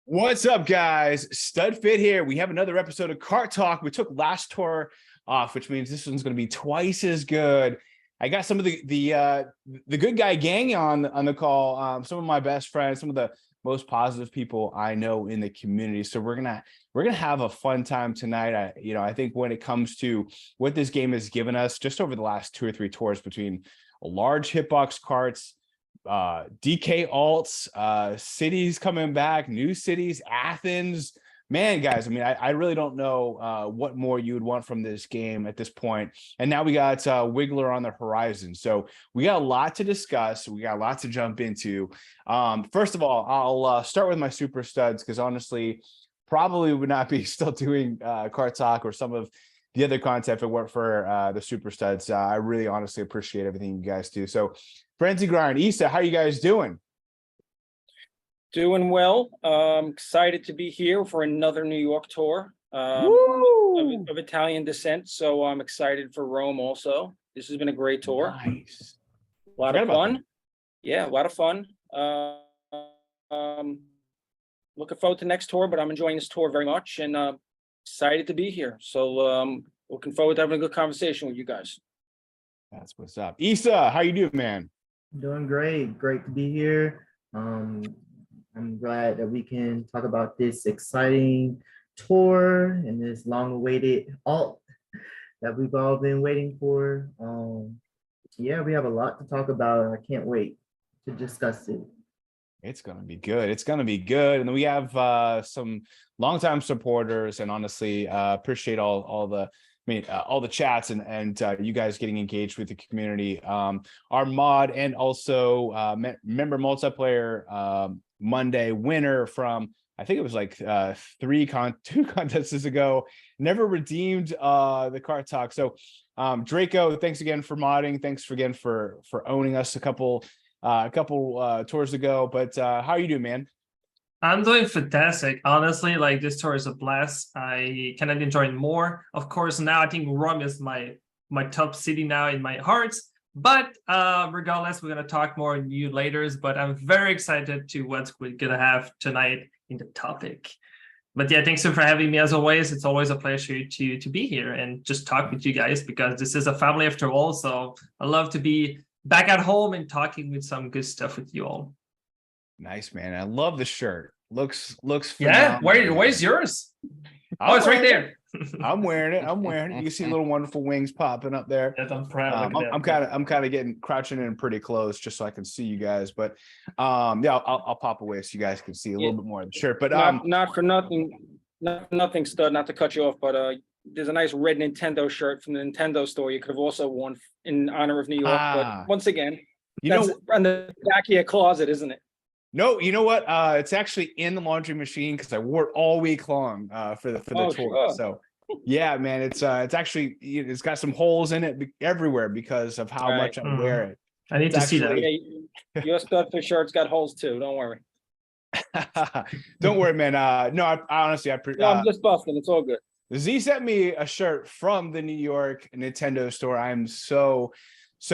What's up, guys? Studfit here. We have another episode of Kart Talk. We took last tour off, which means this one's going to be twice as good. I got some of the good guy gang on the call. Some of my best friends, some of the most positive people I know in the community. So we're gonna have a fun time tonight. I think when it comes to what this game has given us, just over the last 2 or 3 tours between large hitbox carts, DK alts, cities coming back, new cities, Athens. Man, guys, I mean, I really don't know what more you would want from this game at this point. And now we got Wiggler on the horizon. So we got a lot to discuss. We got a lot to jump into. First of all, I'll start with my super studs because honestly, probably would not be still doing Kart Talk or some of the other content if it weren't for the super studs. I really honestly appreciate everything you guys do. So Frenzy Grind, Issa, how you guys doing? Doing well. Excited to be here for another New York tour of Italian descent. So I'm excited for Rome also. This has been a great tour. Nice. A lot of fun. Yeah, a lot of fun. Looking forward to the next tour, but I'm enjoying this tour very much and excited to be here. So looking forward to having a good conversation with you guys. That's what's up. Issa, how you doing, man? Doing great. Great to be here. I'm glad that we can talk about this exciting tour and this long-awaited alt that we've all been waiting for. Yeah, we have a lot to talk about, and I can't wait to discuss it. It's going to be good. It's going to be good. And then we have some longtime supporters, and honestly, appreciate all the chats and you guys getting engaged with the community. Our mod and also member multiplayer Monday winner from, I think it was like 2 contests ago, never redeemed the Kart Talk. So Draco, thanks again for modding. Thanks again for owning us a couple tours ago. But how are you doing, man? I'm doing fantastic. Honestly, like this tour is a blast. I cannot enjoy it more. Of course, now I think Rome is my top city now in my heart. But regardless, we're gonna talk more on you later. But I'm very excited to what we're gonna have tonight in the topic. But yeah, thanks for having me as always. It's always a pleasure to be here and just talk with you guys because this is a family after all. So I love to be back at home and talking with some good stuff with you all. Nice, man. I love the shirt. Looks yeah. phenomenal. Where's yours? Oh, it's right there. I'm wearing it. You can see little wonderful wings popping up there. Yes, I'm proud. I'm kind of getting crouching in pretty close just so I can see you guys. But yeah, I'll pop away so you guys can see a little bit more of the shirt. But not for nothing, Stud. Not to cut you off, but there's a nice red Nintendo shirt from the Nintendo store. You could have also worn in honor of New York. But once again, that's on the back of your closet, isn't it? No, you know what? It's actually in the laundry machine because I wore it all week long for the tour. Sure. So yeah, man, it's actually, it's got some holes in it everywhere because of how much I wear it. I need to see that. Yeah, your Studfit shirt's got holes too. Don't worry. Don't worry, man. No, I honestly, I'm just busting. It's all good. Z sent me a shirt from the New York Nintendo store. I'm so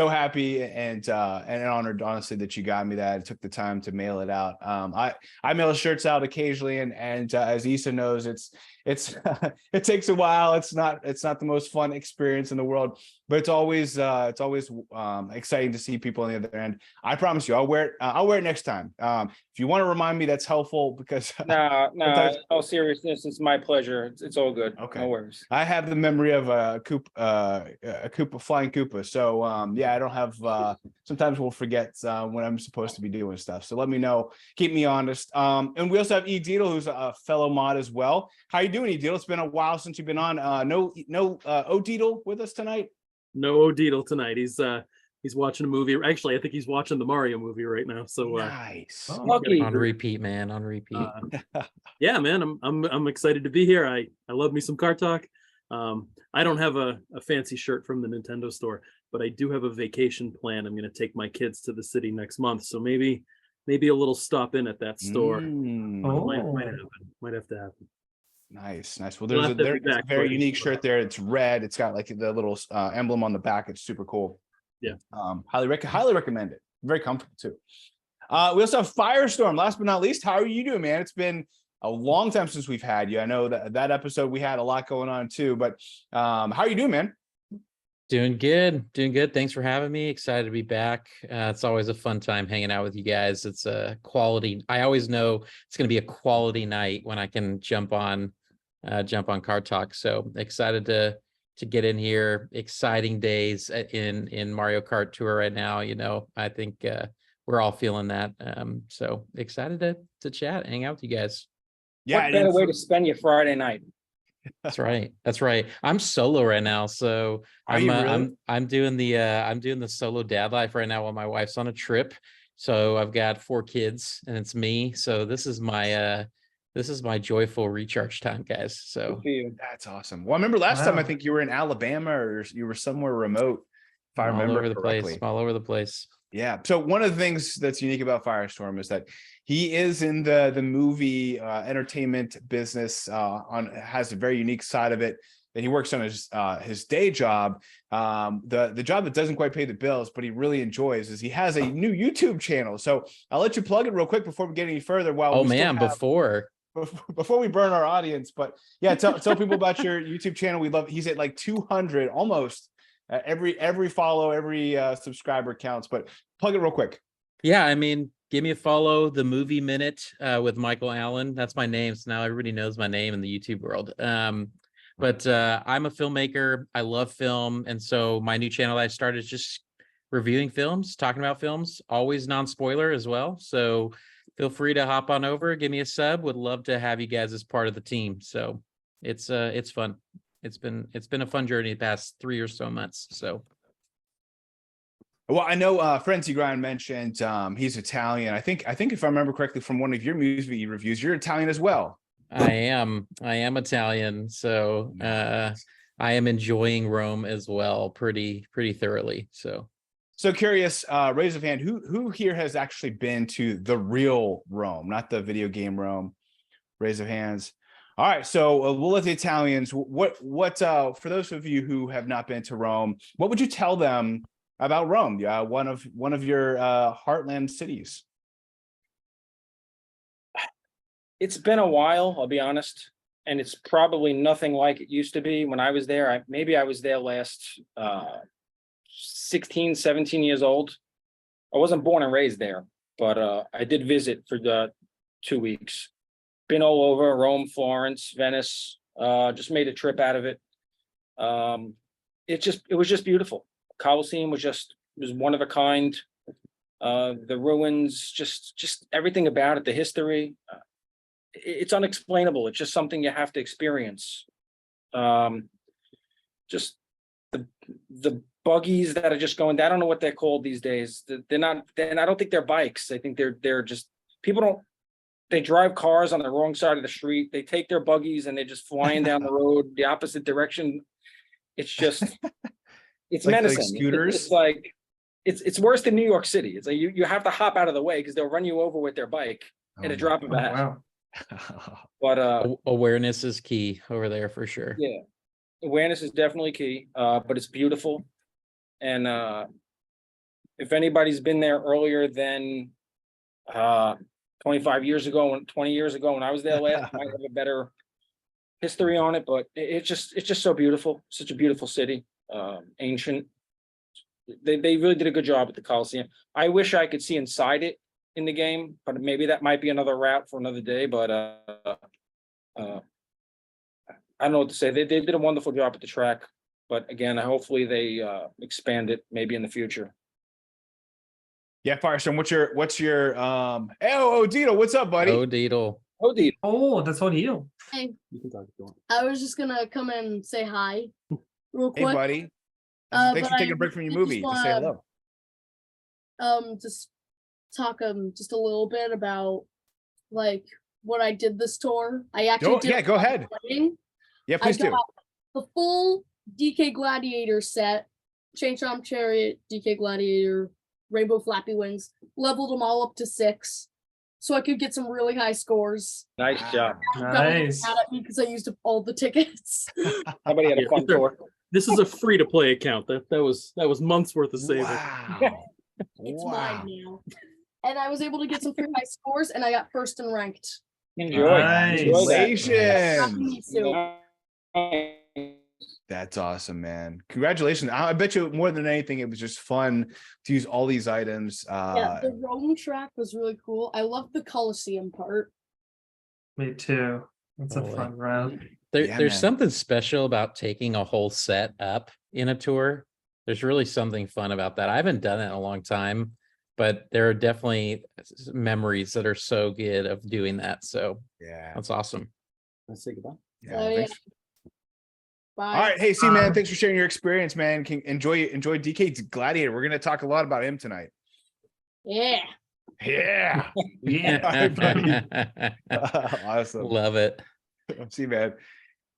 happy and honored, honestly, that you got me that. I took the time to mail it out. I mail shirts out occasionally, and as Issa knows, it's it takes a while. It's not the most fun experience in the world, but it's always exciting to see people on the other end. I promise you, I'll wear it next time. If you want to remind me, that's helpful because no, all seriousness, it's my pleasure. It's all good. Okay, no worries. I have the memory of a flying Koopa. So yeah, I don't have. Sometimes we'll forget when I'm supposed to be doing stuff. So let me know. Keep me honest. And we also have E Deedle, who's a fellow mod as well. How you doing, E Deedle? It's been a while since you've been on. No O Deedle with us tonight. No O Deedle tonight. He's watching a movie. Actually, I think he's watching the Mario movie right now. So nice. On repeat, man. On repeat. Yeah, man. I'm excited to be here. I love me some Kart Talk. I don't have a fancy shirt from the Nintendo store, but I do have a vacation plan. I'm going to take my kids to the city next month, so maybe a little stop in at that store. Might have to happen. Nice. Well, there's a very unique shirt there. It's red. It's got like the little emblem on the back. It's super cool. Yeah. Highly recommend it. Very comfortable too. We also have Firestorm. Last but not least, how are you doing, man? It's been a long time since we've had you. I know that episode we had a lot going on too, but how are you doing, man? Doing good. Thanks for having me. Excited to be back. It's always a fun time hanging out with you guys. It's a quality. I always know it's going to be a quality night when I can jump on Kart Talk. So excited to get in here. Exciting days in Mario Kart Tour right now. You know, I think we're all feeling that. So excited to chat, hang out with you guys. Yeah, What better way to spend your Friday night? That's right. I'm solo right now, so Are you really? I'm doing the solo dad life right now while my wife's on a trip. So I've got 4 kids and it's me. So this is my joyful recharge time, guys. So Good for you. That's awesome. Well, I remember last time I Wow. think you were in Alabama or you were somewhere remote, if I I'm all remember over the correctly. place. I'm all over the place. Yeah. So one of the things that's unique about Firestorm is that he is in the movie entertainment business. Has a very unique side of it that he works on his day job. The job that doesn't quite pay the bills, but he really enjoys is he has a new YouTube channel. So I'll let you plug it real quick before we get any further. Oh man, before we burn our audience, but yeah, tell people about your YouTube channel. We love. He's at like 200 almost. Every follow, every subscriber counts, but plug it real quick. Yeah, I mean, give me a follow. The Movie Minute with Michael Allen. That's my name. So now everybody knows my name in the YouTube world. But I'm a filmmaker. I love film, and so my new channel I started is just reviewing films, talking about films, always non-spoiler as well. So feel free to hop on over, give me a sub. Would love to have you guys as part of the team. So it's fun. It's been a fun journey the past 3 or so months. So, well, I know Frenzy Grind mentioned he's Italian. I think if I remember correctly from one of your movie reviews, you're Italian as well. I am Italian. So I am enjoying Rome as well, pretty thoroughly. So Curious, raise of hand, who here has actually been to the real Rome, not the video game Rome? Raise of hands. All right, so we'll let the Italians. What for those of you who have not been to Rome, what would you tell them about Rome? Yeah, one of your heartland cities. It's been a while, I'll be honest, and it's probably nothing like it used to be when I was there. Maybe I was there last 16, 17 years old. I wasn't born and raised there, but I did visit for the 2 weeks. Been all over Rome, Florence, Venice, just made a trip out of it. It was just beautiful. Colosseum was one of a kind. The ruins, just everything about it, the history, it's unexplainable. It's just something you have to experience. Just the buggies that are just going, I don't know what they're called these days. I don't think they're bikes. I think they're just, they drive cars on the wrong side of the street. They take their buggies and they're just flying down the road the opposite direction. It's just, it's menacing. Like scooters. It's like, it's worse than New York City. It's like you have to hop out of the way because they'll run you over with their bike at a drop of a hat. Wow. But awareness is key over there for sure. yeah, awareness is definitely key. But it's beautiful. And if anybody's been there earlier than 25 years ago and 20 years ago when I was there last, might have a better history on it, but it's just so beautiful. Such a beautiful city, ancient. They really did a good job at the Colosseum. I wish I could see inside it in the game, but maybe that might be another route for another day. But I don't know what to say. They did a wonderful job at the track, but again, hopefully they expand it maybe in the future. Yeah, Firestorm, what's your Dito, what's up, buddy? Deedle. Oh, Dee. Oh, that's what you. Hey, You can talk if you want. I was just gonna come and say hi real Hey, quick. buddy. Thanks But for taking I a break from your just movie to say wanna, hello. Just talk just a little bit about like what I did this tour. I actually did Go ahead. playing. Yeah, I please do. got the full DK Gladiator set, Chainsaw Chariot, DK Gladiator, Rainbow Flappy Wings, leveled them all up to 6 so I could get some really high scores. Nice job. Nice. Mad at me because I used up all the tickets. Somebody had a fun tour. This is a free to play account. That was months worth of saving. Wow. It's Wow. mine now. And I was able to get some pretty high scores and I got first and ranked. Enjoy. Nice. Enjoy that. Congratulations. Nice. That's awesome, man. Congratulations. I bet you more than anything, it was just fun to use all these items. Yeah, the Rome track was really cool. I love the Colosseum part. Me too. It's a Totally. fun round. There's man. something special about taking a whole set up in a tour. There's really something fun about that. I haven't done it in a long time, but there are definitely memories that are so good of doing that. So yeah. that's awesome. Let's say goodbye. Yeah. Thanks. Bye. All right. Hey, see, man, thanks for sharing your experience, man. Enjoy DK's Gladiator. We're gonna talk a lot about him tonight. Yeah. Yeah. Yeah. All right, buddy. Awesome. Love it. See, man.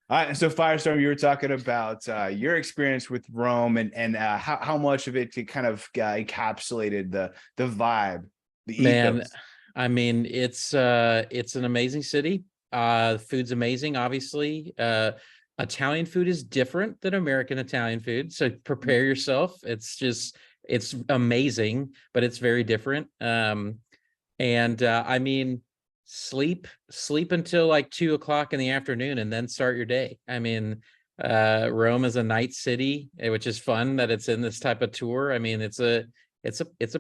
All right. So Firestorm, you were talking about your experience with Rome and how much of it kind of encapsulated the vibe, the Man, ethos. I mean, it's an amazing city. Food's amazing, obviously. Italian food is different than American Italian food, so prepare yourself. It's amazing, but it's very different. I mean, sleep until like 2 o'clock in the afternoon and then start your day. I mean, Rome is a night city, which is fun that it's in this type of tour. I mean, it's a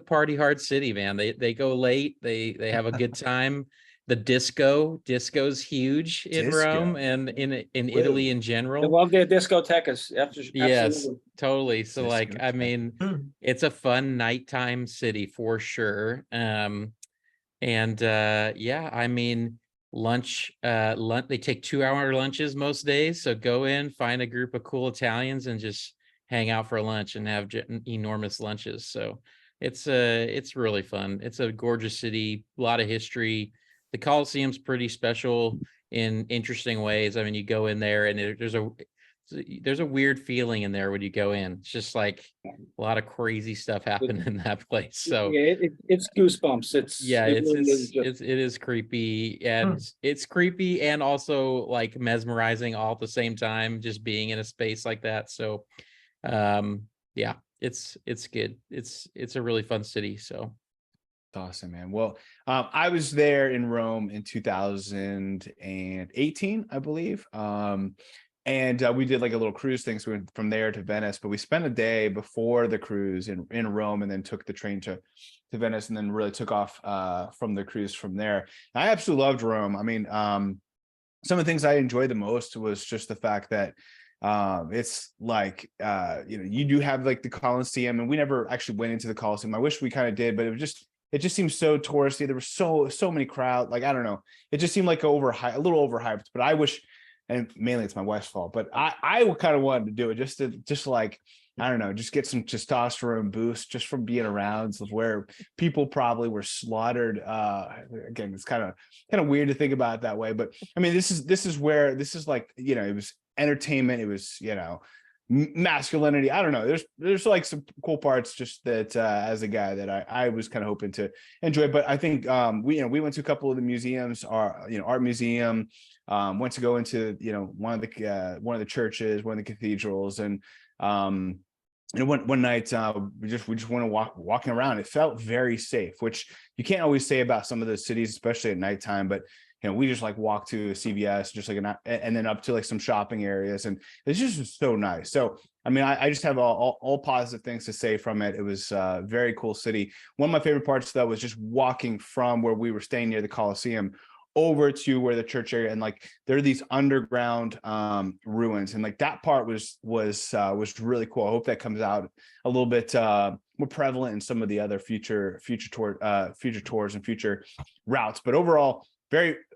party hard city, man. They go late, they have a good time. The disco's huge in Rome and in Italy in They general. love their discotecas. Yes, Absolutely. totally. So like, I Discotheque. mean, it's a fun nighttime city for sure. Yeah, I mean, lunch, they take 2-hour lunches most days. So go in, find a group of cool Italians and just hang out for lunch and have enormous lunches. So it's really fun. It's a gorgeous city, a lot of history. The Colosseum's pretty special in interesting ways. I mean, you go in there and there's a weird feeling in there when you go in. It's just like a lot of crazy stuff happening in that place. So yeah, it's goosebumps. it is creepy, and it's creepy and also like mesmerizing all at the same time, just being in a space like that. So yeah, it's good. It's a really fun city. So Awesome, man. Well, I was there in Rome in 2018, I believe. And we did like a little cruise thing. So we went from there to Venice, but we spent a day before the cruise in Rome and then took the train to Venice and then really took off from the cruise from there. I absolutely loved Rome. I mean, some of the things I enjoyed the most was just the fact that it's like you do have like the Colosseum, and we never actually went into the Colosseum. I wish we kind of did, but it just seems so touristy. There were so many crowd. Like, I don't know. It just seemed like a little overhyped, but I wish, and mainly it's my wife's fault, but I kind of wanted to do it just like, I don't know, just get some testosterone boost just from being around where people probably were slaughtered. Again, it's kind of weird to think about it that way, but I mean, this is like, it was entertainment. It was, masculinity. I don't know. There's like some cool parts just that as a guy that I was kind of hoping to enjoy. But I think we went to a couple of the museums, art museum, went to go into one of the churches, one of the cathedrals, and one night we just went to walking around. It felt very safe, which you can't always say about some of those cities, especially at nighttime. But we just like walked to a CVS, just like and then up to like some shopping areas, and it's just so nice. So I mean, I just have all positive things to say from it. It was a very cool city. One of my favorite parts though was just walking from where we were staying near the Colosseum over to where the church area, and like there are these underground ruins, and like that part was really cool. I hope that comes out a little bit more prevalent in some of the other future tours and future routes. But overall,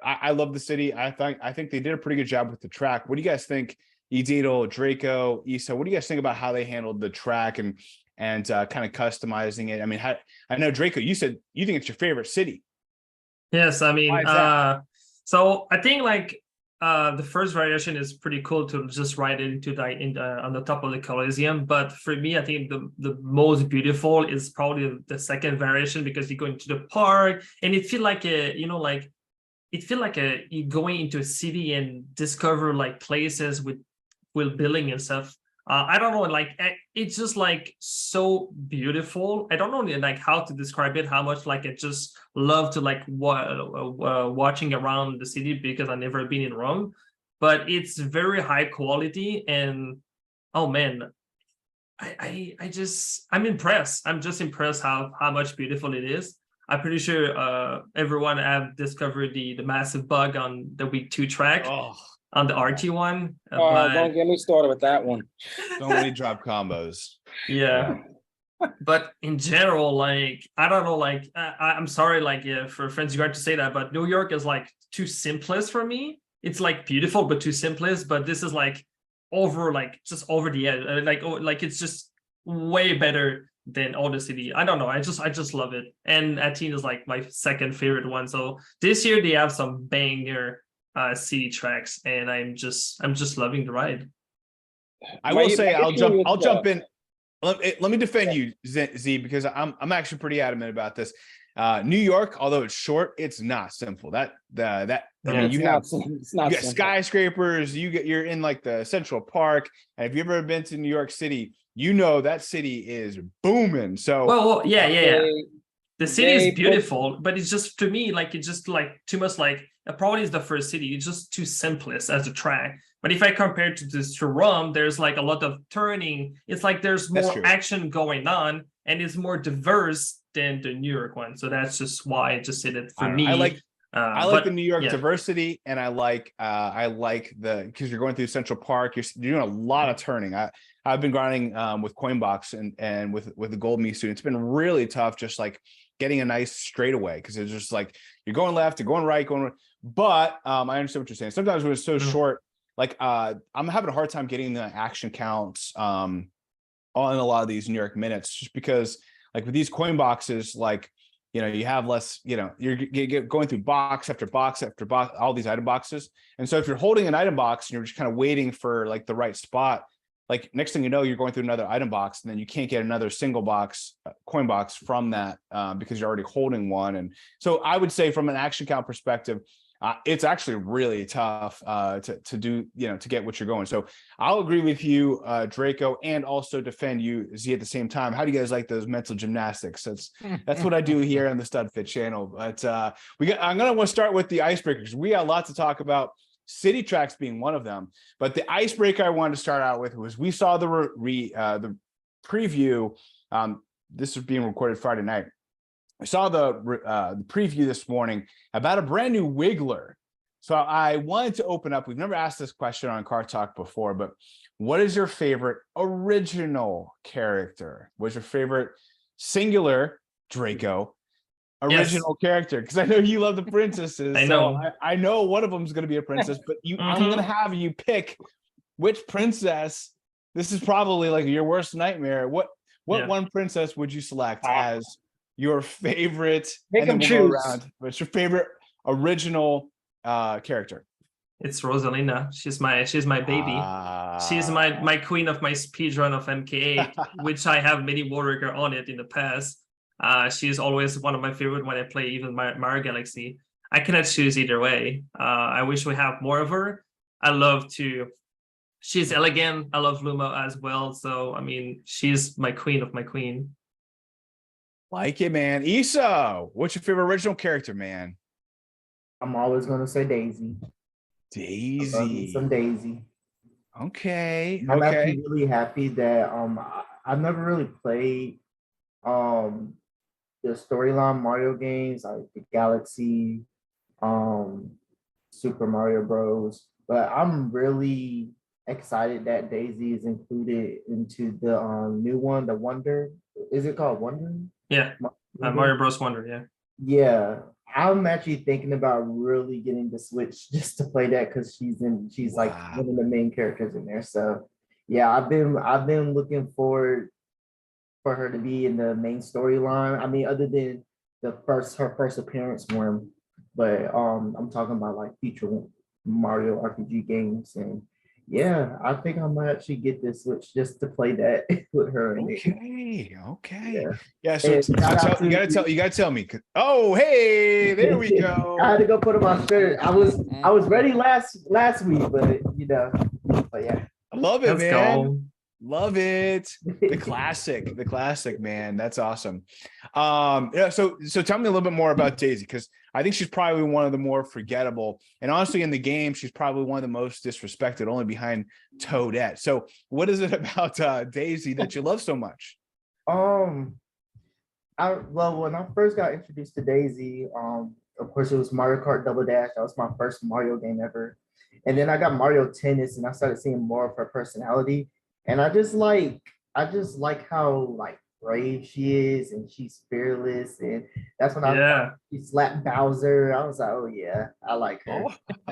I love the city. I think they did a pretty good job with the track. What do you guys think? Edito, Draco, Issa, what do you guys think about how they handled the track and kind of customizing it? I mean, I know Draco, you said you think it's your favorite city. Yes, I mean, Why is that? so I think like the first variation is pretty cool to just ride into on the top of the Colosseum. But for me, I think the most beautiful is probably the second variation, because you go into the park and it feel like you going into a city and discover like places with building and stuff I don't know, like it's just like so beautiful. I don't know like how to describe it, how much like I just love to like watching around the city because I've never been in Rome, but it's very high quality. And oh man, I'm impressed. I'm just impressed how much beautiful it is. I'm pretty sure everyone have discovered the massive bug on the week 2 track on the RT one. Don't get me started with that one. So many drop combos. Yeah. But in general, like I don't know, like I'm sorry, like for friends you got to say that, but New York is like too simplest for me. It's like beautiful but too simplest. But this is like just over the edge, like it's just way better than all the city. I don't know. I just love it. And Athene is like my second favorite one. So this year they have some banger city tracks, and I'm just loving the ride. I will say I'll jump in. Let me defend you, Z, because I'm actually pretty adamant about this. New York, although it's short, it's not simple. I mean, you have skyscrapers. You're in like the Central Park, and if you've ever been to New York City, you know that city is booming. So well, yeah. The city is beautiful, but it's just, to me, like it's just like too much. Like probably is the first city. It's just too simplest as a track. But if I compare to Rome, there's like a lot of turning. It's like there's more action going on, and it's more diverse than the New York one. So that's just why I just said it for me. I like the New York diversity, and I like the, because you're going through Central Park, you're doing a lot of turning. I've been grinding with Coinbox and with the Gold Me student. It's been really tough, just like getting a nice straightaway, because it's just like you're going left, you're going right, but I understand what you're saying. Sometimes when it's so short, like I'm having a hard time getting the action counts on a lot of these New York minutes, just because like with these coin boxes, like, you know, you have less, you know, you're going through box after box after box, all these item boxes. And so if you're holding an item box and you're just kind of waiting for like the right spot, like next thing you know, you're going through another item box, and then you can't get another single box coin box from that because you're already holding one. And so I would say from an action count perspective, it's actually really tough to do, you know, to get what you're going. So I'll agree with you, Draco, and also defend you, Z, at the same time. How do you guys like those mental gymnastics? That's what I do here on the Studfit channel. But I'm gonna want to start with the icebreakers. We got a lot to talk about, city tracks being one of them. But the icebreaker I wanted to start out with was, we saw the preview. This is being recorded Friday night. I saw the preview this morning about a brand new Wiggler. So I wanted to open up. We've never asked this question on Kart Talk before, but what is your favorite original character? What's your favorite singular, Draco, original character? Because I know you love the princesses. I know. So I know one of them is going to be a princess, but I'm going to have you pick which princess. This is probably like your worst nightmare. What one princess would you select as your favorite? Make them choose. What's your favorite original character? It's Rosalina. She's my baby. She's my queen of my speedrun of MK8, which I have many Warrior on it in the past. She's always one of my favorite when I play even Mario Galaxy. I cannot choose either way. I wish we have more of her. She's elegant. I love Luma as well. So I mean, she's my queen of my queen. Like it, man. Issa, what's your favorite original character, man? I'm always gonna say Daisy. Daisy. Some Daisy. Okay. I'm actually really happy that I've never really played the storyline Mario games like the Galaxy, Super Mario Bros. But I'm really excited that Daisy is included into the new one, the Wonder. Is it called Wonder? Yeah, Mario Bros. Wonder. Yeah. Yeah, I'm actually thinking about really getting the Switch just to play that, because she's like one of the main characters in there. So yeah, I've been looking forward for her to be in the main storyline. I mean, other than her first appearance one, but I'm talking about like future Mario RPG games. And yeah, I think I might actually get this Switch just to play that with her. Okay. Yeah. So you gotta tell me. Oh, hey, there we go. I had to go put on my shirt. I was ready last week, but you know, but yeah. I love it, man. Love it. The classic, man. That's awesome. Yeah, so tell me a little bit more about Daisy, because I think she's probably one of the more forgettable. And honestly, in the game, she's probably one of the most disrespected, only behind Toadette. So what is it about Daisy that you love so much? When I first got introduced to Daisy, of course it was Mario Kart Double Dash. That was my first Mario game ever. And then I got Mario Tennis, and I started seeing more of her personality. And I just like how like brave she is, and she's fearless. And that's when she slapped Bowser. I was like, oh yeah, I like her.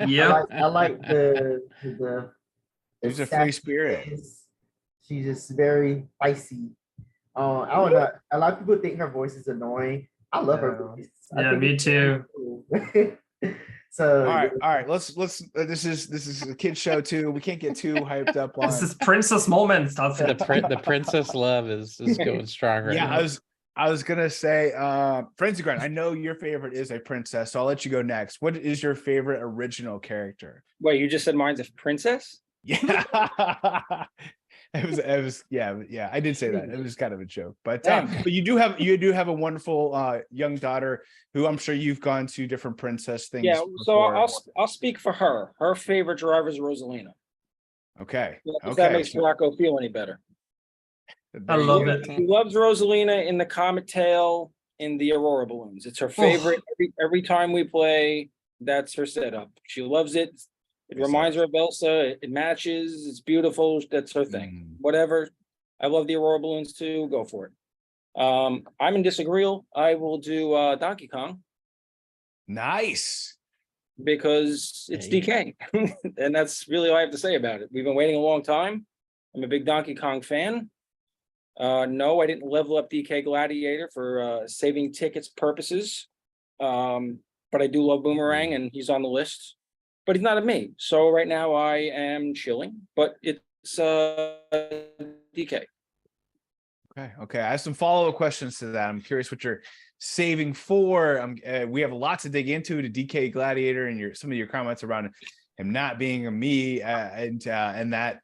Yeah. I like the She's a free spirit. She's just very feisty. I don't know. A lot of people think her voice is annoying. I love her voice. Yeah, me too. Cool. So all right. Let's. This is a kid show too. We can't get too hyped up on. This is princess moments. That's it. The princess love is going strong right now. I was gonna say, Frenzy Grind, I know your favorite is a princess, so I'll let you go next. What is your favorite original character? Wait, you just said mine's a princess? Yeah. It was yeah, I did say that. It was kind of a joke, but you do have a wonderful young daughter who I'm sure you've gone to different princess things. Yeah, so I'll speak for her. Her favorite driver is Rosalina. Okay. If that makes Rocco feel any better. I love it. She loves Rosalina in the Comet Tail, in the Aurora balloons. It's her favorite. Every time we play, that's her setup. She loves it. It reminds her of Elsa. It matches. It's beautiful. That's her thing. Whatever. I love the Aurora balloons too. Go for it. I'm in disagreeable. I will do Donkey Kong. Nice. Because it's DK. And that's really all I have to say about it. We've been waiting a long time. I'm a big Donkey Kong fan. No, I didn't level up DK Gladiator for saving tickets purposes. But I do love Boomerang, and he's on the list. But he's not a me. So right now I am chilling, but it's DK. Okay. I have some follow-up questions to that. I'm curious what you're saving for. We have a lot to dig into to DK Gladiator and some of your comments around him not being a me and that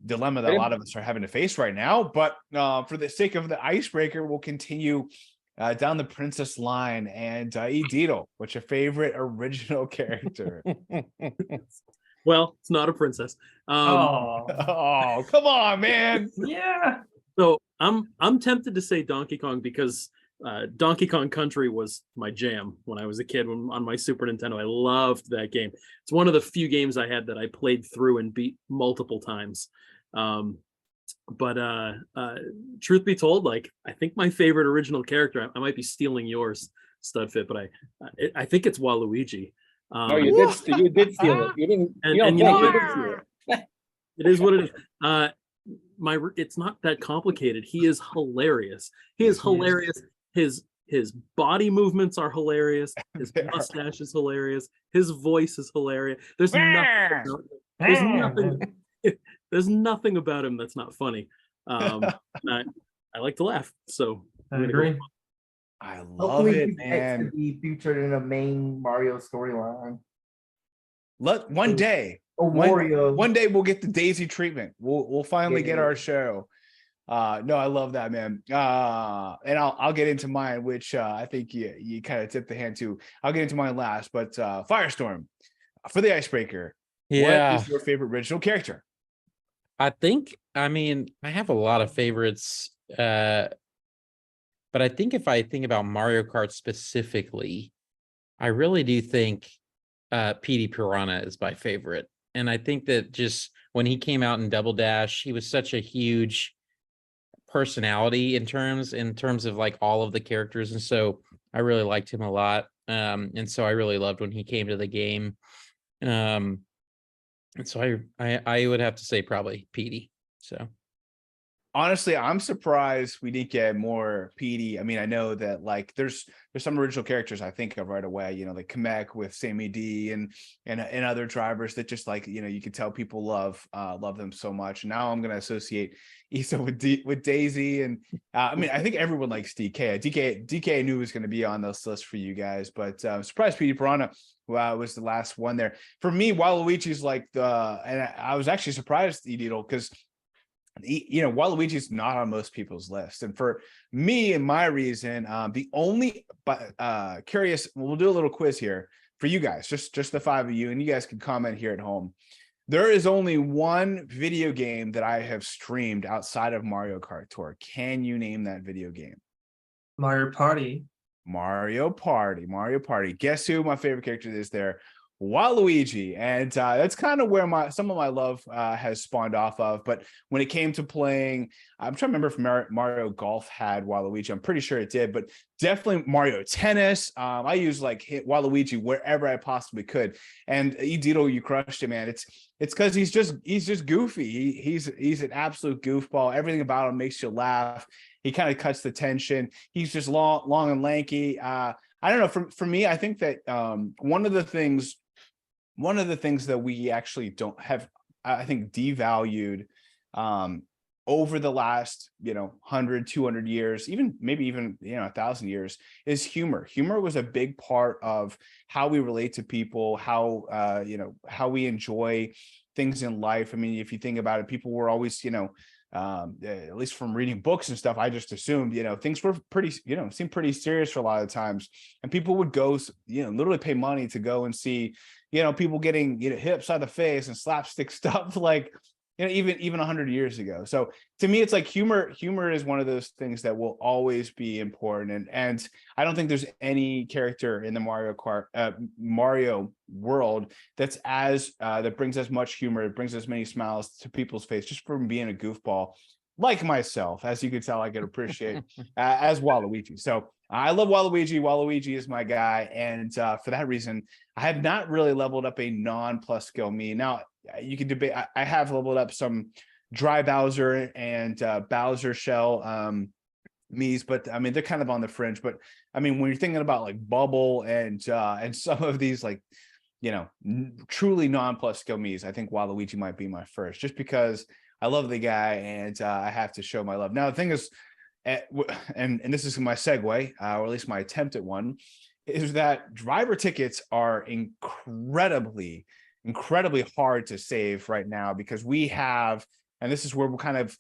dilemma that a lot of us are having to face right now. But for the sake of the icebreaker, we'll continue down the princess line. And Edito, what's your favorite original character? Well, it's not a princess. Oh, come on, man. Yeah. So I'm tempted to say Donkey Kong because Donkey Kong Country was my jam when I was a kid on my Super Nintendo. I loved that game. It's one of the few games I had that I played through and beat multiple times. But truth be told, like, I think my favorite original character, I might be stealing yours, Studfit, but I think it's Waluigi. You did steal it. You didn't. And you know, it is what it is. It's not that complicated. He is hilarious. Hilarious. His body movements are hilarious. His mustache is hilarious. His voice is hilarious. There's nothing about him that's not funny. I like to laugh, so I agree. I love it, man. To be featured in a main Mario storyline. One day we'll get the Daisy treatment. We'll finally get our show. No, I love that, man. And I'll get into mine, which I think you kind of tipped the hand to. I'll get into mine last, but Firestorm for the icebreaker. Yeah. What is your favorite original character? I have a lot of favorites, but I think if I think about Mario Kart specifically, I really do think Petey Piranha is my favorite. And I think that just when he came out in Double Dash, he was such a huge personality in terms of like all of the characters. And so I really liked him a lot. And so I really loved when he came to the game. And so I would have to say probably Petey. So honestly, I'm surprised we didn't get more Petey. I mean, I know that like there's some original characters I think of right away, you know, like Kamek with Sammy D and other drivers that just like, you know, you can tell people love them so much. Now I'm going to associate Issa with Daisy. And I mean, I think everyone likes DK. DK I knew was going to be on this list for you guys, but I'm surprised Petey Piranha was the last one there. For me, Waluigi's like and I was actually surprised, Edito, because Waluigi's not on most people's list. And for me and my reason, the only, but curious, we'll do a little quiz here for you guys, just the five of you, and you guys can comment here at home. There is only one video game that I have streamed outside of Mario Kart Tour. Can you name that video game? Mario Party. Mario Party. Guess who my favorite character is there? Waluigi. And that's kind of where some of my love has spawned off of. But when it came to playing, I'm trying to remember if Mario Golf had Waluigi. I'm pretty sure it did, but definitely Mario Tennis. I use like hit Waluigi wherever I possibly could. And Edito, you crushed it, man. It's because he's just goofy. He's an absolute goofball. Everything about him makes you laugh. He kind of cuts the tension. He's just long and lanky. I don't know. For me, I think that one of the things that we actually don't have, I think, devalued over the last 100, 200 years, maybe even 1,000 years, is humor. Humor was a big part of how we relate to people, how we enjoy things in life. I mean, if you think about it, people were always at least from reading books and stuff, I just assumed things were pretty seemed pretty serious for a lot of times, and people would go literally pay money to go and see people getting hit upside the face and slapstick stuff, like even 100 years ago. So to me, it's like humor is one of those things that will always be important, and I don't think there's any character in the Mario world that's that brings as much humor, it brings as many smiles to people's face just from being a goofball like myself. As you can tell, I can appreciate as Waluigi. So I love Waluigi. Waluigi is my guy, and for that reason, I have not really leveled up a non-plus skill me. Now, you can debate. I have leveled up some Dry Bowser and Bowser Shell Mii's, but I mean they're kind of on the fringe. But I mean, when you're thinking about like Bubble and some of these like truly non-plus skill Mii's, I think Waluigi might be my first, just because I love the guy and I have to show my love. Now the thing is, and this is my segue, or at least my attempt at one, is that driver tickets are incredibly hard to save right now, because we have, and this is where we'll kind of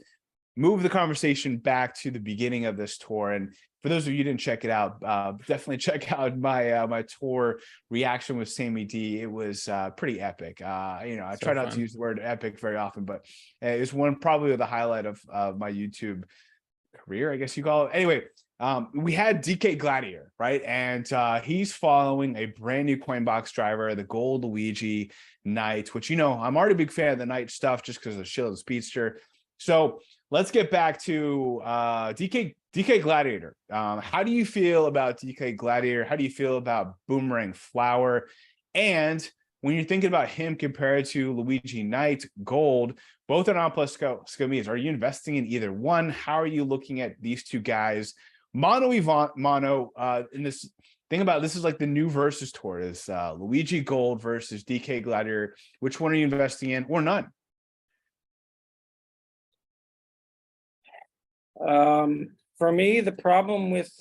move the conversation back to the beginning of this tour. And for those of you who didn't check it out, definitely check out my tour reaction with Sammy D. It was pretty epic. I try not to use the word epic very often, but it's probably the highlight of my YouTube career, I guess you call it. Anyway, we had DK Gladiator, right? And he's following a brand new Coinbox driver, the Gold Luigi Knight, which I'm already a big fan of the Knight stuff just because of Shield Speedster. So let's get back to DK Gladiator. How do you feel about DK Gladiator? How do you feel about Boomerang Flower? And when you're thinking about him compared to Luigi Knight Gold, both are non-plus skill Mii's, are you investing in either one? How are you looking at these two guys? Mono, in this thing about this is like the new versus tour is Luigi Gold versus DK Gladiator. Which one are you investing in, or none? For me, the problem with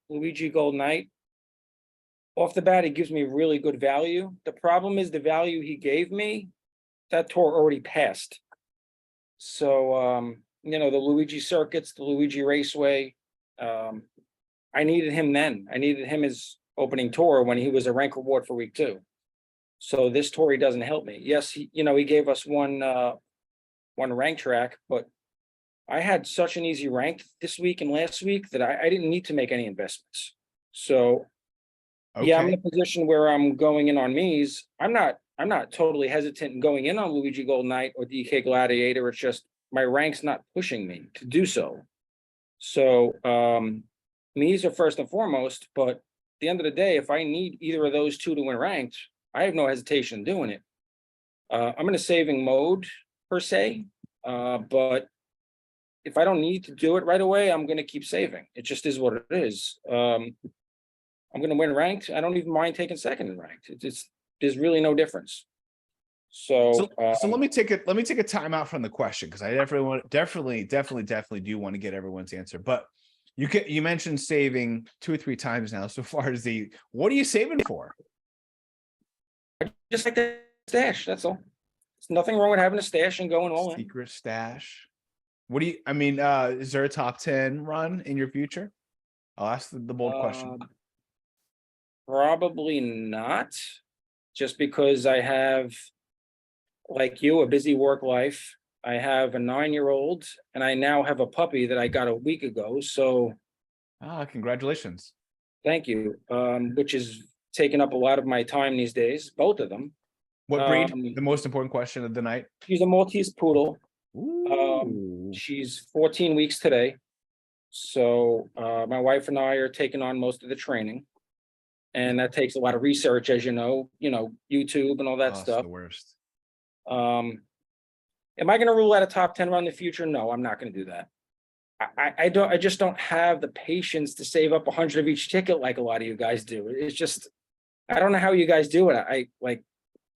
Luigi Gold Knight, off the bat, he gives me really good value. The problem is the value he gave me, that tour already passed. So, the Luigi circuits, the Luigi Raceway, I needed him then. I needed him as opening tour when he was a rank reward for week 2. So this tour, he doesn't help me. Yes, he gave us one rank track, but I had such an easy rank this week and last week that I didn't need to make any investments. So okay. Yeah, I'm in a position where I'm going in on Mii's. I'm not totally hesitant in going in on Luigi Gold Knight or DK Gladiator. It's just my rank's not pushing me to do so. So Mii's are first and foremost, but at the end of the day, if I need either of those two to win ranked, I have no hesitation in doing it. I'm in a saving mode per se, but if I don't need to do it right away, I'm going to keep saving. It just is what it is. I'm going to win ranked. I don't even mind taking second in ranked. There's really no difference. So let me take a timeout from the question, because I definitely do want to get everyone's answer. But you mentioned saving 2 or 3 times now so far. What are you saving for? Just like the stash. That's all. There's nothing wrong with having a stash and going all in. Secret stash. What do you? I mean, is there a top 10 run in your future? I'll ask the bold question. Probably not, just because I have, like you, a busy work life. I have a 9-year-old, and I now have a puppy that I got a week ago. So Congratulations. thank you. Which is taking up a lot of my time these days, both of them. What breed? The most important question of the night. She's a Maltese poodle. Ooh. She's 14 weeks today. So my wife and I are taking on most of the training. And that takes a lot of research, as you know, YouTube and all that It's stuff. the worst. Am I going to rule out a top 10 run in the future? No, I'm not going to do that. I just don't have the patience to save up 100 of each ticket like a lot of you guys do. It's just, I don't know how you guys do it.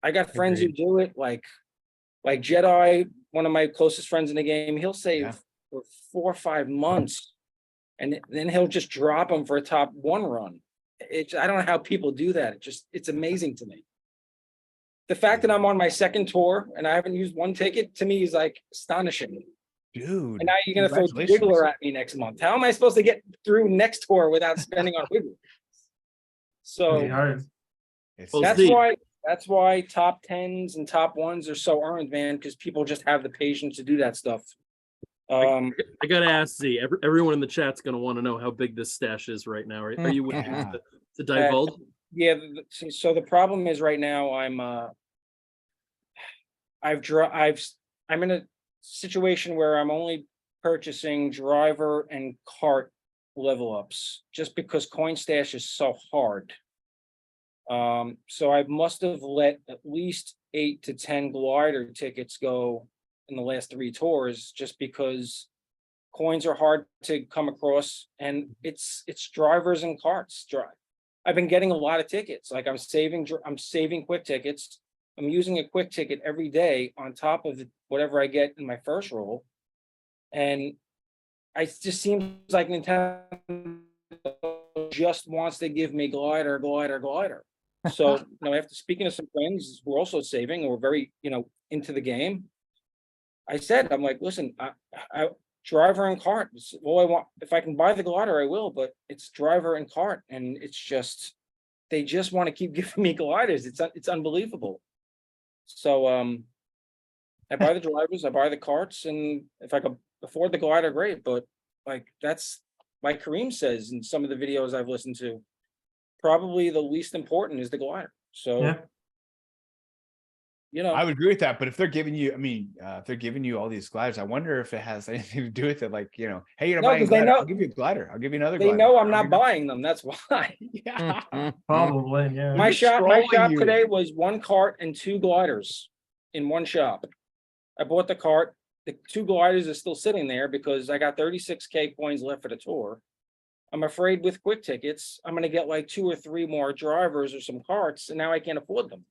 I got friends who do it, like Jedi, one of my closest friends in the game. He'll save for 4 or 5 months, and then he'll just drop them for a top 1 run. I don't know how people do that. It's amazing to me. The fact that I'm on my 2nd tour and I haven't used 1 ticket, to me, is like astonishing. Dude. And now you're going to throw Wiggler at me next month. How am I supposed to get through next tour without spending on Wiggler? So that's why top 10s and top 1s are so earned, man, because people just have the patience to do that stuff. I gotta ask Z. Everyone in the chat's gonna want to know how big this stash is right now. Are you willing to divulge? Yeah. So the problem is right now I'm in a situation where I'm only purchasing driver and cart level ups just because coin stash is so hard. So I must have let at least 8 to 10 glider tickets go in the last 3 tours, just because coins are hard to come across, and it's drivers and carts. I've been getting a lot of tickets. Like I'm saving quick tickets. I'm using a quick ticket every day on top of whatever I get in my first roll. And it just seems like Nintendo just wants to give me glider. So, after speaking to some friends who are also saving, and we're very, into the game, I said, I'm like, listen, I driver and cart. All I want. If I can buy the glider, I will, but it's driver and cart. And it's just, they just want to keep giving me gliders. It's unbelievable. So, I buy the drivers, I buy the carts, and if I could afford the glider, great. But that's, like Kareem says in some of the videos I've listened to, probably the least important is the glider. So, I would agree with that. But if they're giving you, if they're giving you all these gliders, I wonder if it has anything to do with it. Like, hey, you're not buying a glider, I'll give you a glider. I'll give you another glider. They know I'm not buying them. That's why. Probably, yeah. My shop today was 1 cart and 2 gliders in one shop. I bought the cart. The 2 gliders are still sitting there because I got 36K coins left for the tour. I'm afraid with quick tickets, I'm going to get like 2 or 3 more drivers or some carts, and now I can't afford them.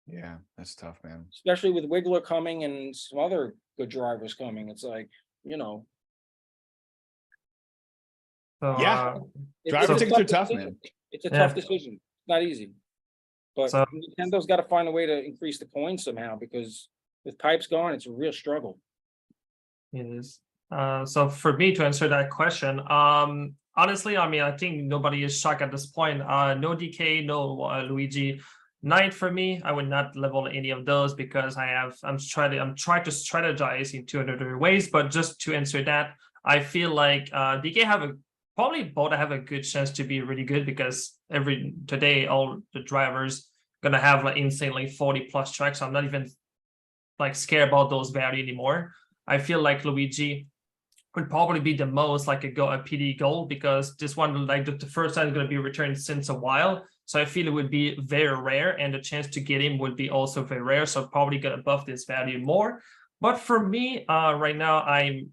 Yeah, that's tough, man. Especially with Wiggler coming and some other good drivers coming. It's like, So, driver tickets are tough, man. It's a tough decision. It's not easy. But Nintendo's got to find a way to increase the coins somehow, because with pipes gone, it's a real struggle. It is. So for me to answer that question, honestly, I think nobody is shocked at this point. No DK, no Luigi. Knight for me, I would not level any of those because I'm trying to strategize in 2 other ways. But just to answer that, I feel like DK probably both have a good chance to be really good, because today all the drivers gonna have like insanely 40+ tracks. So I'm not even like scared about those value anymore. I feel like Luigi would probably be the most like a PD goal, because this one, like the first time is going to be returned since a while. So I feel it would be very rare, and the chance to get him would be also very rare. So probably going to buff this value more. But for me, right now, I'm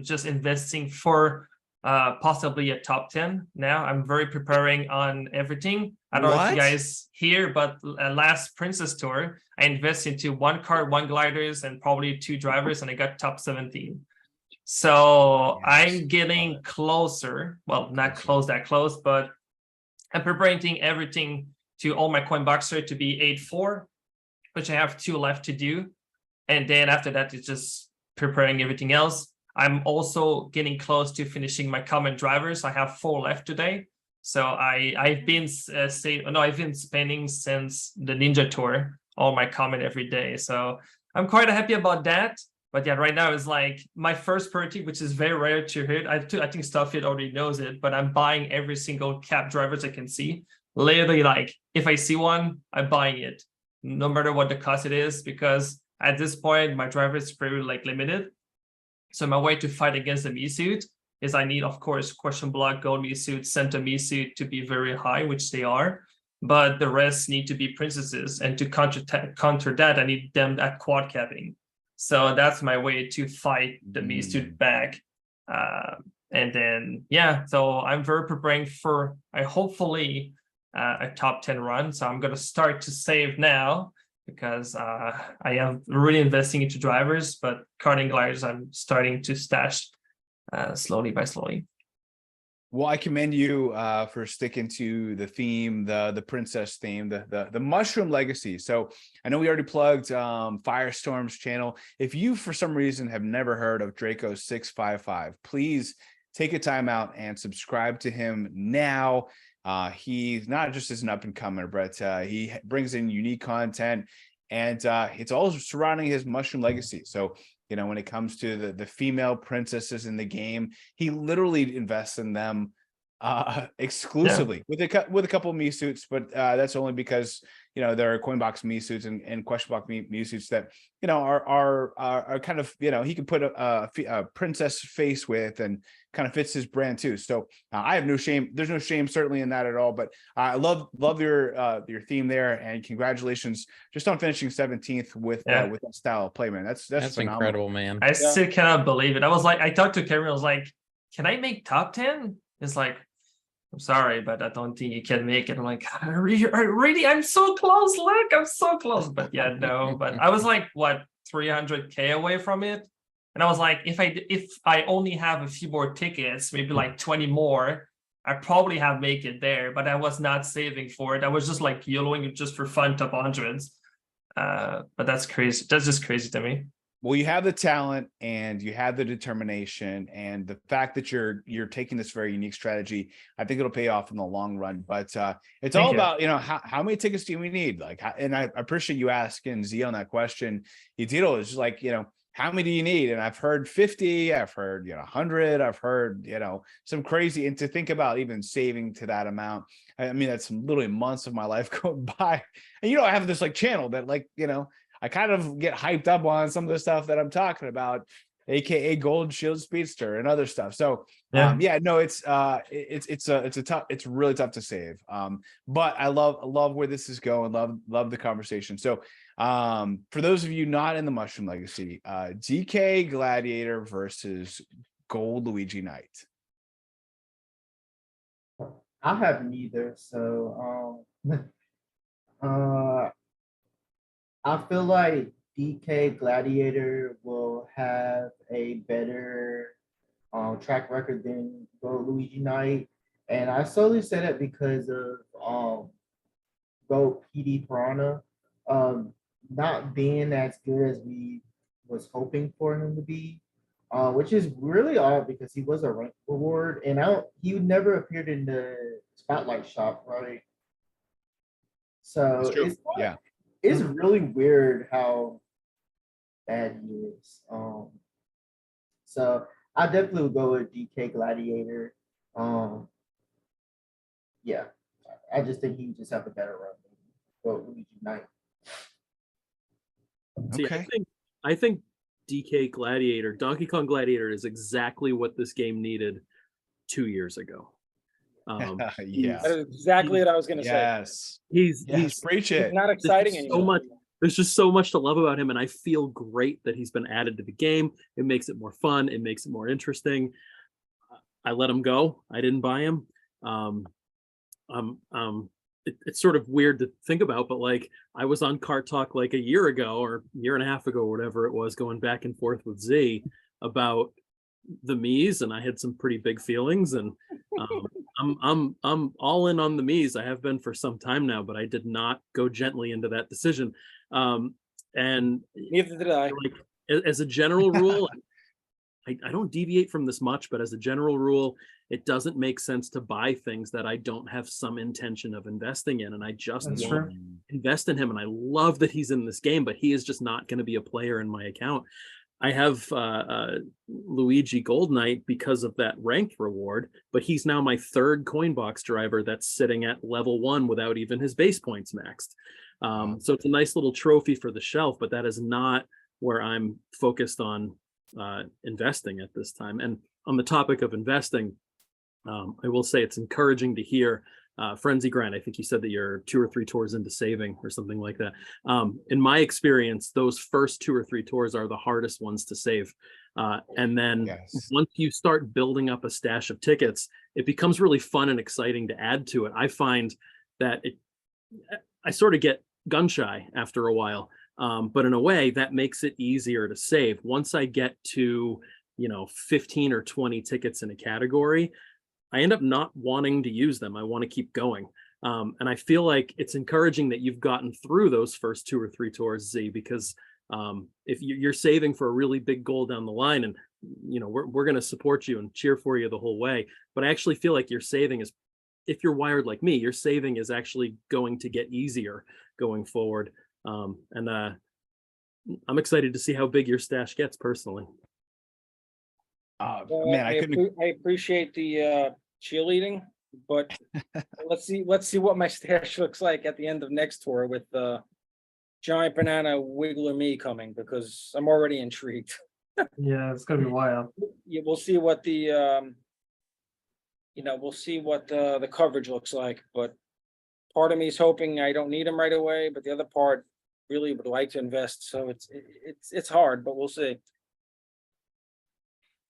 just investing for possibly a top 10. Now I'm very preparing on everything. I don't know if you guys hear, but last Princess Tour, I invested into 1 cart, 1 gliders, and probably 2 drivers, and I got top 17. So I'm getting closer. Well, not that close, but I'm preparing everything to all my coin boxer to be 8-4, which I have 2 left to do. And then after that, it's just preparing everything else. I'm also getting close to finishing my common drivers. I have 4 left today. So I've been I've been spending since the Ninja Tour all my common every day. So I'm quite happy about that. But yeah, right now is like my first priority, which is very rare to hit. I think Studfit already knows it, but I'm buying every single cap drivers I can see. Literally, like if I see one, I'm buying it, no matter what the cost it is, because at this point my driver is very like limited. So my way to fight against the me suit is I need, of course, question block, gold me suit, center me suit to be very high, which they are. But the rest need to be princesses, and to counter that, I need them at quad capping. So that's my way to fight the me suit back. And then, yeah, so I'm very preparing for hopefully a top 10 run. So I'm going to start to save now, because I am really investing into drivers, but karting gliders I'm starting to stash slowly by slowly. Well, I commend you for sticking to the theme, the princess theme, the mushroom legacy. So I know we already plugged Firestorm's channel. If you for some reason have never heard of Draco655, please take a time out and subscribe to him now. He's not just as an up and comer, but he brings in unique content, and it's all surrounding his mushroom legacy. So, you know, when it comes to the female princesses in the game, he literally invests in them exclusively with a couple of me suits, but that's only because, you know, there are Coinbox me suits and question block me suits that, you know, are kind of, you know, he can put a princess face with, and kind of fits his brand too. So I have no shame. There's no shame certainly in that at all. But I love your theme there, and congratulations just on finishing 17th with that style of play, man. That's incredible, man. I still cannot believe it. I was like, I talked to Kevin. I was like, can I make top 10? It's like, I'm sorry, but I don't think you can make it. I'm like, really? I'm so close. Look, I'm so close. But yeah, no. But I was like, what, 300K away from it? And I was like, if I only have a few more tickets, maybe like 20 more, I probably have make it there. But I was not saving for it. I was just like YOLOing it just for fun, top hundreds. But that's crazy. That's just crazy to me. Well, you have the talent and you have the determination, and the fact that you're taking this very unique strategy, I think it'll pay off in the long run. But it's all about, you know, how many tickets do we need? Like, and I appreciate you asking Z on that question. Yadito is like, you know, how many do you need? And I've heard 50, I've heard, you know, 100, I've heard, you know, some crazy, and to think about even saving to that amount. I mean, that's literally months of my life going by. And, you know, I have this like channel that, like, you know, I kind of get hyped up on some of the stuff that I'm talking about, AKA Gold Shield Speedster and other stuff. So no, it's really tough to save. But I love where this is going. Love the conversation. So for those of you not in the Mushroom Legacy, DK Gladiator versus Gold Luigi Knight. I have neither. So I feel like DK Gladiator will have a better track record than Gold Luigi Knight. And I solely say that because of Gold PD Piranha not being as good as we was hoping for him to be, which is really odd because he was a rank reward, and he never appeared in the spotlight shop, right? So it's really weird how bad he is. So I definitely would go with DK Gladiator. Yeah, I just think he would just have a better run than Gold Luigi Knight. See, I think DK Gladiator, Donkey Kong Gladiator, is exactly what this game needed 2 years ago. Yeah, that is exactly what I was going to say. Yes, he's preach it. He's not exciting anymore. There's just so much to love about him, and I feel great that he's been added to the game. It makes it more fun. It makes it more interesting. I let him go. I didn't buy him. It's sort of weird to think about, but like I was on Kart Talk like a year ago or year and a half ago, or whatever it was, going back and forth with Z about the Miis, and I had some pretty big feelings, and I'm all in on the Miis. I have been for some time now, but I did not go gently into that decision. And neither did I. Like, as a general rule, I don't deviate from this much, but as a general rule, it doesn't make sense to buy things that I don't have some intention of investing in. And I just That's won't true. invest in him. And I love that he's in this game, but he is just not going to be a player in my account. I have Luigi Gold Knight because of that ranked reward, but he's now my third coin box driver that's sitting at level 1 without even his base points maxed. So it's a nice little trophy for the shelf, but that is not where I'm focused on investing at this time. And on the topic of investing, I will say it's encouraging to hear Frenzy Grant. I think you said that you're 2 or 3 tours into saving or something like that. In my experience, those first 2 or 3 tours are the hardest ones to save. And then once you start building up a stash of tickets, it becomes really fun and exciting to add to it. I find that I sort of get gun shy after a while. But in a way that makes it easier to save. Once I get to, 15 or 20 tickets in a category, I end up not wanting to use them. I want to keep going. And I feel like it's encouraging that you've gotten through those first 2 or 3 tours, Z, because if you're saving for a really big goal down the line, and we're going to support you and cheer for you the whole way. But I actually feel like your saving is, if you're wired like me, your saving is actually going to get easier going forward. And I'm excited to see how big your stash gets personally. Man, I appreciate the cheerleading, but let's see what my stash looks like at the end of next tour with Giant Banana Wiggler Me coming, because I'm already intrigued. Yeah, it's gonna be wild. Yeah, we'll see what the the coverage looks like, but part of me is hoping I don't need them right away, but the other part really would like to invest. So it's hard, but we'll see.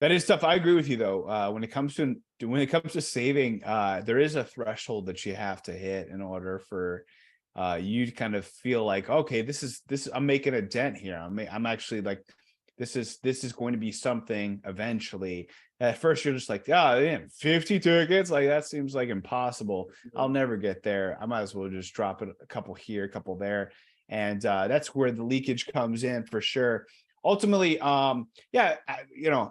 That is tough. I agree with you though. When it comes to saving, there is a threshold that you have to hit in order for you to kind of feel like, okay, this is I'm making a dent here. I'm actually like, this is going to be something eventually. At first you're just like, yeah, 50 tickets, like that seems like impossible. I'll never get there. I might as well just drop it a couple here, a couple there. And that's where the leakage comes in for sure. Ultimately, and maybe I'll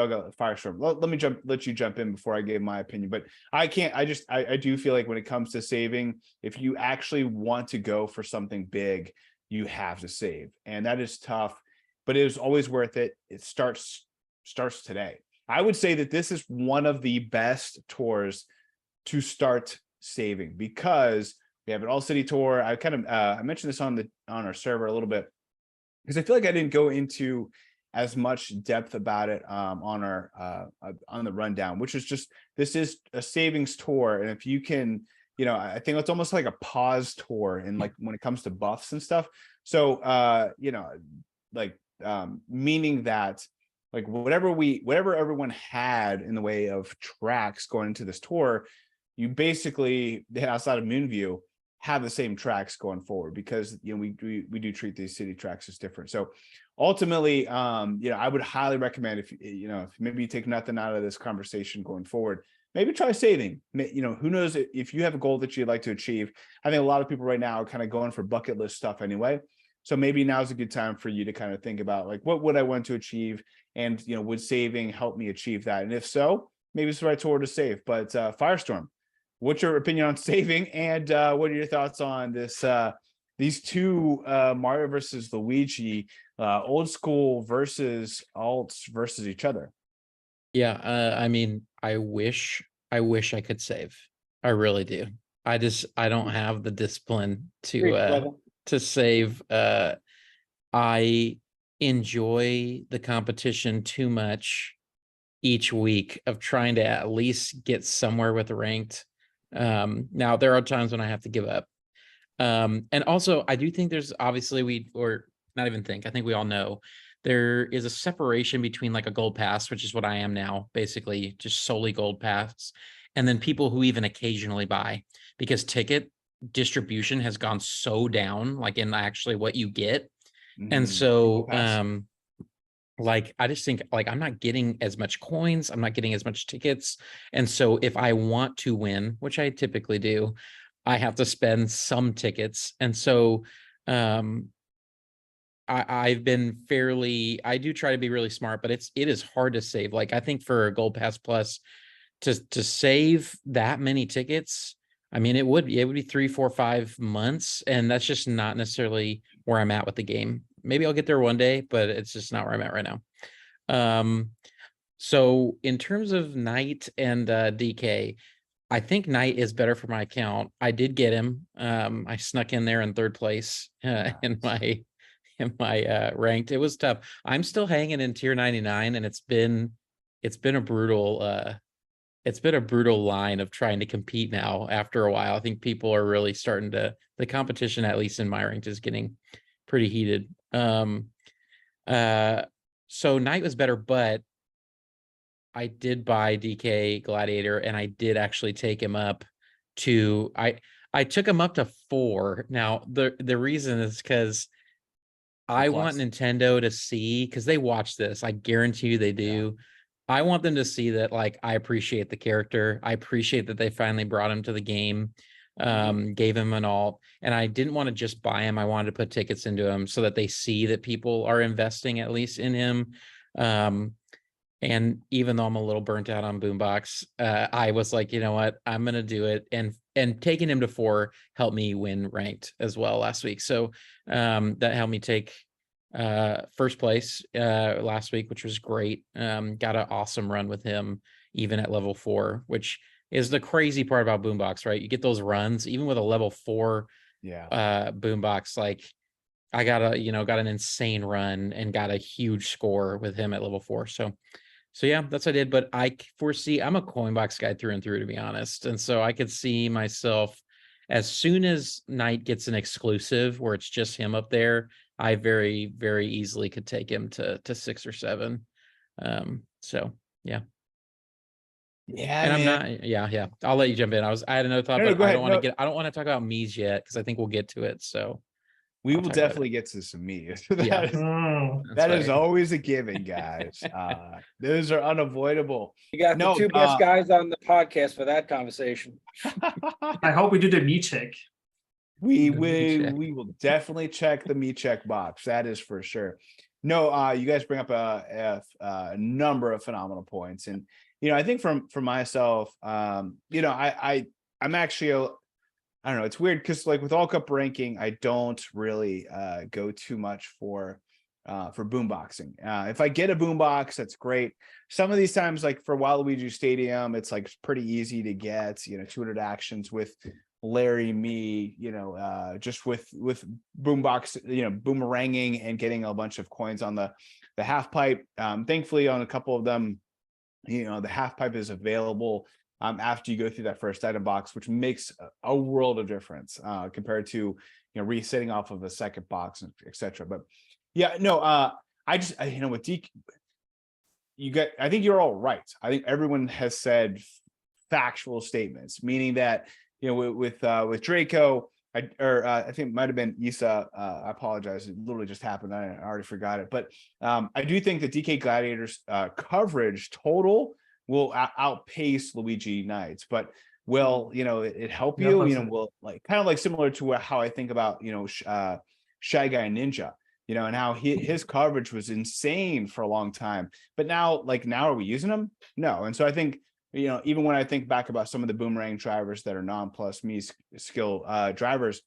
go Firestorm. Let you jump in before I give my opinion, but I do feel like when it comes to saving, if you actually want to go for something big, you have to save. And that is tough, but it is always worth it. It starts today. I would say that this is one of the best tours to start saving, because we have an all city tour. I kind of I mentioned this on our server a little bit, because I feel like I didn't go into as much depth about it on the rundown, which is just, this is a savings tour. And if you can, I think it's almost like a pause tour in like when it comes to buffs and stuff. So meaning that like whatever everyone had in the way of tracks going into this tour, you basically, outside of Moonview, have the same tracks going forward, because we do treat these city tracks as different. So ultimately, I would highly recommend, if maybe you take nothing out of this conversation going forward, maybe try saving. Who knows, if you have a goal that you'd like to achieve. I think a lot of people right now are kind of going for bucket list stuff anyway. So maybe now's a good time for you to kind of think about, like, what would I want to achieve, and would saving help me achieve that? And if so, maybe it's the right tour to save. But Firestorm, what's your opinion on saving, and what are your thoughts on this? These two Mario versus Luigi, old school versus alts versus each other. Yeah, I mean, I wish I could save. I really do. I don't have the discipline to save. I enjoy the competition too much each week of trying to at least get somewhere with ranked. Now there are times when I have to give up. And also I do think there's obviously I think we all know there is a separation between like a gold pass, which is what I am now, basically just solely gold pass, and then people who even occasionally buy, because ticket distribution has gone so down, like in actually what you get. And so like I just think like I'm not getting as much coins, I'm not getting as much tickets. And so if I want to win, which I typically do, I have to spend some tickets. And so I've been I do try to be really smart, but it is hard to save. Like I think for a Gold Pass Plus to save that many tickets, I mean it would be 3, 4, 5 months, and that's just not necessarily where I'm at with the game. Maybe I'll get there one day, but it's just not where I'm at right now. So in terms of Knight and DK, I think Knight is better for my account. I did get him. I snuck in there in third place in my ranked. It was tough. I'm still hanging in tier 99, and it's been a brutal line of trying to compete now after a while. I think people are really starting the competition, at least in my ranked, is getting pretty heated. So Knight was better, but I did buy DK Gladiator, and I did actually take him up to I took him up to 4. Now the reason is because I want Nintendo to see, because they watch this. I guarantee you they do. Yeah. I want them to see that, like, I appreciate the character. I appreciate that they finally brought him to the game, gave him an alt, and I didn't want to just buy him. I wanted to put tickets into him so that they see that people are investing at least in him. And even though I'm a little burnt out on Boombox, I was like, you know what, I'm gonna do it. And taking him to 4 helped me win ranked as well last week. So that helped me take first place last week, which was great. Got an awesome run with him, even at level 4, which is the crazy part about Boombox, right? You get those runs even with a level 4 Boombox. Like I got an insane run and got a huge score with him at level 4. So yeah, that's what I did. But I foresee, I'm a Coinbox guy through and through, to be honest. And so I could see myself, as soon as Knight gets an exclusive where it's just him up there, I very, very easily could take him to 6 or 7. So yeah. Yeah, and man. I'm not. Yeah. I'll let you jump in. I had another thought, but I don't want to I don't want to talk about Mies yet, because I think we'll get to it. So we will definitely get to some Mies. Yeah. That is always a given, guys. Those are unavoidable. You got the 2 best guys on the podcast for that conversation. I hope we do the me check. We will definitely check the me check box. That is for sure. No, you guys bring up a number of phenomenal points, and I think for myself, I'm actually I don't know. It's weird because, like, with All Cup ranking, I don't really go too much for boomboxing. If I get a boombox, that's great. Some of these times, like for Waluigi Stadium, it's like pretty easy to get. 200 actions with Larry, me. Just with boombox, boomeranging and getting a bunch of coins on the half pipe. Thankfully, on a couple of them, the half pipe is available after you go through that first item box, which makes a world of difference compared to resetting off of a second box, etc. But yeah, no, with DK, I think you're all right. I think everyone has said factual statements, meaning that with Draco, I think it might have been Issa. I apologize, it literally just happened. I already forgot it, but I do think that DK Gladiators coverage total will outpace Luigi Knights, but will it help you? Will, like, kind of like similar to how I think about Shy Guy Ninja, and how his coverage was insane for a long time, but now are we using him? No. And so I think even when I think back about some of the boomerang drivers that are non-plus me skill drivers,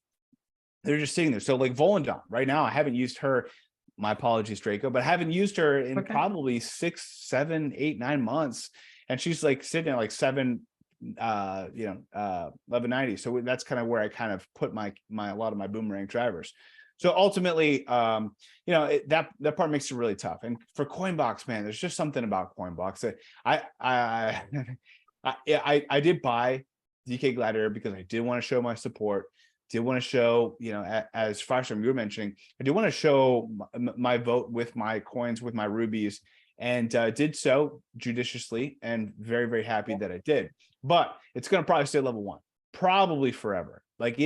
they're just sitting there. So like Volendam right now, I haven't used her. My apologies, Draco, but I haven't used her in probably 6, 7, 8, 9 months. And she's like sitting at like 1190. So that's kind of where I kind of put a lot of my boomerang drivers. So ultimately, that part makes it really tough. And for Coinbox, man, there's just something about Coinbox. I did buy DK Gladiator because I did want to show my support. Did want to show, as Firestorm, you were mentioning, I did want to show my vote with my coins, with my rubies, and did so judiciously, and very, very happy that I did. But it's going to probably stay level 1, probably forever. But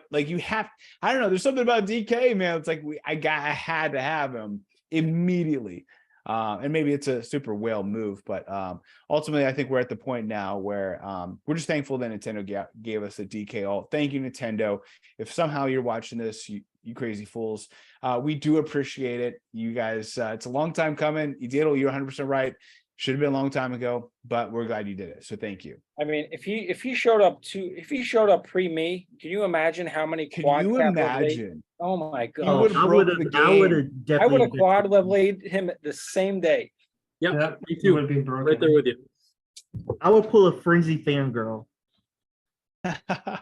like you have, I don't know, there's something about DK, man. It's like I had to have him immediately. And maybe it's a super whale move, but ultimately I think we're at the point now where we're just thankful that Nintendo gave us a DK alt. Thank you, Nintendo. If somehow you're watching this, you you crazy fools. We do appreciate it. You guys, it's a long time coming. You did it. You're 100% right. Should have been a long time ago, but we're glad you did it. So thank you. I mean, if he showed up pre me, can you imagine how many Can quad you cap level eight? imagine? Oh my He god! would've broke the I would have I definitely. would have quad level eight him the same day. Yep, Yeah, me it too. would be broken. Right there with you. I would pull a frenzy fangirl. Yeah.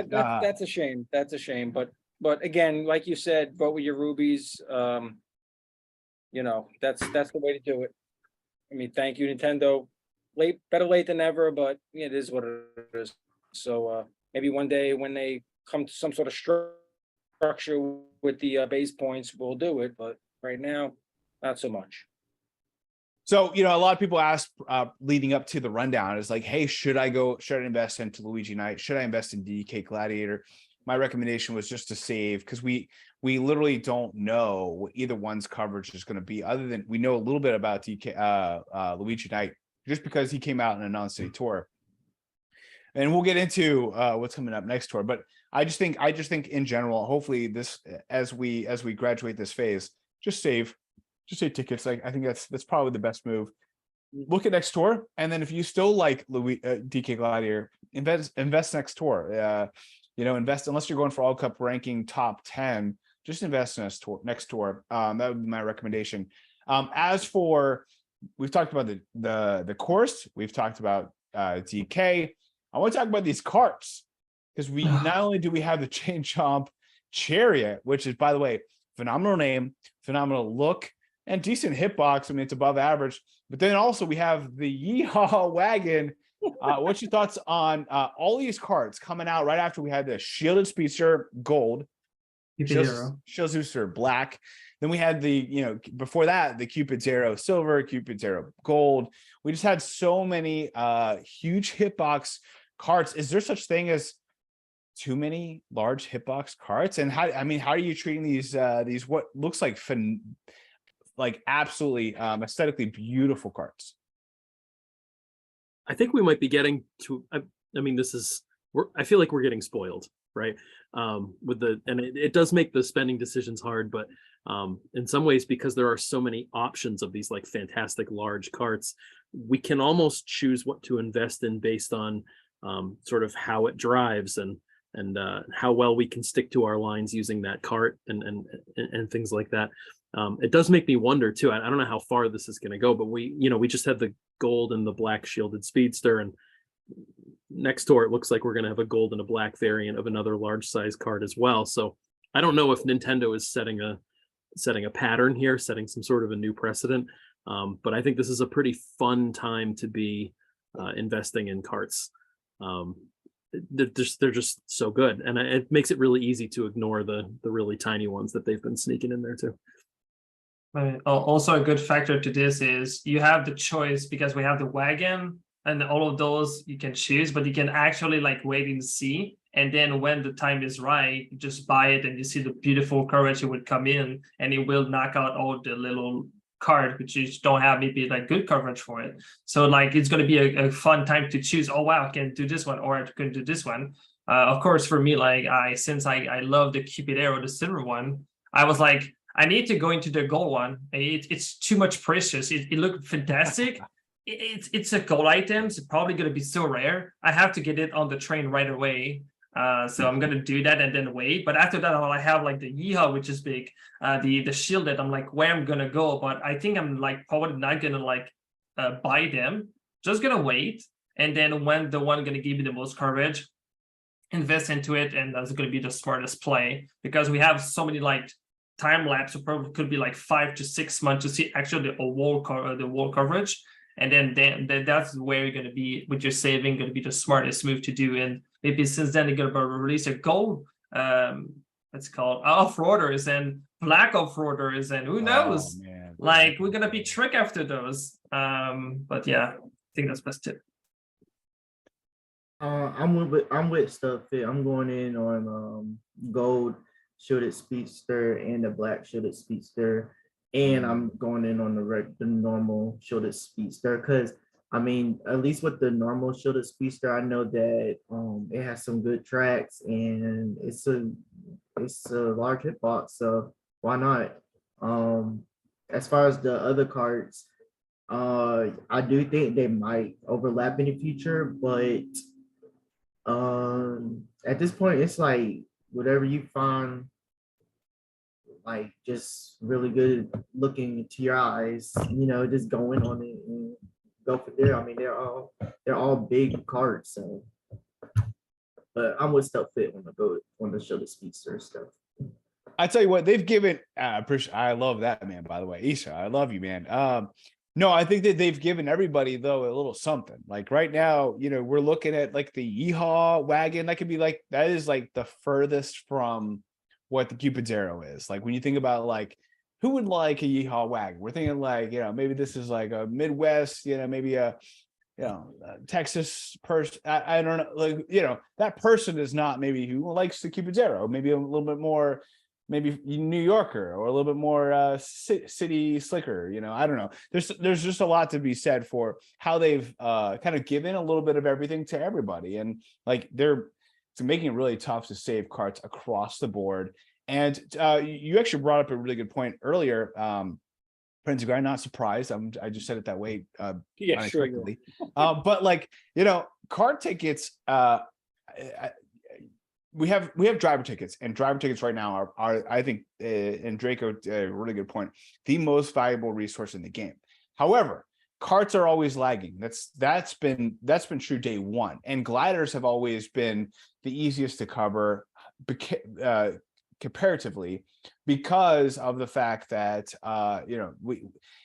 That's a shame. That's a shame. But again, like you said, vote with your rubies. You know, that's the way to do it. I mean, thank you, Nintendo. Better late than never, but it is what it is. So maybe one day when they come to some sort of structure with the base points, we'll do it. But right now, not so much. So, a lot of people ask leading up to the rundown is like, hey, should I invest into Luigi Knight? Should I invest in DK Gladiator? My recommendation was just to save, because we literally don't know what either one's coverage is going to be, other than we know a little bit about Luigi Knight, just because he came out in a non-city tour. And we'll get into what's coming up next tour. But I just think in general, hopefully this, as we graduate this phase, just save tickets. Like, I think that's probably the best move. Look at next tour, and then if you still like DK Gladiator, invest next tour. Invest, unless you're going for all cup ranking top 10, just invest in next tour. That would be my recommendation. As for, we've talked about the course, we've talked about DK. I want to talk about these carts, because we not only do we have the Chain Chomp Chariot, which is, by the way, phenomenal name, phenomenal look, and decent hitbox. I mean, it's above average. But then also we have the Yeehaw Wagon. What's your thoughts on all these carts coming out right after we had the Shielded Speedster Gold, Shielded Speedster Black? Then we had before that, the Cupid Zero Silver, Cupid Zero Gold. We just had so many huge hitbox carts. Is there such thing as too many large hitbox carts? And how are you treating these what looks like absolutely aesthetically beautiful carts? I think we might be getting to, I feel like we're getting spoiled, right? It does make the spending decisions hard, but in some ways, because there are so many options of these like fantastic large carts, we can almost choose what to invest in based on sort of how it drives and how well we can stick to our lines using that cart and things like that. It does make me wonder too. I don't know how far this is going to go, but we just had the gold and the black Shielded Speedster, and next tour it looks like we're going to have a gold and a black variant of another large size card as well. So I don't know if Nintendo is setting a pattern here, setting some sort of a new precedent. But I think this is a pretty fun time to be investing in carts. They're just so good, and it makes it really easy to ignore the really tiny ones that they've been sneaking in there too. Also, a good factor to this is you have the choice, because we have the wagon and all of those you can choose, but you can actually like wait and see. And then when the time is right, you just buy it and you see the beautiful coverage. It would come in and it will knock out all the little card, which you don't have maybe like good coverage for it. So like, it's going to be a fun time to choose. Oh, wow, I can do this one, or I can do this one. Of course, for me, like since I love the Cupid Arrow, the silver one, I was like, I need to go into the gold one. It's too much precious. It looked fantastic. It's a gold item. It's probably going to be so rare. I have to get it on the train right away. So I'm going to do that and then wait. But after that, I have like the Yeehaw, which is big. The Shielded, I'm like, where I'm going to go. But I think I'm like probably not going to like buy them. Just going to wait. And then when the one going to give me the most coverage, invest into it. And that's going to be the smartest play, because we have so many like time lapse. It probably could be like 5 to 6 months to see actually the wall coverage. And then that's where you're going to be with your saving, going to be the smartest move to do. And maybe since then, they're going to release a gold, what's called off-roaders and black off-roaders, and who knows? Man. Like, we're going to be trick after those. But yeah, I think that's best tip. I'm with Studfit. I'm going in on gold Shielded Speedster and the black Shielded Speedster. And I'm going in on the normal Shielded Speedster, because I mean, at least with the normal Shielded Speedster, I know that it has some good tracks, and it's a large hitbox, so why not? As far as the other cards, I do think they might overlap in the future, but at this point, it's like whatever you find like just really good looking to your eyes, just going on it and go from there. I mean, they're all big cards, so but I'm with Studfit on the show the speedster stuff. I tell you what, they've given. I love that, man. By the way, Isha, I love you, man. No, I think that they've given everybody though a little something. Like right now, we're looking at like the Yeehaw wagon. That could be like that is like the furthest from what the Cupid's arrow is. Like when you think about like who would like a Yeehaw wagon, we're thinking like maybe this is like a Midwest, maybe a Texas person. I don't know, like that person is not maybe who likes the Cupid's arrow. Maybe a little bit more. Maybe New Yorker or a little bit more city slicker, I don't know. There's just a lot to be said for how they've kind of given a little bit of everything to everybody, and like it's making it really tough to save carts across the board. And you actually brought up a really good point earlier. Friends of Grind, not surprised. I just said it that way. Yeah, sure. But like cart tickets. We have driver tickets, and driver tickets right now are I think, and Draco, a really good point, the most valuable resource in the game. However, carts are always lagging. That's been true day one, and gliders have always been the easiest to cover comparatively because of the fact that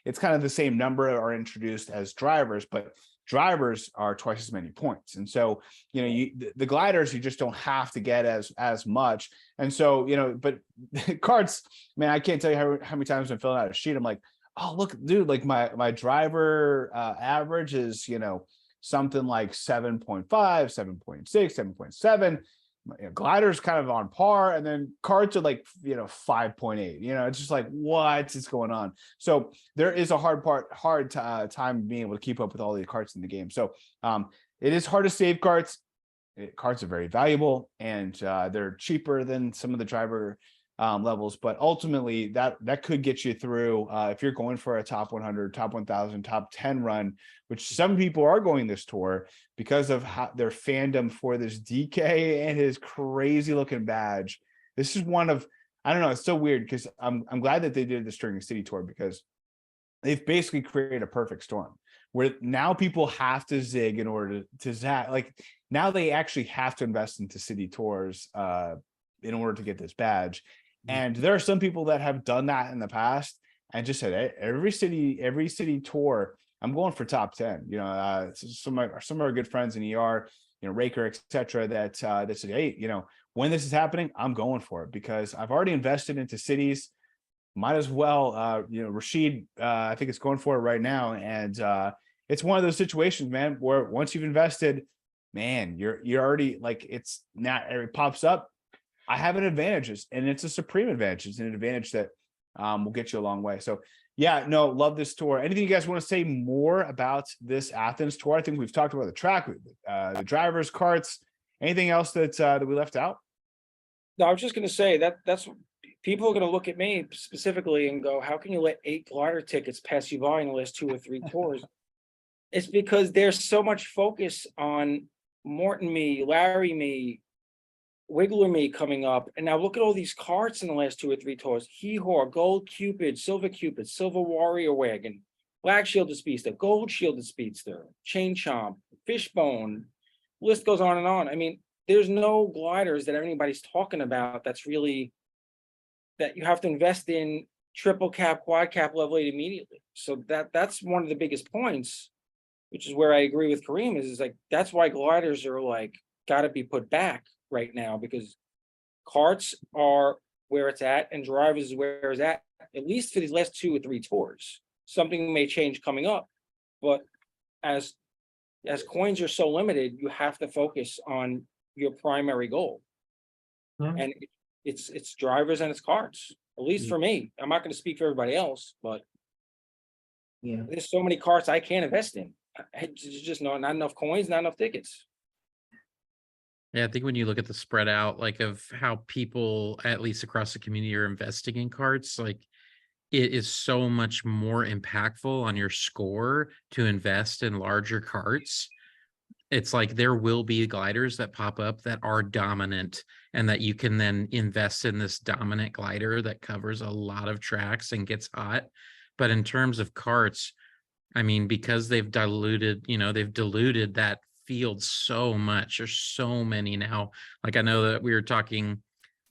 it's kind of the same number are introduced as drivers, but drivers are twice as many points. And so, the gliders, you just don't have to get as much. And so, but carts, man, I can't tell you how many times I'm filling out a sheet. I'm like, oh, look, dude, like my driver average is, something like 7.5, 7.6, 7.7. Gliders kind of on par, and then carts are like 5.8. It's just like what is going on. So there is a hard time being able to keep up with all the carts in the game. So it is hard to save carts. Carts are very valuable, and they're cheaper than some of the driver levels, but ultimately that could get you through if you're going for a top 100, top 1000, top 10 run, which some people are going this tour because of their fandom for this DK and his crazy looking badge. This is one of, I don't know, it's so weird because I'm glad that they did this during a city tour, because they've basically created a perfect storm where now people have to zig in order to zag. Like now they actually have to invest into city tours in order to get this badge. And there are some people that have done that in the past and just said, hey, every city tour, I'm going for top 10. Some of our good friends in ER, Raker, etc., that said, hey, when this is happening, I'm going for it because I've already invested into cities. Might as well. Rashid, I think it's going for it right now, and it's one of those situations, man, where once you've invested, man, you're already like it's not. It pops up. I have an advantage, and it's a supreme advantage. It's an advantage that will get you a long way. So, yeah, no, love this tour. Anything you guys want to say more about this Athens tour? I think we've talked about the track, the drivers, carts. Anything else that we left out? No, I was just going to say that's people are going to look at me specifically and go, "How can you let 8 glider tickets pass you by in the last 2 or 3 tours?" It's because there's so much focus on Morton me, Larry me, Wiggler me coming up, and now look at all these carts in the last 2 or 3 tours. Hee-Haw, Gold Cupid, Silver Warrior Wagon, Black Shielded Speedster, Gold Shielded Speedster, Chain Chomp, Fishbone. List goes on and on. I mean, there's no gliders that anybody's talking about that's really that you have to invest in triple cap, quad cap level 8 immediately. So that's one of the biggest points, which is where I agree with Kareem, is like that's why gliders are like got to be put back right now, because carts are where it's at and drivers is where it's at least for these last 2 or 3 tours. Something may change coming up, but as coins are so limited, you have to focus on your primary goal. And it's drivers and it's carts, at least for me. I'm not going to speak for everybody else, but yeah, there's so many carts I can't invest in. There's just not enough coins, not enough tickets. Yeah, I think when you look at the spread out, like of how people, at least across the community, are investing in carts, like it is so much more impactful on your score to invest in larger carts. It's like there will be gliders that pop up that are dominant and that you can then invest in this dominant glider that covers a lot of tracks and gets hot. But in terms of carts, I mean, because they've diluted that field so much. There's so many now. Like I know that we were talking,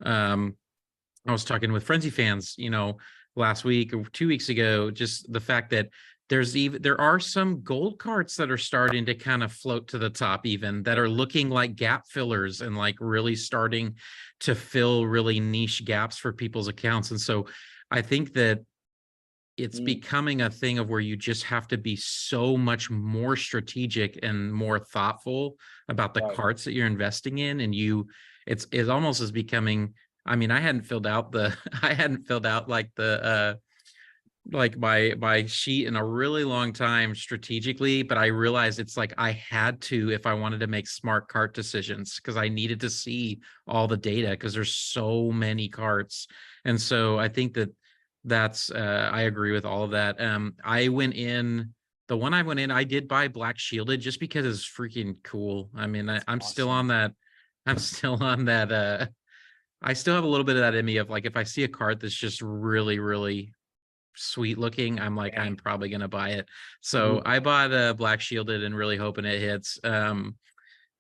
I was talking with Frenzy fans, last week or 2 weeks ago, just the fact that there are some gold carts that are starting to kind of float to the top, even that are looking like gap fillers and like really starting to fill really niche gaps for people's accounts. And so I think that it's becoming a thing of where you just have to be so much more strategic and more thoughtful about the carts that you're investing in. And it almost is becoming, I mean, I hadn't filled out like my sheet in a really long time strategically, but I realized it's like I had to, if I wanted to make smart cart decisions, because I needed to see all the data because there's so many carts. And so I think that's I agree with all of that. The one I went in, I did buy black shielded just because it's freaking cool. I mean, I'm still on that. I still have a little bit of that in me of like, if I see a cart that's just really, really sweet looking, I'm like, I'm probably gonna buy it. So I bought a black shielded and really hoping it hits.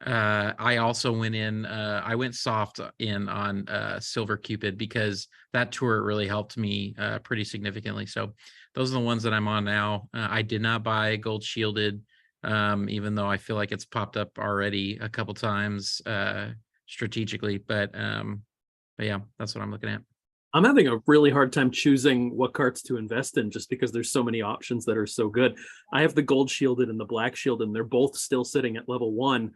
I also I went soft in on Silver Cupid because that tour really helped me pretty significantly. So those are the ones that I'm on now. I did not buy gold shielded, even though I feel like it's popped up already a couple times strategically, but yeah, that's what I'm looking at. I'm having a really hard time choosing what carts to invest in just because there's so many options that are so good. I have the gold shielded and the black shielded, and they're both still sitting at level 1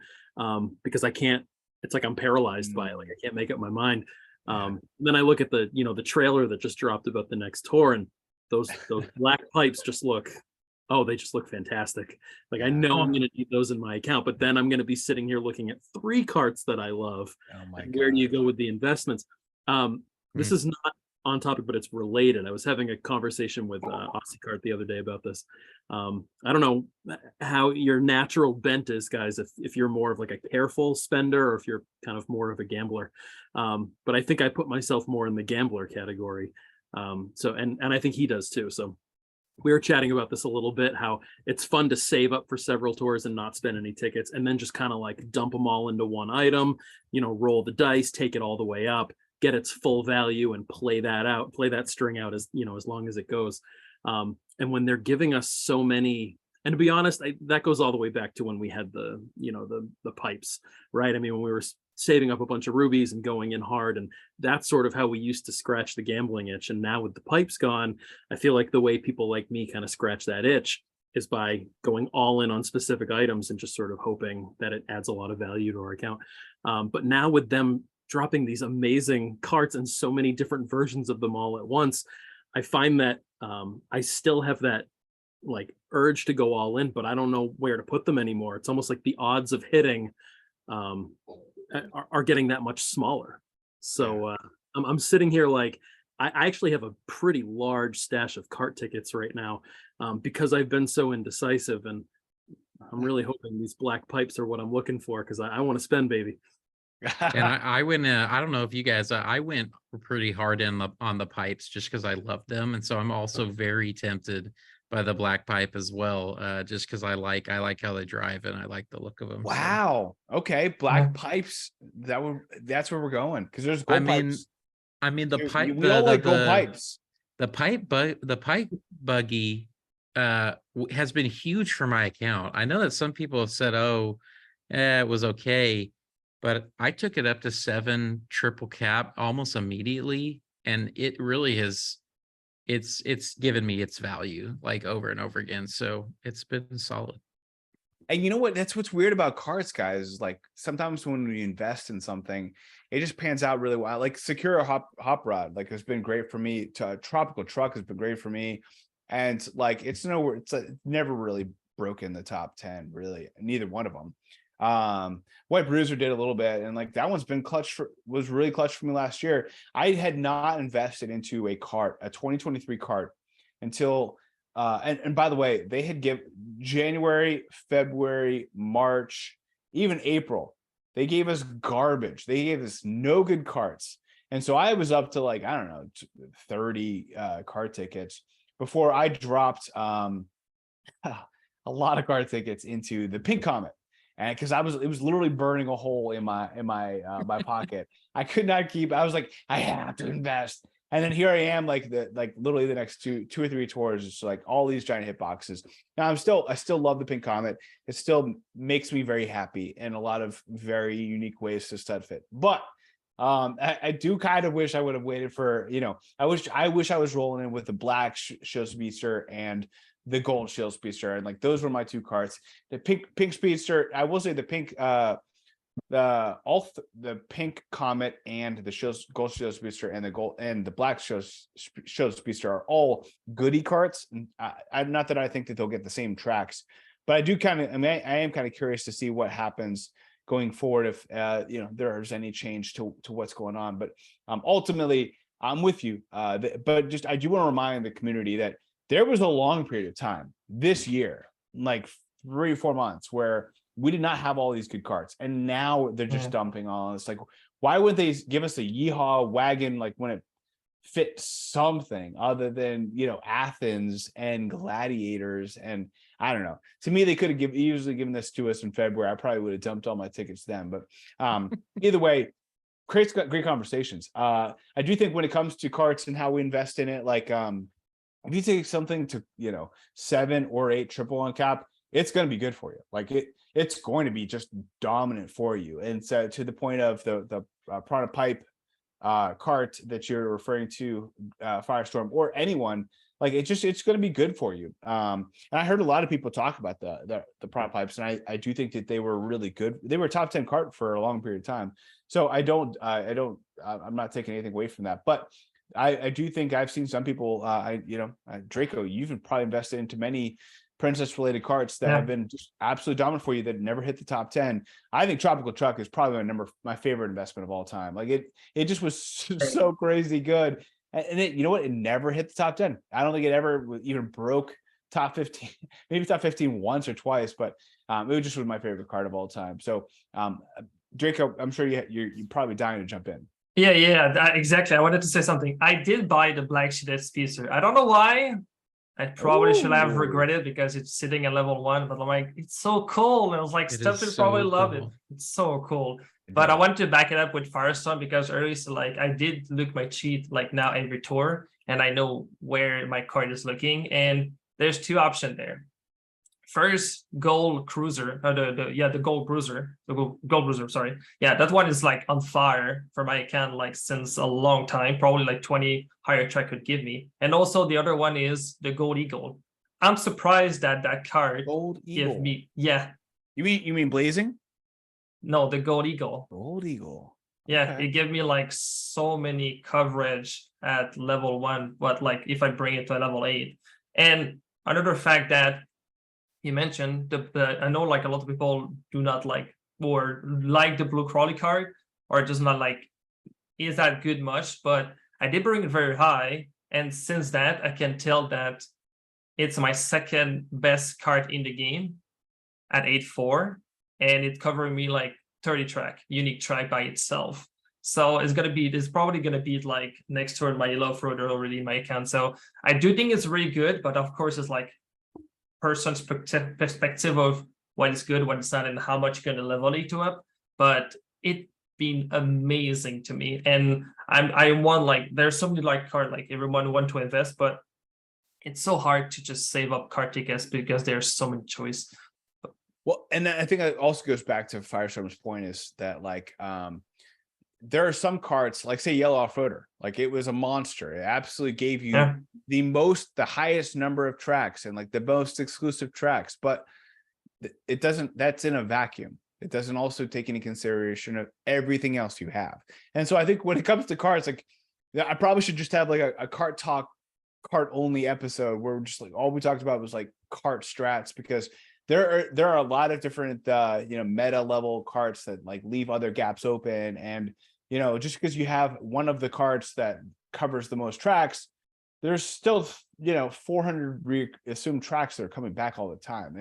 because I can't, it's like I'm paralyzed by it. Like I can't make up my mind. Then I look at the trailer that just dropped about the next tour, and those black pipes just look, they just look fantastic. Like I know I'm going to need those in my account, but then I'm going to be sitting here looking at 3 carts that I love. Oh my God. Where do you go with the investments? This is not on topic, but it's related. I was having a conversation with Aussie Kart the other day about this. I don't know how your natural bent is, guys, if you're more of like a careful spender or if you're kind of more of a gambler. But I think I put myself more in the gambler category. So I think he does too. So we were chatting about this a little bit, how it's fun to save up for several tours and not spend any tickets and then just kind of like dump them all into one item, roll the dice, take it all the way up, get its full value and play that string out as long as it goes. And when they're giving us so many, and to be honest, that goes all the way back to when we had the pipes, right? I mean, when we were saving up a bunch of rubies and going in hard, and that's sort of how we used to scratch the gambling itch. And now with the pipes gone, I feel like the way people like me kind of scratch that itch is by going all in on specific items and just sort of hoping that it adds a lot of value to our account. But now with them dropping these amazing carts and so many different versions of them all at once, I find that I still have that like urge to go all in, but I don't know where to put them anymore. It's almost like the odds of hitting are getting that much smaller. So I'm sitting here like I actually have a pretty large stash of cart tickets right now because I've been so indecisive, and I'm really hoping these black pipes are what I'm looking for because I want to spend, baby. And I went, I don't know if you guys, I went pretty hard on the pipes just because I love them. And so I'm also very tempted by the black pipe as well, just because I like how they drive and I like the look of them. Wow. So. Okay. Black pipes. That's where we're going. Because there's gold pipes. I mean the pipe. We all like gold pipes. The pipe buggy has been huge for my account. I know that some people have said, it was okay. But I took it up to 7 triple cap almost immediately, and it really has. It's given me its value like over and over again. So it's been solid. And you know what? That's what's weird about carts, guys. Like sometimes when we invest in something, it just pans out really well. Like Secure Hop Rod, like it's been great for me. Tropical Truck has been great for me, and like it's never really broken the top 10. Really, neither one of them. White Bruiser did a little bit, and like that one's been was really clutch for me last year. I had not invested into a 2023 cart until and by the way, they had given January, February, March, even April. They gave us garbage. They gave us no good carts. And so I was up to like, I don't know, 30 cart tickets before I dropped a lot of cart tickets into the Pink Comet. And because it was literally burning a hole in my my pocket. I could not keep. I was like, I have to invest. And then here I am, like literally the next two or three tours, it's like all these giant hit boxes. Now I still love the Pink Comet. It still makes me very happy in a lot of very unique ways to Studfit. But I do kind of wish I would have waited for, I wish I was rolling in with the black Show Speedster and the gold Show Speedster, and like those were my two carts. The pink Speedster, I will say the pink the Pink Comet and the gold Show Speedster and the black Show Speedster are all goodie carts. And I'm not that I think that they'll get the same tracks, but I do kind of, I am kind of curious to see what happens going forward if there's any change to what's going on. But ultimately, I'm with you. But just I do want to remind the community that there was a long period of time this year, like 3 or 4 months, where we did not have all these good carts, and now they're just dumping on us. Like, why would they give us a yeehaw wagon like when it fit something other than Athens and Gladiators? And I don't know. To me, they could have easily given this to us in February. I probably would have dumped all my tickets then. But either way, great conversations. I do think when it comes to carts and how we invest in it, like if you take something to 7 or 8 triple on cap, it's going to be good for you. Like it's going to be just dominant for you. And so to the point of the product pipe cart that you're referring to, Firestorm or anyone, like it's going to be good for you. And I heard a lot of people talk about the product pipes, and I do think that they were really good. They were top 10 cart for a long period of time. So I'm not taking anything away from that, but I do think I've seen some people, Draco, you've probably invested into many princess related carts that have been just absolutely dominant for you that never hit the top 10. I think Tropical Truck is probably my favorite investment of all time. Like it just was so crazy good. And it, it never hit the top 10. I don't think it ever even broke top 15, maybe top 15 once or twice, but it just was my favorite card of all time. So Draco, I'm sure you're probably dying to jump in. Yeah, exactly. I wanted to say something. I did buy the black sheeted speedster. I don't know why. I probably should have regretted because it's sitting at level 1, but I'm like, it's so cool. And I was like, Steph would probably love it. It's so cool. But I wanted to back it up with Firestorm because earlier, so like I did look my cheat like now every tour, and I know where my card is looking. And there's 2 options there. First, gold cruiser, the gold cruiser, gold cruiser, sorry. Yeah, that one is like on fire for my account, like since a long time, probably like 20 higher track could give me. And also the other one is the gold eagle. I'm surprised that card gold eagle give me, yeah. You mean blazing? No, the gold eagle. Gold eagle. Yeah, okay. It gave me like so many coverage at level 1, but like if I bring it to a level 8. And another fact that you mentioned, I know like a lot of people do not like or like the blue crawly card, or just not like is that good much, but I did bring it very high, and since that I can tell that it's my second best card in the game at 8.4, and it's covering me like 30 track unique track by itself. So it's probably gonna be like next to my yellow froder already in my account. So I do think it's really good, but of course it's like person's perspective of what is good, what is not, and how much you're going to level it up. But it been amazing to me, and I want like there's so many like card, like everyone want to invest, but it's so hard to just save up card tickets because there's so many choice. Well, and I think it also goes back to Firestorm's point is that like there are some cards, like say Yellow Off-Roader, like it was a monster. It absolutely gave you the highest number of tracks and like the most exclusive tracks, but it doesn't, that's in a vacuum. It doesn't also take any consideration of everything else you have. And so I think when it comes to cards, like I probably should just have like a cart talk, cart only episode where just like all we talked about was like cart strats, because there are a lot of different meta level carts that like leave other gaps open, and just because you have one of the carts that covers the most tracks, there's still 400 assumed tracks that are coming back all the time,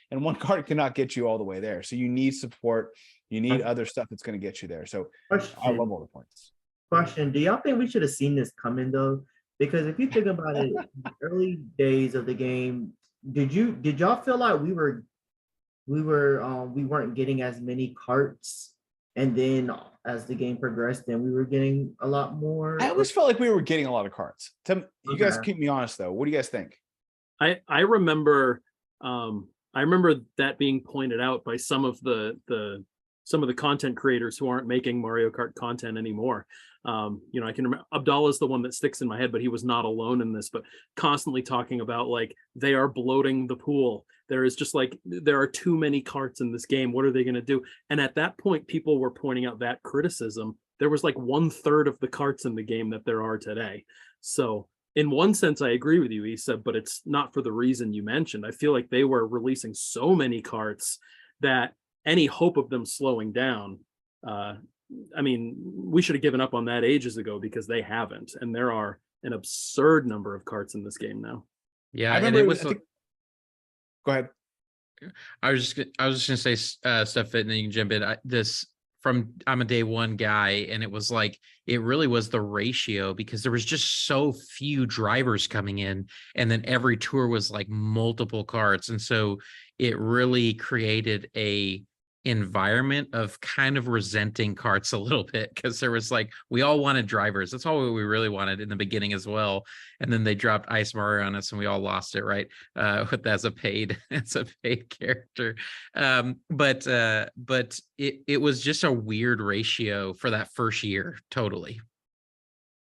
and one cart cannot get you all the way there. So you need support, you need other stuff that's going to get you there. So I love all the points. Question: do y'all think we should have seen this coming though? Because if you think about it, the early days of the game, did y'all feel like we weren't getting as many carts, and then as the game progressed, then we were getting a lot more? I always felt like we were getting a lot of carts. You guys keep me honest though. What do you guys think? I remember that being pointed out by some of the content creators who aren't making Mario Kart content anymore. I can remember Abdallah's the one that sticks in my head, but he was not alone in this, but constantly talking about like they are bloating the pool. There is just like there are too many carts in this game. What are they going to do? And at that point, people were pointing out that criticism. There was like 1/3 of the carts in the game that there are today. So in one sense, I agree with you, Issa, but it's not for the reason you mentioned. I feel like they were releasing so many carts that any hope of them slowing down, we should have given up on that ages ago, because they haven't, and there are an absurd number of carts in this game now. Yeah, I remember and it was. Go ahead. I was just gonna say Studfit, and then you can jump in. I'm a day one guy, and it was like it really was the ratio, because there was just so few drivers coming in, and then every tour was like multiple carts, and so it really created a environment of kind of resenting carts a little bit, because there was like we all wanted drivers. That's all we really wanted in the beginning as well, and then they dropped Ice Mario on us and we all lost it, right? With as a paid character. But it was just a weird ratio for that first year. Totally.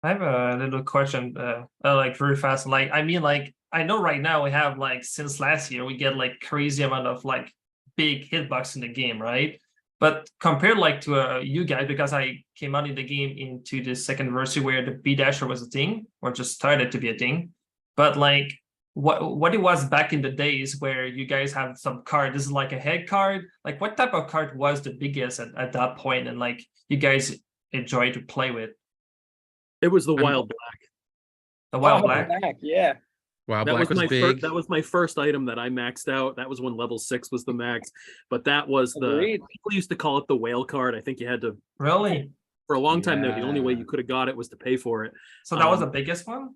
I have a little question, like very fast. Like, I know right now we have like since last year we get like crazy amount of like big hitbox in the game, right? But compared like to you guys, because I came out in the game into the second anniversary where the B dasher was a thing, or just started to be a thing. But like what it was back in the days where you guys have some card, this is like a head card. Like what type of card was the biggest at that point, and like you guys enjoy to play with? It was the Wild Black. The Wild Black? Yeah. Wow, Black was big. That was my first item that I maxed out. That was when level 6 was the max, but that was people used to call it the whale card. I think you had to really for a long time there. The only way you could have got it was to pay for it. So that was the biggest one.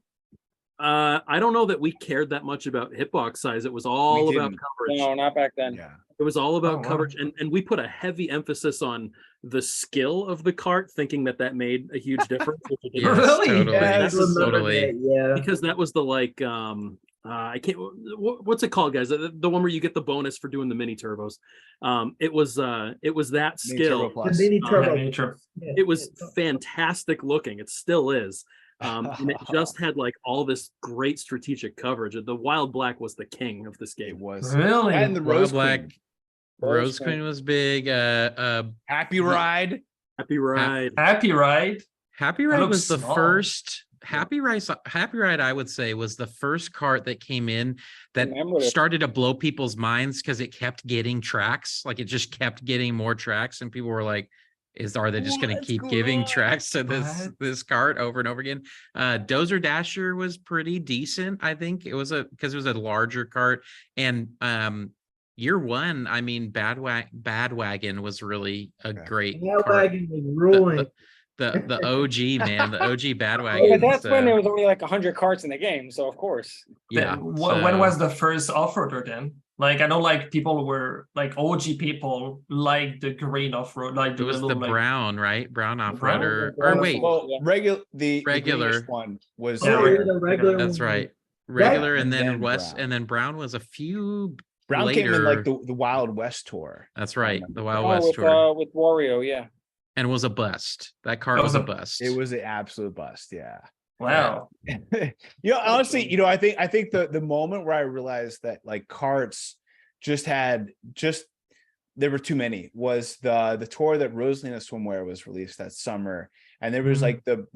I don't know that we cared that much about hitbox size. It was all about coverage. No, not back then. Yeah. It was all about coverage, and we put a heavy emphasis on the skill of the cart, thinking that made a huge difference. Really? Totally. Yeah, Totally. yeah. Because that was the like I can't what's it called, guys? The one where you get the bonus for doing the mini turbos. It was that skill. The mini turbo. It was fantastic looking. It still is. And it just had like all this great strategic coverage. The Wild Black was the king of this game. It was really, and the Rose Black. Queen. Rose Queen was big. Happy Ride. Happy Ride. Happy Ride. Happy Ride was the small. first. Happy Ride, I would say, was the first cart that came in that started to blow people's minds, because it kept getting tracks. Like it just kept getting more tracks, and people were like, are they just going to keep giving tracks to this cart over and over again? Dozer Dasher was pretty decent. I think it was because it was a larger cart. And year one, I mean, Badwagon was really a great cart. Badwagon was ruined. The OG, man, the OG Badwagon. But that's when there was only like 100 carts in the game, so of course. Yeah. When was the first off-roader then? Like I know, like people were like OG people like the green off-road, like it was the like, brown, right? Brown off-roader. Brown? Or wait, The regular one was the regular. that's one. right. Regular, and then then West, brown. and then Brown was a few Brown later. came in like the Wild West tour. That's right, the Wild West with, tour, with Wario, yeah. and was a bust. That cart was a bust. It was an absolute bust. Yeah. wow. Honestly, I think the moment where I realized that like carts there were too many was the tour that Rosalina Swimwear was released that summer, and there was like the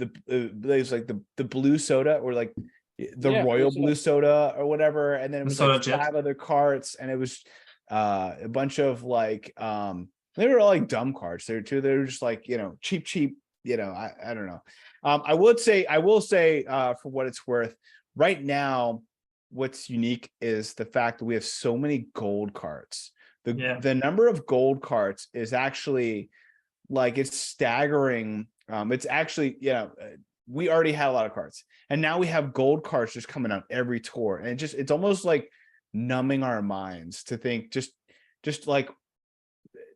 blue soda, or like the royal blue soda or whatever, and then it was like 5 other carts, and it was a bunch of like they were all like dumb cards there too. They were just like, cheap, I don't know. I will say for what it's worth, right now, what's unique is the fact that we have so many gold cards. The number of gold cards is actually like, it's staggering. It's actually, we already had a lot of cards, and now we have gold cards just coming out every tour, and it's almost like numbing our minds to think just like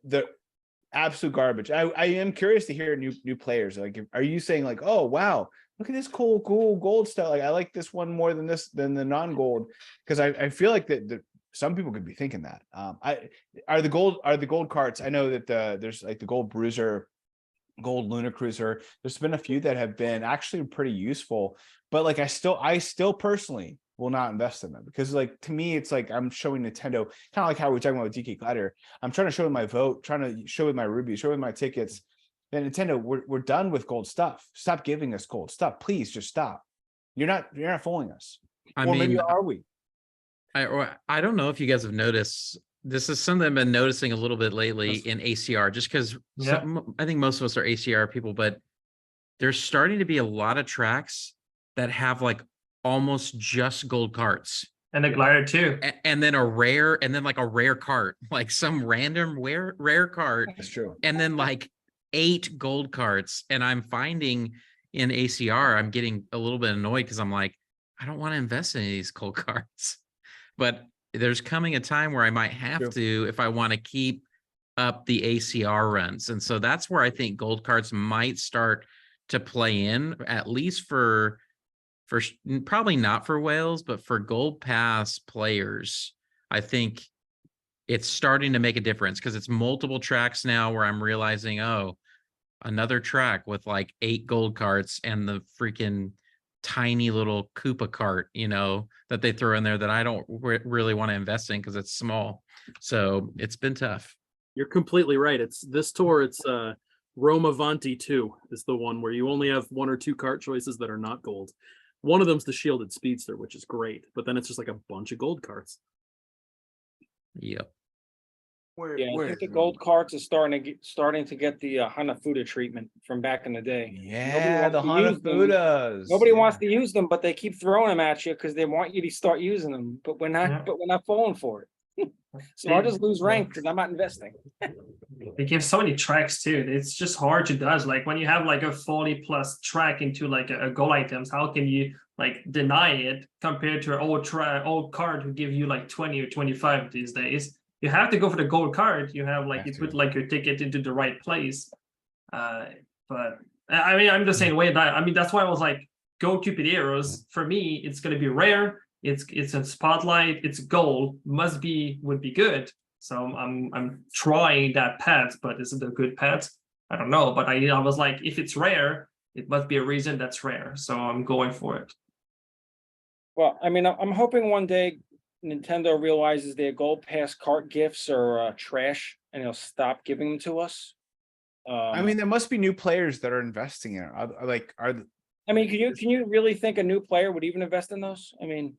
the absolute garbage. I am curious to hear new players. Like, are you saying like, oh wow, look at this cool gold stuff? Like, I like this one more than the non-gold, because I feel like that some people could be thinking that. Are the gold cards? I know that there's like the gold bruiser, gold lunar cruiser. There's been a few that have been actually pretty useful, but like I still personally will not invest in them, because like, to me, it's like I'm showing Nintendo, kind of like how we're talking about with DK Gladiator. I'm trying to show my vote, trying to show with my rubies, show with my tickets. And Nintendo, we're done with gold stuff. Stop giving us gold stuff, please. Just stop. You're not fooling us. Maybe are we? I don't know if you guys have noticed. This is something I've been noticing a little bit lately in ACR, just because I think most of us are ACR people, but there's starting to be a lot of tracks that have like almost just gold carts. And a glider too. And then a rare cart, like some random rare cart. That's true. And then like 8 gold carts. And I'm finding in ACR, I'm getting a little bit annoyed, because I'm like, I don't want to invest in any of these gold carts. But there's coming a time where I might have to, if I want to keep up the ACR runs. And so that's where I think gold cards might start to play in, at least for probably not for whales, but for gold pass players. I think it's starting to make a difference, because it's multiple tracks now where I'm realizing, oh, another track with like 8 gold carts and the freaking tiny little Koopa cart, that they throw in there that I don't really want to invest in because it's small. So it's been tough. You're completely right. It's this tour. It's Rome Avanti 2 is the one where you only have 1 or 2 cart choices that are not gold. One of them's the Shielded Speedster, which is great, but then it's just like a bunch of gold carts. Yep. I think the gold carts are starting to get the Hanafuda treatment from back in the day. Yeah, the Hanafudas. Nobody wants to use them, but they keep throwing them at you because they want you to start using them. But we're not falling for it. So I'll just lose rank because I'm not investing. They give so many tracks too. It's just hard to dodge. Like when you have like a 40+ track into like a goal items, how can you like deny it compared to an old card who give you like 20 or 25 these days? You have to go for the gold card. You have like, you put like your ticket into the right place. But I mean, I'm the same way. That's why I was like, go Cupid Arrows. For me, it's going to be rare. It's a spotlight. It's gold. Would be good. So I'm trying that path, but is it a good path? I don't know. But I was like, if it's rare, it must be a reason that's rare. So I'm going for it. Well, I mean, I'm hoping one day Nintendo realizes their gold pass cart gifts are trash, and they'll stop giving them to us. I mean, there must be new players that are investing in it. I mean, can you really think a new player would even invest in those? I mean,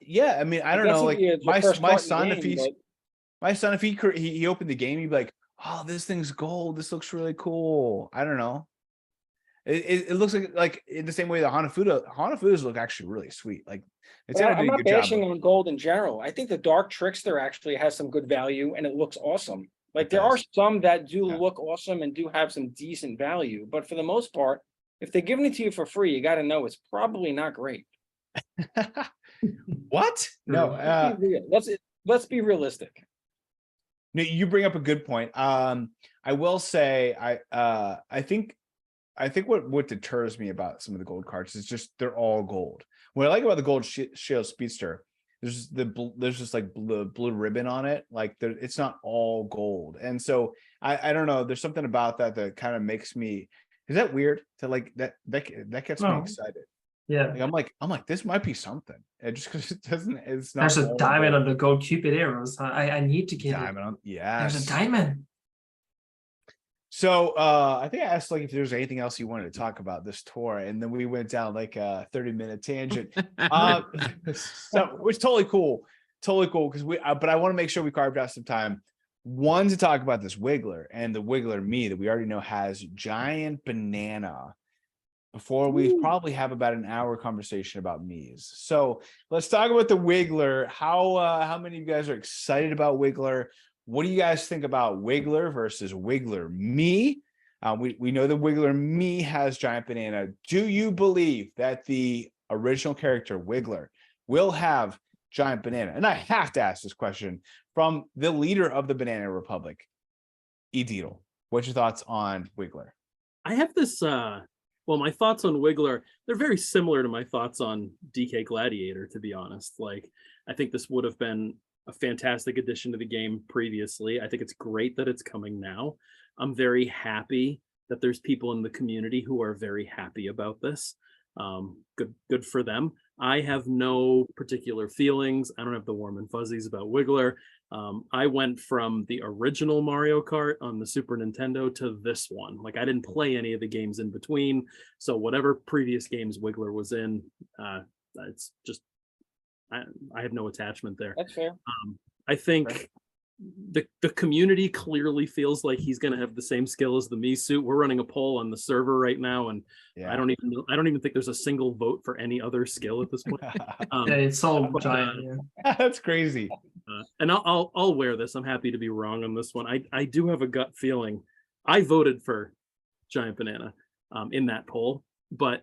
yeah. I mean, I don't know. Like my son, if he opened the game, he'd be like, "Oh, this thing's gold. This looks really cool." I don't know. It looks like in the same way the Hanafudas look actually really sweet. Like I'm not bashing on gold in general. I think the Dark Trickster actually has some good value and it looks awesome. Like there are some that do look awesome and do have some decent value, but for the most part, if they're giving it to you for free, you got to know it's probably not great. What? No, let's be realistic. No, you bring up a good point. I will say I think what deters me about some of the gold cards is just they're all gold. What I like about the gold Shield Speedster, there's just like blue ribbon on it. Like it's not all gold, and so I don't know. There's something about that kind of makes me. Is that weird to like that gets me excited? Yeah, like, I'm like this might be something. Just because it doesn't. It's not. There's a diamond on the gold Cupid Arrows. I need to get diamond. Yes, there's a diamond. So I think I asked like if there's anything else you wanted to talk about this tour, and then we went down like a 30-minute tangent. So which totally cool. totally cool because but I want to make sure we carved out some time. One, to talk about this Wiggler and the Wiggler me that we already know has giant banana before we probably have about an hour conversation about me's. So let's talk about the Wiggler. How many of you guys are excited about Wiggler? What do you guys think about Wiggler versus Wiggler me? We know the Wiggler me has giant banana. Do you believe that the original character Wiggler will have giant banana? And I have to ask this question from the leader of the Banana Republic, E. Deedle. What's your thoughts on Wiggler? I have this, well, my thoughts on Wiggler, they're very similar to my thoughts on DK Gladiator, to be honest. Like, I think this would have been a fantastic addition to the game previously. I think it's great that it's coming now. I'm very happy that there's people in the community who are very happy about this. Good for them. I have no particular feelings. I don't have the warm and fuzzies about Wiggler. I went from the original Mario Kart on the Super Nintendo to this one. Like, I didn't play any of the games in between. So whatever previous games Wiggler was in, it's just, I have no attachment there. That's fair. I think the community clearly feels like he's going to have the same skill as the Mii suit. We're running a poll on the server right now, and Yeah. I don't even think there's a single vote for any other skill at this point. Yeah, it's so giant. Yeah. That's crazy. And I'll wear this. I'm happy to be wrong on this one. I do have a gut feeling. I voted for Giant Banana in that poll, but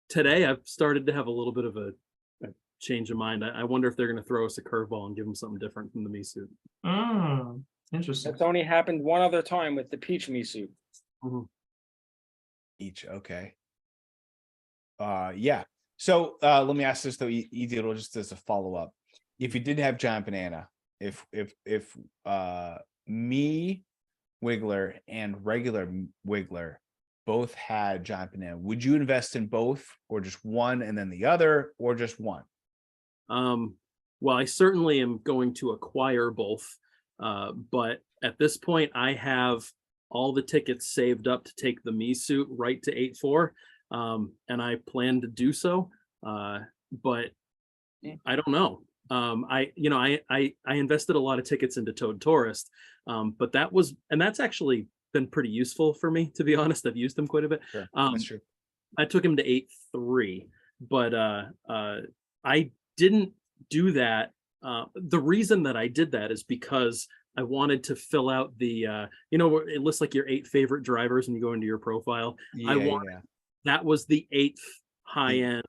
today I've started to have a little bit of a change of mind. I wonder if they're going to throw us a curveball and give them something different from the Mii suit. Interesting. That's only happened one other time with the Peach Mii suit. Each, okay. Yeah. So let me ask this though, E. Deedle, just as a follow-up. If you didn't have Giant Banana, if me, Wiggler, and regular Wiggler both had Giant Banana, would you invest in both, or just one and then the other, or just one? Well, I certainly am going to acquire both, but at this point, I have all the tickets saved up to take the Mii suit right to 8-4, and I plan to do so, but I don't know. I invested a lot of tickets into Toad Tourist, but that's actually been pretty useful for me, to be honest. I've used them quite a bit. Sure, that's true. I took him to 8-3, but I didn't do that. The reason that I did that is because I wanted to fill out the, it lists like your 8 favorite drivers and you go into your profile. That was the 8th high-end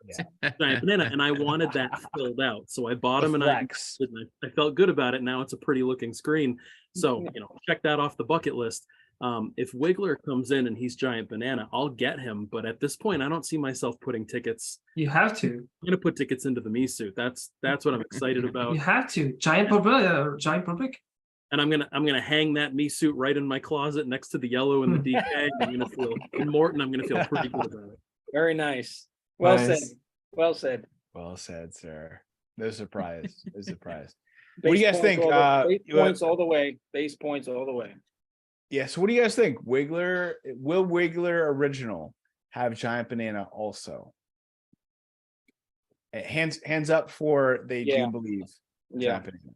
Giant Banana, and I wanted that filled out. So I bought him, and I felt good about it. Now it's a pretty looking screen. So, check that off the bucket list. If Wiggler comes in and he's Giant Banana, I'll get him. But at this point, I don't see myself putting tickets. You have to. I'm gonna put tickets into the Mii suit. That's what I'm excited about. You have to. Giant Public. And I'm gonna hang that Mii suit right in my closet next to the yellow and the DK. I'm gonna feel pretty good about it. Very nice. Well said. Well said. Well said, sir. No surprise. No surprise. Base What do you guys think? Base points all the way. Base points all the way. Yeah. So what do you guys think? Will Wiggler original have Giant Banana also? Hands up for they do believe Giant Banana.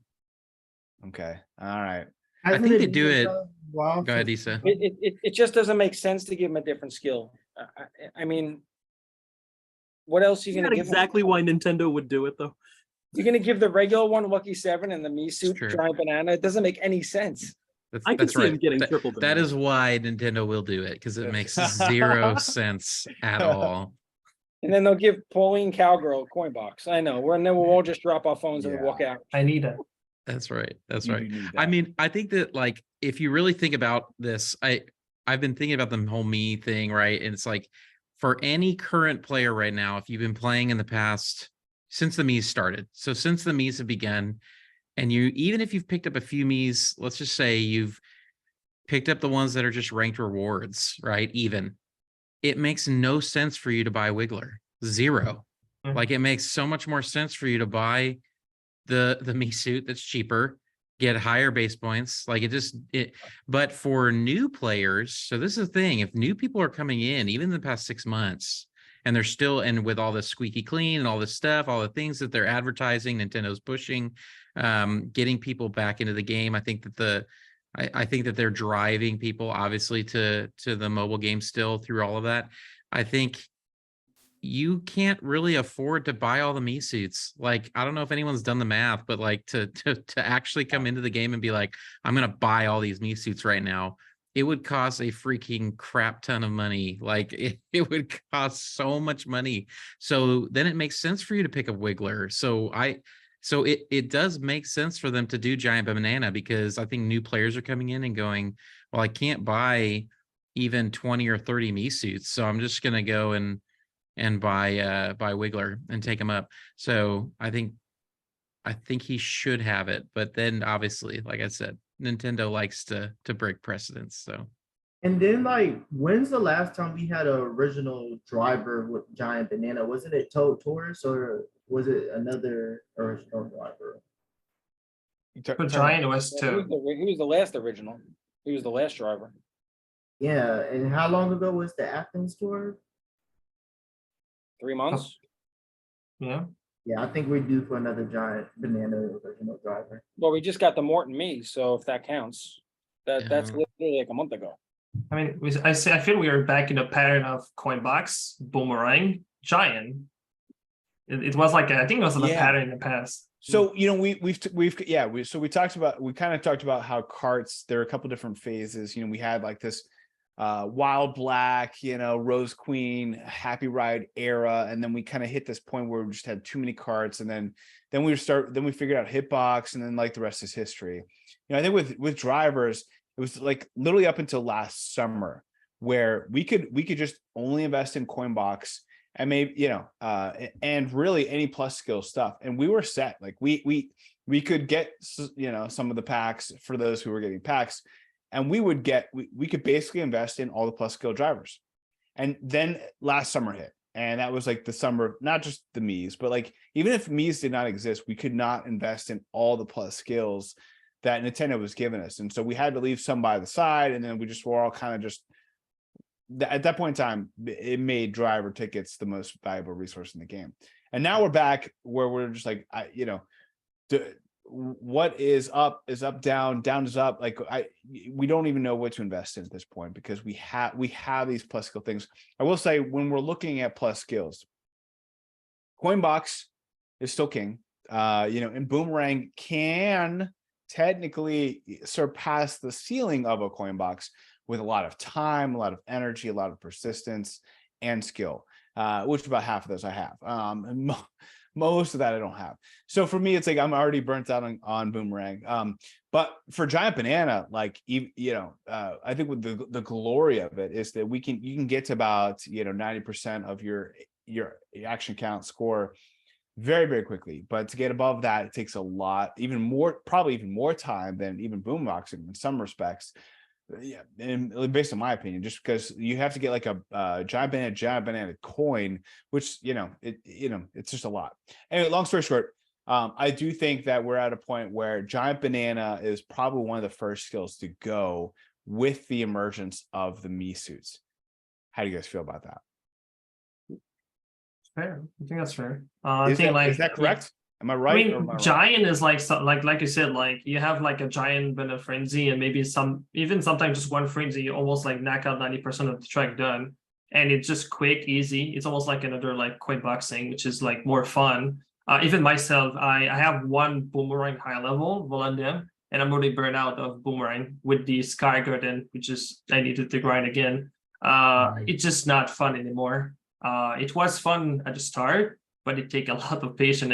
Okay. All right. I think they do it. Go ahead, Issa. It just doesn't make sense to give him a different skill. I mean, what else are you going to give exactly why Nintendo would do it, though. You're going to give the regular one Lucky 7 and the Mii suit Giant Banana? It doesn't make any sense. I can see him getting triple banana. That is why Nintendo will do it, because it makes zero sense at all. And then they'll give Pauline Cowgirl a coin box. I know. And then we'll all just drop our phones and walk out. I need it. That's right. That's right. I mean, I think that, like, if you really think about this, I've been thinking about the whole Mii thing, right? And it's like, for any current player right now, if you've been playing in the past since the Mii's started, so since the Mii's have begun, and even if you've picked up a few Mii's, let's just say you've picked up the ones that are just ranked rewards, right? It makes no sense for you to buy Wiggler. Zero. Like, it makes so much more sense for you to buy the Mii suit that's cheaper, get higher base points. Like, but for new players, so this is the thing, if new people are coming in, even in the past 6 months, and they're still, and with all the squeaky clean and all this stuff, all the things that they're advertising, Nintendo's pushing, getting people back into the game. I think that I think that they're driving people obviously to the mobile game still through all of that. I think you can't really afford to buy all the Mii suits. Like, I don't know if anyone's done the math, but like to actually come into the game and be like, I'm gonna buy all these Mii suits right now, it would cost a freaking crap ton of money. Like it would cost so much money. So then it makes sense for you to pick a Wiggler. So it does make sense for them to do Giant Banana, because I think new players are coming in and going, well, I can't buy even 20 or 30 Mii suits, so I'm just gonna go and buy Wiggler and take him up. So I think he should have it, but then obviously, like I said, Nintendo likes to break precedents. So. And then, like, when's the last time we had an original driver with Giant Banana? Wasn't it Toad Taurus, or was it another original driver? But Giant was He too. was the last original. He was the last driver. Yeah, and how long ago was the Athens tour? 3 months. Yeah. Yeah, I think we're due for another Giant Banana original driver. Well, we just got the Morton Me, so if that counts, that's Yeah. literally like a month ago. I mean, I feel we are back in a pattern of coin box, boomerang, giant. It was like I think it was a pattern in the past. So, you know, we kind of talked about how carts, there are a couple different phases. You know, we had like this Wild Black, you know, Rose Queen, Happy Ride era, and then we kind of hit this point where we just had too many carts, and then we figured out Hitbox, and then like the rest is history. You know, I think with drivers, it was like literally up until last summer where we could just only invest in Coinbox and maybe, you know, and really any plus skill stuff, and we were set. Like we could get, you know, some of the packs for those who were getting packs, and we could basically invest in all the plus skill drivers. And then last summer hit, and that was like the summer, not just the Mii's, but like even if Mii's did not exist, we could not invest in all the plus skills that Nintendo was giving us. And so we had to leave some by the side, and then we're all kind of just, at that point in time, it made driver tickets the most valuable resource in the game. And now we're back where we're just like, what is up, down is up. Like we don't even know what to invest in at this point, because we have these plus skill things. I will say, when we're looking at plus skills, Coinbox is still king. You know, and Boomerang can technically surpass the ceiling of a Coinbox with a lot of time, a lot of energy, a lot of persistence and skill, which about half of those I have. Most of that I don't have. So for me, it's like I'm already burnt out on Boomerang. But for Giant Banana, like, you know, I think with the glory of it is that you can get to about, you know, 90% of your action count score very, very quickly. But to get above that, it takes a lot, probably even more time than even Boomboxing in some respects. Yeah, and based on my opinion, just because you have to get like a giant banana coin, which, you know, it's just a lot. Anyway, long story short, I do think that we're at a point where Giant Banana is probably one of the first skills to go with the emergence of the Mii suits. How do you guys feel about that? Fair. I think that's fair. Is that correct? Am I right? I mean, giant is like like you said, like you have like a giant banana frenzy, and maybe sometimes just one frenzy, you almost like knock out 90% of the track done, and it's just quick, easy. It's almost like another like coin boxing, which is like more fun. Even myself, I have one Boomerang high level Volendam, and I'm already burnt out of Boomerang with the Sky Garden, which is I needed to grind again. It's just not fun anymore. It was fun at the start, but it take a lot of patience.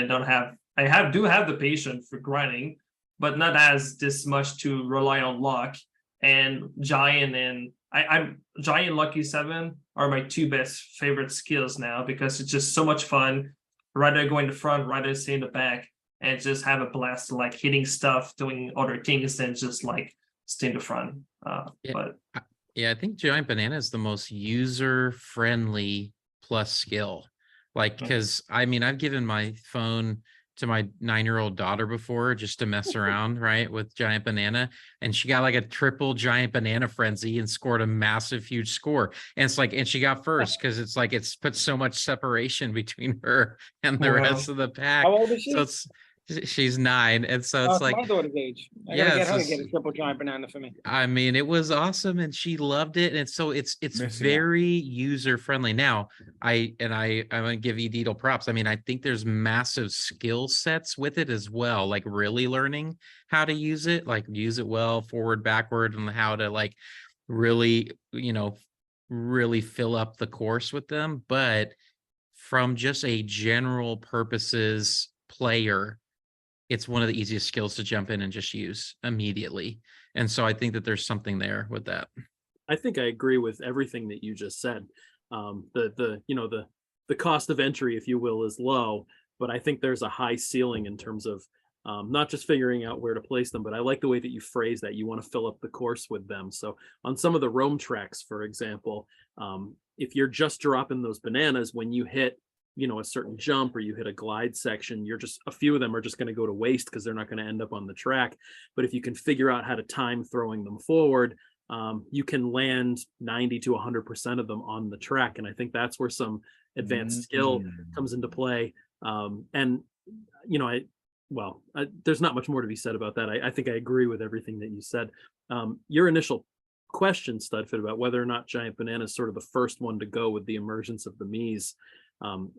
I do have the patience for grinding, but not as this much to rely on luck. And Giant and I'm Giant Lucky 7 are my two best favorite skills now, because it's just so much fun. Rather go in the front, rather stay in the back, and just have a blast, like hitting stuff, doing other things than just like stay in the front. But I think Giant Banana is the most user friendly plus skill. Like, because I mean, I've given my phone to my 9-year-old daughter before just to mess around, right, with Giant Banana. And she got like a triple Giant Banana frenzy and scored a massive, huge score. And it's like, and she got first because it's like it's put so much separation between her and the rest of the pack. How old is she? So she's 9, and so Oh, it's like my daughter's age. I yeah, gotta get her to it's get a triple Giant Banana for me. I mean, it was awesome and she loved it. And so it's Missing out. very user friendly. Now, I'm gonna give Edidal props. I mean, I think there's massive skill sets with it as well, like really learning how to use it, like use it well, forward, backward, and how to like really, really fill up the course with them. But from just a general purposes player, it's one of the easiest skills to jump in and just use immediately. And so I think that there's something there with that. I think I agree with everything that you just said. The cost of entry, if you will, is low, but I think there's a high ceiling in terms of not just figuring out where to place them, but I like the way that you phrase that. You want to fill up the course with them. So on some of the roam tracks, for example, if you're just dropping those bananas when you hit a certain jump or you hit a glide section, a few of them are just going to go to waste because they're not going to end up on the track. But if you can figure out how to time throwing them forward, you can land 90 to 100% of them on the track. And I think that's where some advanced skill comes into play. There's not much more to be said about that. I think I agree with everything that you said. Your initial question, Studfit, about whether or not Giant Banana is sort of the first one to go with the emergence of the Miis,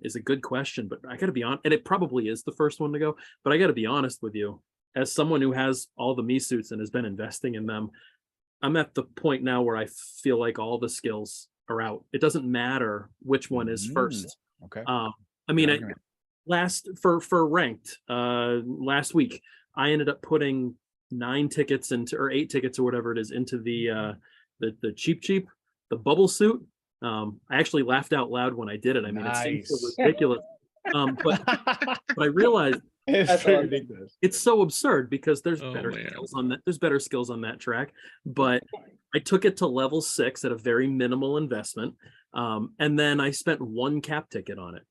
is a good question, but I got to be honest, and it probably is the first one to go, but I got to be honest with you, as someone who has all the Mii suits and has been investing in them, I'm at the point now where I feel like all the skills are out. It doesn't matter which one is first. Okay. For ranked, last week, I ended up putting 8 tickets or whatever it is into the cheap, the bubble suit. I actually laughed out loud when I did it. I mean, Nice. It seems so ridiculous. But I realized It's ridiculous. it's so absurd because there's Oh, better man. skills on that. There's better skills on that track, but I took it to level 6 at a very minimal investment. And then I spent 1 cap ticket on it.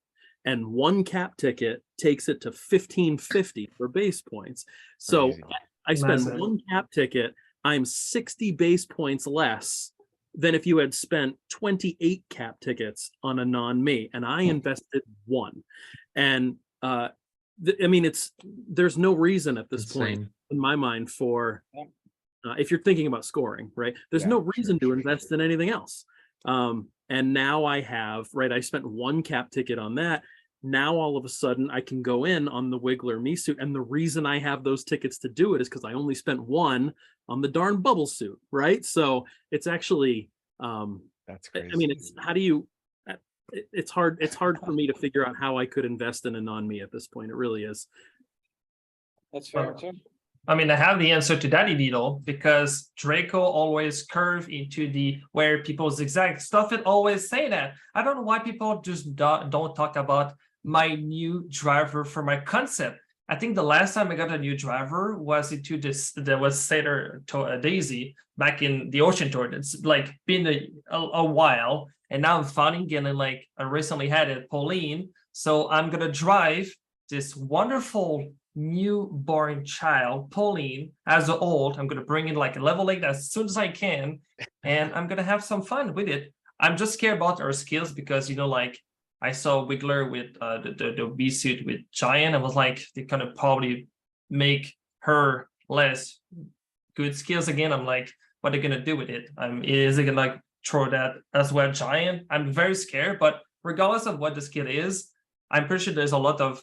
And 1 cap ticket takes it to 1550 for base points. So Crazy. I spend Massive. 1 cap ticket. I'm 60 base points less than if you had spent 28 cap tickets on a non-Mii, and I invested 1. And there's no reason at this point Insane. in my mind for if you're thinking about scoring, right? There's Yeah, no reason sure. to invest in anything else. And now I spent 1 cap ticket on that. Now all of a sudden I can go in on the Wiggler Mii suit, and the reason I have those tickets to do it is because I only spent 1 on the darn bubble suit, right? So it's actually That's crazy. I mean, it's hard for me to figure out how I could invest in a non-Mii at this point. It really is. That's fair too. I mean, I have the answer to that, Needle, because Draco always curve into where people zigzag. Studfit always say that. I don't know why people just don't talk about my new driver for my concept. I think the last time I got a new driver was into there was Sailor Daisy back in the Ocean Tour. It's like been a while, and now I'm finding again, and like I recently had it, Pauline. So I'm gonna drive this wonderful newborn child, Pauline, as an old. I'm gonna bring in like a level 8 as soon as I can, and I'm gonna have some fun with it. I'm just scared about her skills because like I saw Wiggler with the B suit with Giant. I was like, they're gonna probably make her less good skills again. I'm like, what are they gonna do with it? Is it gonna like throw that as well, Giant? I'm very scared, but regardless of what the skill is, I'm pretty sure there's a lot of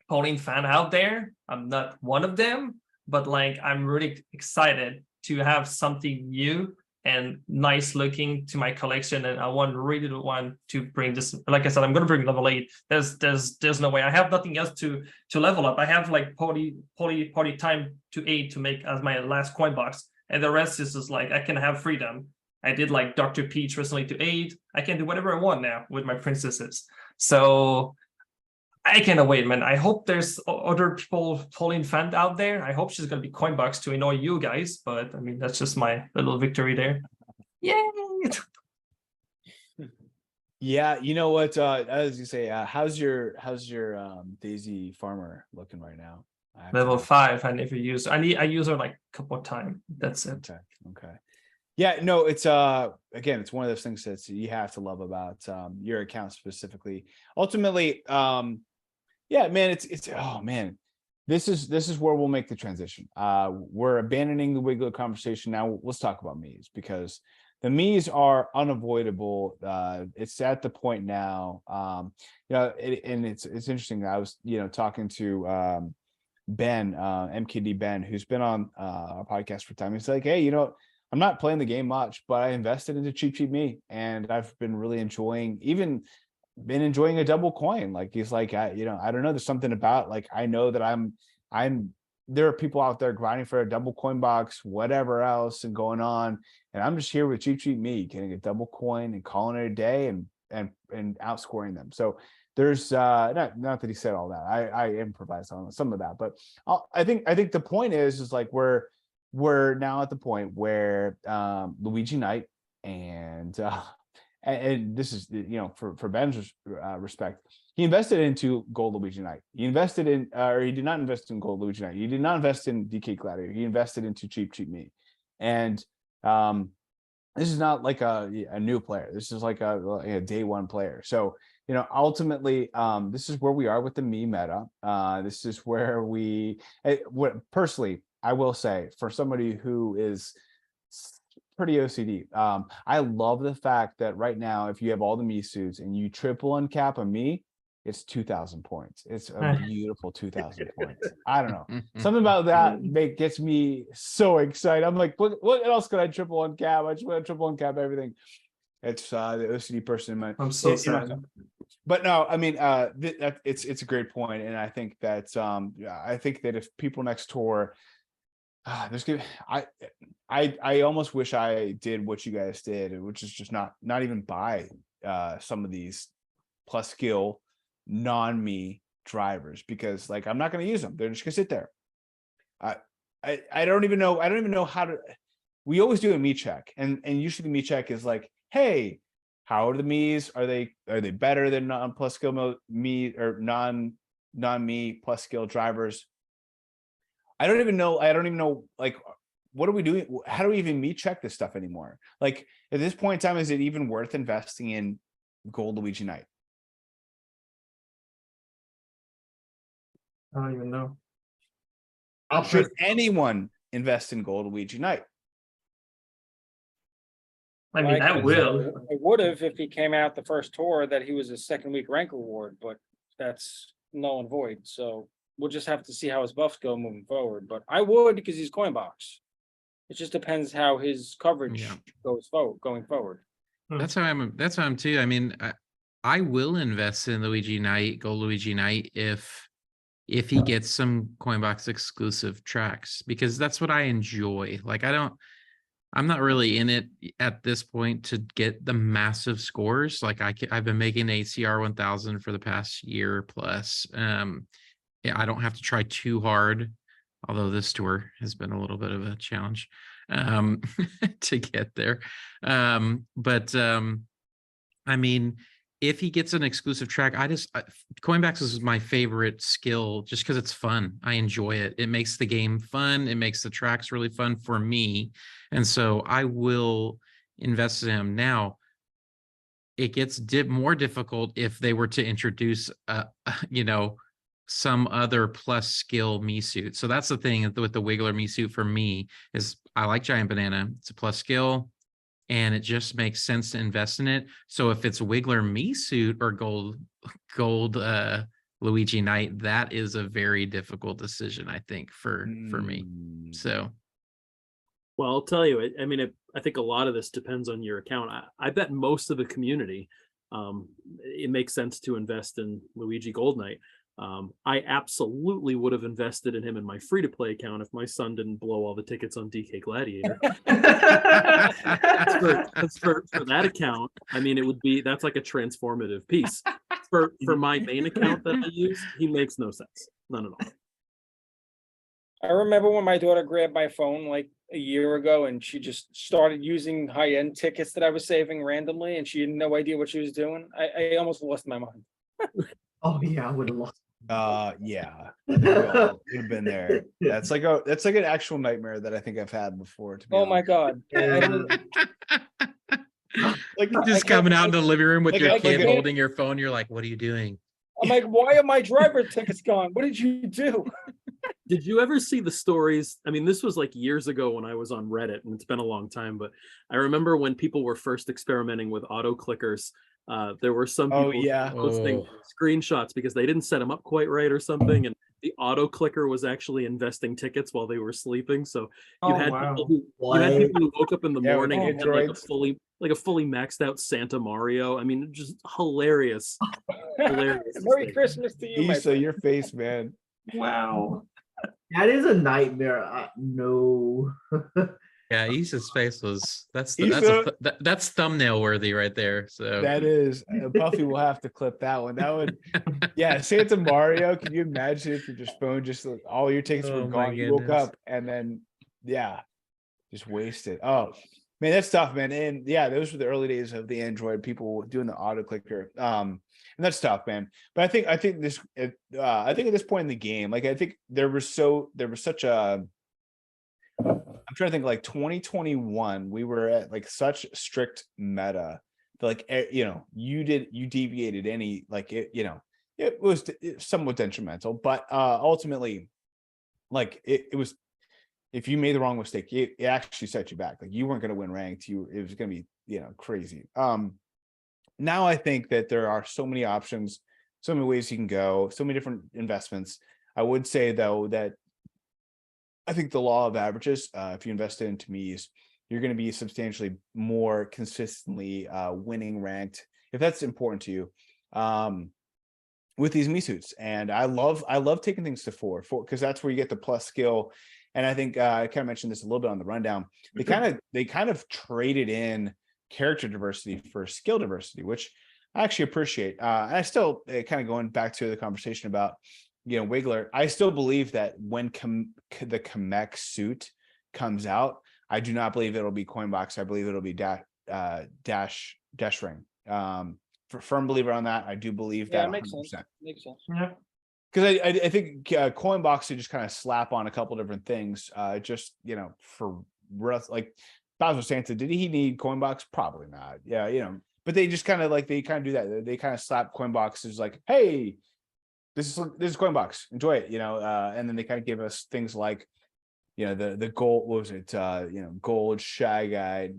Pauline fan out there. I'm not one of them, but like I'm really excited to have something new and nice looking to my collection, and I really want to bring this. Like I said, I'm gonna bring level 8. There's no way. I have nothing else to level up. I have like party time to 8 to make as my last coin box, and the rest is just like I can have freedom. I did like Dr. Peach recently to 8. I can do whatever I want now with my princesses. So I cannot wait, man. I hope there's other people Pauline fan out there. I hope she's gonna be coin box to annoy you guys, but I mean that's just my little victory there. Yay! Yeah, you know what? I was gonna say, how's your Daisy Farmer looking right now? I have to Level go. 5. I never use. I use her like a couple of times. That's it. Okay. Okay. Yeah, no, it's again, it's one of those things that you have to love about your account specifically. Ultimately, yeah, man, it's oh man. This is where we'll make the transition. We're abandoning the Wiggler conversation now. Let's talk about Miis, because the Miis are unavoidable. It's at the point now, and it's interesting. I was, talking to Ben, MKD Ben, who's been on our podcast for time. He's like, hey, I'm not playing the game much, but I invested into Cheap Me, and I've been really enjoying a double coin. Like, he's like, I don't know, there's something about, like, I know that I'm there are people out there grinding for a double coin box, whatever else and going on, and I'm just here with Cheap Me, getting a double coin and calling it a day and outscoring them. So there's not that he said all that. I improvised on some of that, but I think the point is like we're now at the point where Luigi Knight and this is, for Ben's respect, he invested into Gold Luigi Knight. He invested in, or he did not invest in Gold Luigi Knight. He did not invest in DK Gladiator. He invested into Cheap Me, and this is not like a new player. This is like a day one player. So ultimately, this is where we are with the Mii meta. This is where personally, I will say, for somebody who is pretty OCD, I love the fact that right now, if you have all the Mii suits and you triple uncap a Mii, it's 2,000 points. It's a beautiful 2,000 points. I don't know. Something about that gets me so excited. I'm like, what else could I triple uncap? I just want to triple uncap everything. It's the OCD person in my. I'm so sad. But no, I mean, it's a great point, and I think that if people next tour, there's gonna, I almost wish I did what you guys did, which is just not even buy some of these plus skill non-Mii drivers, because like I'm not going to use them. They're just going to sit there. I don't even know how to. We always do a Mii check, and usually the Mii check is like, hey, how are the Miis? Are they better than non plus skill Mii or non Mii plus skill drivers? I don't even know, like, what are we doing? How do we even Mii check this stuff anymore? Like, at this point in time, is it even worth investing in Gold Luigi Knight? I don't even know. Should anyone invest in Gold Luigi Knight? I mean, I will. I would have if he came out the first tour that he was a second week rank reward, but that's null and void. So we'll just have to see how his buffs go moving forward. But I would, because he's coin box. It just depends how his coverage goes going forward. That's how I'm too. I mean, I will invest in Luigi Knight, Gold Luigi Knight, if he gets some Coinbox exclusive tracks, because that's what I enjoy. Like, I'm not really in it at this point to get the massive scores. Like, I've been making ACR 1000 for the past year plus. I don't have to try too hard, although this tour has been a little bit of a challenge to get there. I mean, if he gets an exclusive track, Coinbacks is my favorite skill just because it's fun. I enjoy it. It makes the game fun. It makes the tracks really fun for me. And so I will invest in him. Now, it gets more difficult if they were to introduce, some other plus skill Mii suit. So that's the thing with the Wiggler Mii suit for me, is I like Giant Banana. It's a plus skill, and it just makes sense to invest in it. So if it's Wiggler Mii suit or gold Luigi Knight, that is a very difficult decision, I think, for me. So, well, I'll tell you, I mean, I think a lot of this depends on your account. I bet most of the community, it makes sense to invest in Luigi Gold Knight. I absolutely would have invested in him in my free-to-play account if my son didn't blow all the tickets on DK Gladiator. for that account, I mean, that's like a transformative piece. For my main account that I use, he makes no sense, none at all. I remember when my daughter grabbed my phone like a year ago and she just started using high-end tickets that I was saving randomly and she had no idea what she was doing. I almost lost my mind. Oh yeah, I would have lost. Yeah, we all would have been there. That's like an actual nightmare that I think I've had before. To be Oh my honest. God. I don't, Like Just I coming can't- out in the living room with like your a- kid like a- holding your phone. You're like, what are you doing? I'm like, why are my driver tickets gone? What did you do? Did you ever see the stories? I mean, this was like years ago when I was on Reddit, and it's been a long time, but I remember when people were first experimenting with auto clickers. There were some Oh, people yeah. posting Oh. screenshots because they didn't set them up quite right or something, and the auto clicker was actually investing tickets while they were sleeping. So you Oh, had wow. people who woke up in the Yeah, with morning and had like a androids. fully maxed out Santa Mario. I mean, just hilarious. Hilarious. Merry Christmas to you, my Issa, friend. your face, man. Wow. That is a nightmare. No. Yeah, Issa's face was that's Issa- that's thumbnail worthy right there. So That is Buffy will have to clip that one. That would, yeah. Santa Mario. Can you imagine if your just phone just like, all your tickets Oh were my gone? You woke goodness. up and then yeah, just wasted. Oh man, that's tough, man. And yeah, those were the early days of the Android people doing the auto clicker. And that's tough, man. But I think I think at this point in the game, like I think there was such a. I'm trying to think like 2021, we were at like such strict meta that like, you deviated any, like it was somewhat detrimental, but ultimately like it was, if you made the wrong mistake, it actually set you back. Like you weren't going to win ranked. It was going to be, crazy. Now I think that there are so many options, so many ways you can go, so many different investments. I would say though that I think the law of averages, if you invest into Mies, you're going to be substantially more consistently winning ranked, if that's important to you, with these Mii suits. And I love taking things to four because that's where you get the plus skill. And I think I kind of mentioned this a little bit on the rundown. They kind of traded in character diversity for skill diversity, which I actually appreciate. And I still kind of going back to the conversation about Wiggler, I still believe that when the Kamek suit comes out, I do not believe it'll be Coinbox. I believe it'll be Dash Ring. Firm believer on that. I do believe that 100%. Makes sense. Makes sense. Yeah. Because I think Coinbox to just kind of slap on a couple different things. Just for like Bowser Santa, did he need Coinbox? Probably not. Yeah, but they just kind of do that. They kind of slap Coinboxes like, hey, this is Coinbox, enjoy it, and then they kind of give us things like, the gold, what was it, gold Shy Guy,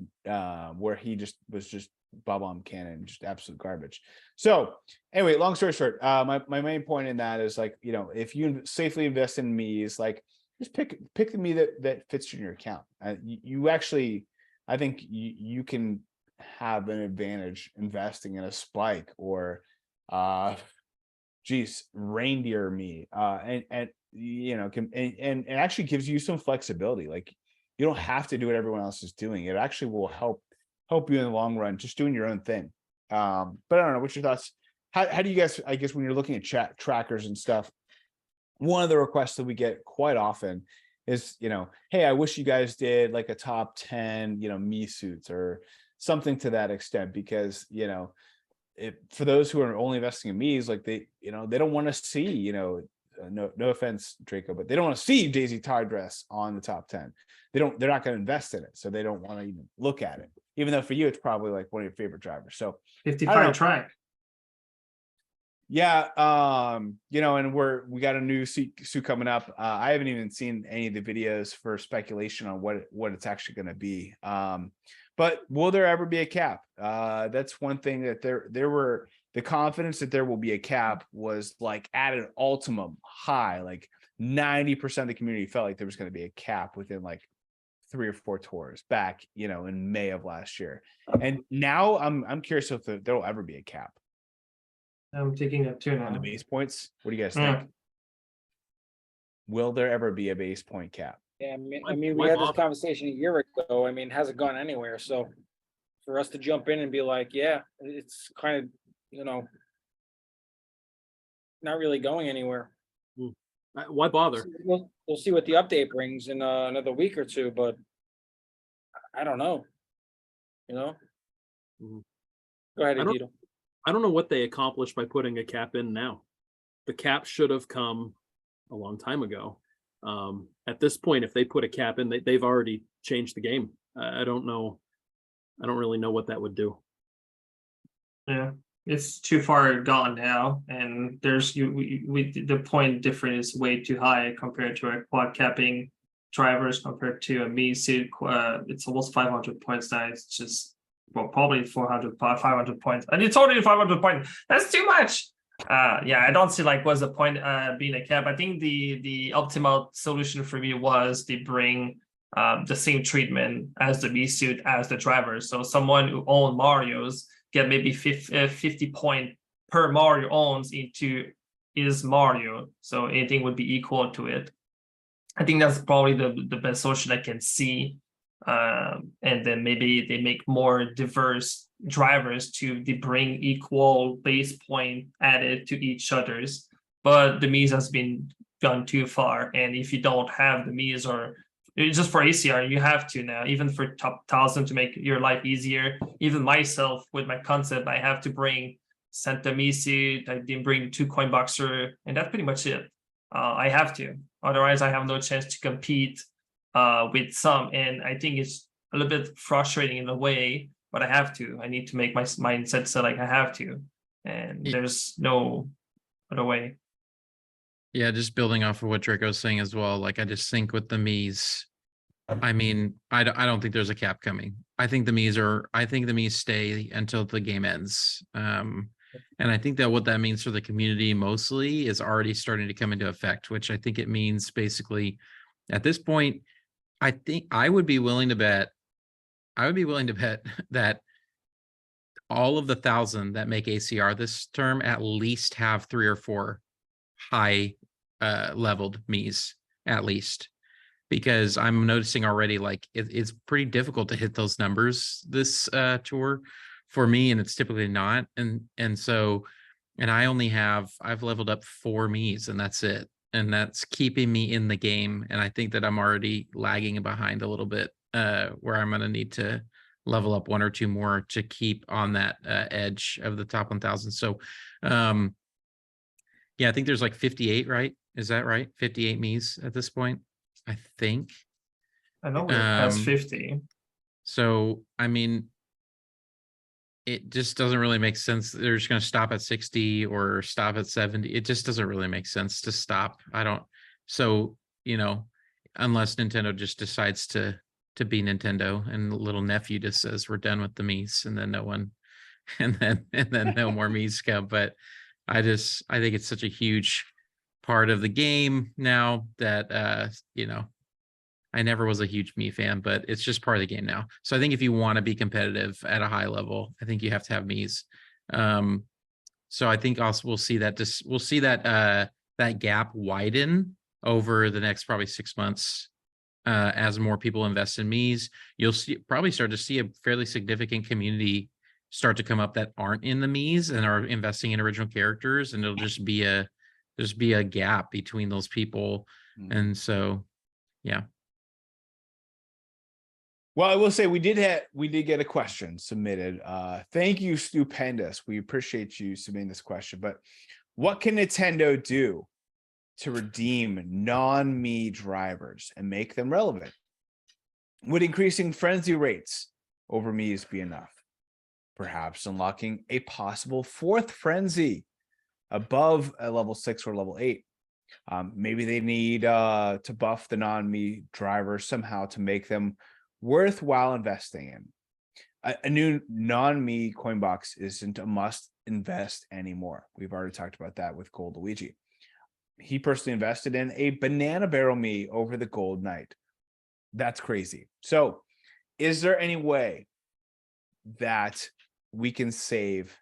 where he was just bomb cannon, just absolute garbage. So anyway, long story short, my main point in that is like, if you safely invest in me, is like just pick the me that fits in your account. You actually, I think you can have an advantage investing in a Spike or reindeer me, and it actually gives you some flexibility. Like you don't have to do what everyone else is doing. It actually will help you in the long run, just doing your own thing. But I don't know, what's your thoughts? How do you guys, I guess when you're looking at trackers and stuff, one of the requests that we get quite often is, hey, I wish you guys did like a top 10, me suits or something to that extent, because for those who are only investing in Mies, like they don't want to see, no offense, Draco, but they don't want to see Daisy Tide Dress on the top 10. They're not going to invest in it, so they don't want to even look at it, even though for you it's probably like one of your favorite drivers. So 55 track. yeah, and we got a new suit coming up. I haven't even seen any of the videos for speculation on what it's actually going to be. But will there ever be a cap? That's one thing that there were, the confidence that there will be a cap was like at an ultimum high. Like 90% of the community felt like there was going to be a cap within like 3 or 4 tours back, in May of last year. And now I'm curious if there will ever be a cap I'm taking a 2 now. on the base points. What do you guys Yeah. think? Will there ever be a base point cap? Yeah, I mean, we had this conversation a year ago. I mean, it hasn't gone anywhere. So for us to jump in and be like, yeah, it's kind of, not really going anywhere. Why bother? We'll see what the update brings in another week or two, but I don't know. You know. Mhm. Go ahead, I don't- Edito. I don't know what they accomplished by putting a cap in now. The cap should have come a long time ago. At this point, if they put a cap in, they've already changed the game. I don't know. I don't really know what that would do. Yeah, it's too far gone now, and there's the point difference is way too high compared to a quad capping drivers compared to a me suit. It's almost 500 points now. It's just probably 400, 500 points, and it's already 500 points. That's too much. Yeah, I don't see like what's the point being a cap. I think the optimal solution for me was they bring the same treatment as the me suit as the driver. So someone who owned Mario's get maybe 50 point per Mario owns into is Mario. So anything would be equal to it. I think that's probably the best solution I can see. And then maybe they make more diverse drivers they bring equal base point added to each other's. But the Mii's has been gone too far. And if you don't have the Mii's or just for ACR, you have to now, even for top 1,000 to make your life easier. Even myself with my concept, I have to bring Santa Misi, I didn't bring 2 coin boxer, and that's pretty much it. I have to, otherwise I have no chance to compete with some, and I think it's a little bit frustrating in a way, but I have to. I need to make my mindset so like I have to, and there's no other way. Yeah, just building off of what Draco's saying as well. Like, I just think with the Mii's, I mean, I don't think there's a cap coming. I think the Mii's stay until the game ends. And I think that what that means for the community mostly is already starting to come into effect, which I think it means basically at this point, I think I would be willing to bet that all of the 1,000 that make ACR this term at least have 3 or 4 high leveled Mii's at least, because I'm noticing already like it's pretty difficult to hit those numbers this tour for me, and it's typically not. And so I've leveled up 4 Mii's and that's it, and that's keeping me in the game. And I think that I'm already lagging behind a little bit where I'm going to need to level up 1 or 2 more to keep on that edge of the top 1,000. So yeah, I think there's like 58, right? Is that right? 58 Mii's at this point, I think. I know we're past 50. So, I mean, it just doesn't really make sense. They're just going to stop at 60 or stop at 70. It just doesn't really make sense to stop. So, unless Nintendo just decides to be Nintendo and little nephew just says we're done with the Mii's, and then no one, and then no more Mii's come. But I think it's such a huge part of the game now that I never was a huge Mii fan, but it's just part of the game now. So I think if you want to be competitive at a high level, I think you have to have Mii's. So I think also we'll see that that gap widen over the next probably 6 months as more people invest in Mii's. You'll probably start to see a fairly significant community start to come up that aren't in the Mii's and are investing in original characters, and it'll just be a gap between those people. And so, yeah. Well, I will say we did get a question submitted. Thank you, Stupendous. We appreciate you submitting this question. But what can Nintendo do to redeem non-Mii drivers and make them relevant? Would increasing frenzy rates over Mii's be enough? Perhaps unlocking a possible 4th frenzy above a level 6 or level 8. Maybe they need to buff the non-Mii drivers somehow to make them worthwhile investing in. A new non-Mii coin box isn't a must invest anymore. We've already talked about that with Gold Luigi. He personally invested in a banana barrel Mii over the Gold Knight. That's crazy. So is there any way that we can save?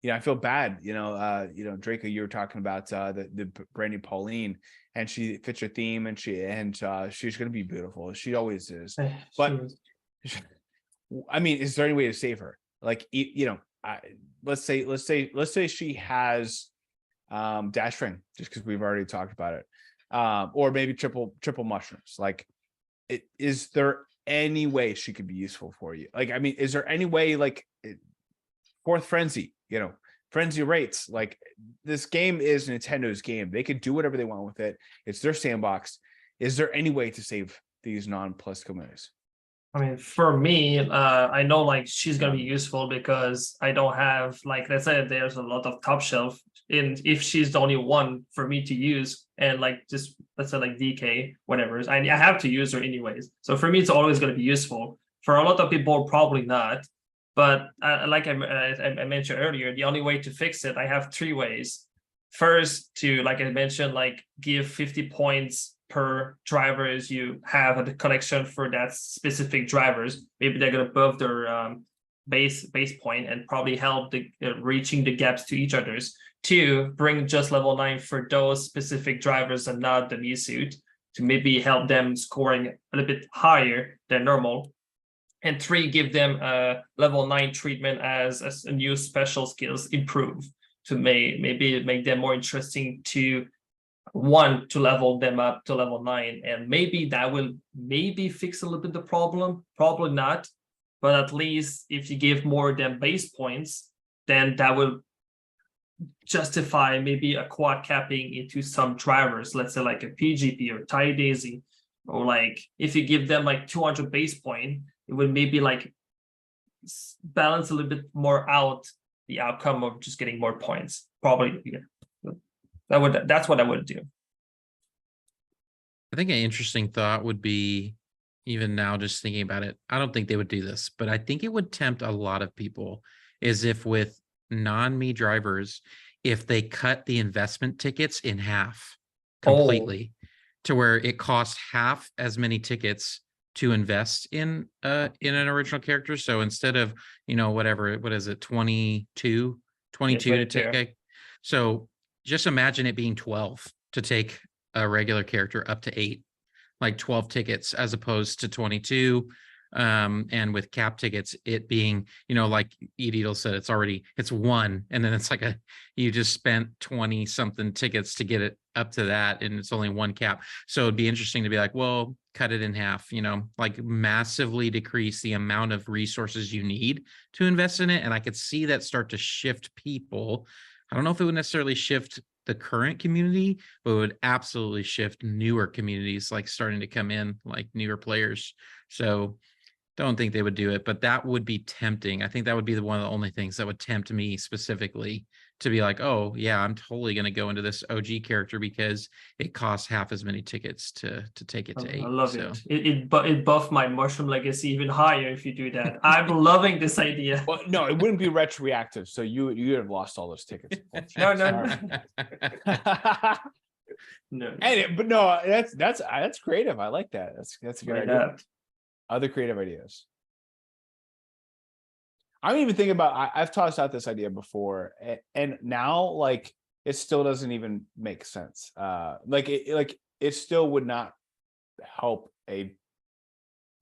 I feel bad, Draco, you were talking about the Brandy Pauline, and she fits your theme, and she's going to be beautiful. She always is. But I mean, is there any way to save her? Like, let's say she has dash ring, just because we've already talked about it. or maybe triple mushrooms. Like, is there any way she could be useful for you? Like, I mean, is there any way, like, fourth frenzy, frenzy rates, like, this game is Nintendo's game. They could do whatever they want with it. It's their sandbox. Is there any way to save these non-plus communities? I mean, for me, I know like she's gonna be useful because I don't have, like, let's say there's a lot of top shelf, and if she's the only one for me to use, and like just let's say like DK, whatever, I have to use her anyways. So for me, it's always gonna be useful. For a lot of people, probably not. But like I mentioned earlier, the only way to fix it, I have 3 ways. First, to, like I mentioned, like give 50 points per drivers you have at the collection for that specific drivers. Maybe they're gonna above their base point and probably help the reaching the gaps to each other's. 2, bring just level 9 for those specific drivers and not the Mii suit, to maybe help them scoring a little bit higher than normal. And 3, give them a level 9 treatment as a new special skills improve to maybe make them more interesting to level them up to level 9. And maybe that will maybe fix a little bit the problem, probably not. But at least if you give more than base points, then that will justify maybe a quad capping into some drivers, let's say like a PGP or Tie Daisy, or like if you give them like 200 base point, it would maybe like balance a little bit more out the outcome of just getting more points. Probably, yeah. That's what I would do. I think an interesting thought would be, even now just thinking about it, I don't think they would do this, but I think it would tempt a lot of people, is if with non-Mii drivers, if they cut the investment tickets in half completely, to where it costs half as many tickets to invest in an original character. So instead of, what is it, 22 to take. So just imagine it being 12 to take a regular character up to 8, like 12 tickets as opposed to 22. And with cap tickets, it being, like Edidal said, it's 1. And then it's like you just spent 20 something tickets to get it up to that. And it's only 1 cap. So it'd be interesting to be like, well, cut it in half, like massively decrease the amount of resources you need to invest in it. And I could see that start to shift people. I don't know if it would necessarily shift the current community, but it would absolutely shift newer communities, like starting to come in, like newer players. So don't think they would do it, but that would be tempting. I think that would be one of the only things that would tempt me specifically to be like, oh yeah, I'm totally going to go into this OG character because it costs half as many tickets to take it to 8. I love it. It buffed my mushroom legacy even higher if you do that. I'm loving this idea. Well, no, it wouldn't be retroactive, so you would have lost all those tickets. No. But no, that's creative. I like that. That's a good idea. Other creative ideas. I'm even thinking about, I've tossed out this idea before, and now like it still doesn't even make sense. It still would not help a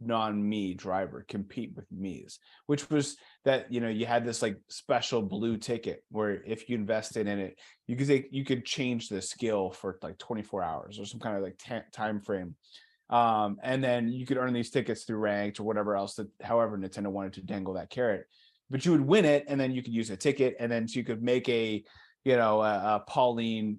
non-Mii driver compete with Mii's, which was that you had this like special blue ticket where if you invested in it, you could change the skill for like 24 hours or some kind of like time frame. And then you could earn these tickets through ranked or whatever else, however Nintendo wanted to dangle that carrot. But you would win it, and then you could use a ticket, and then so you could make a Pauline,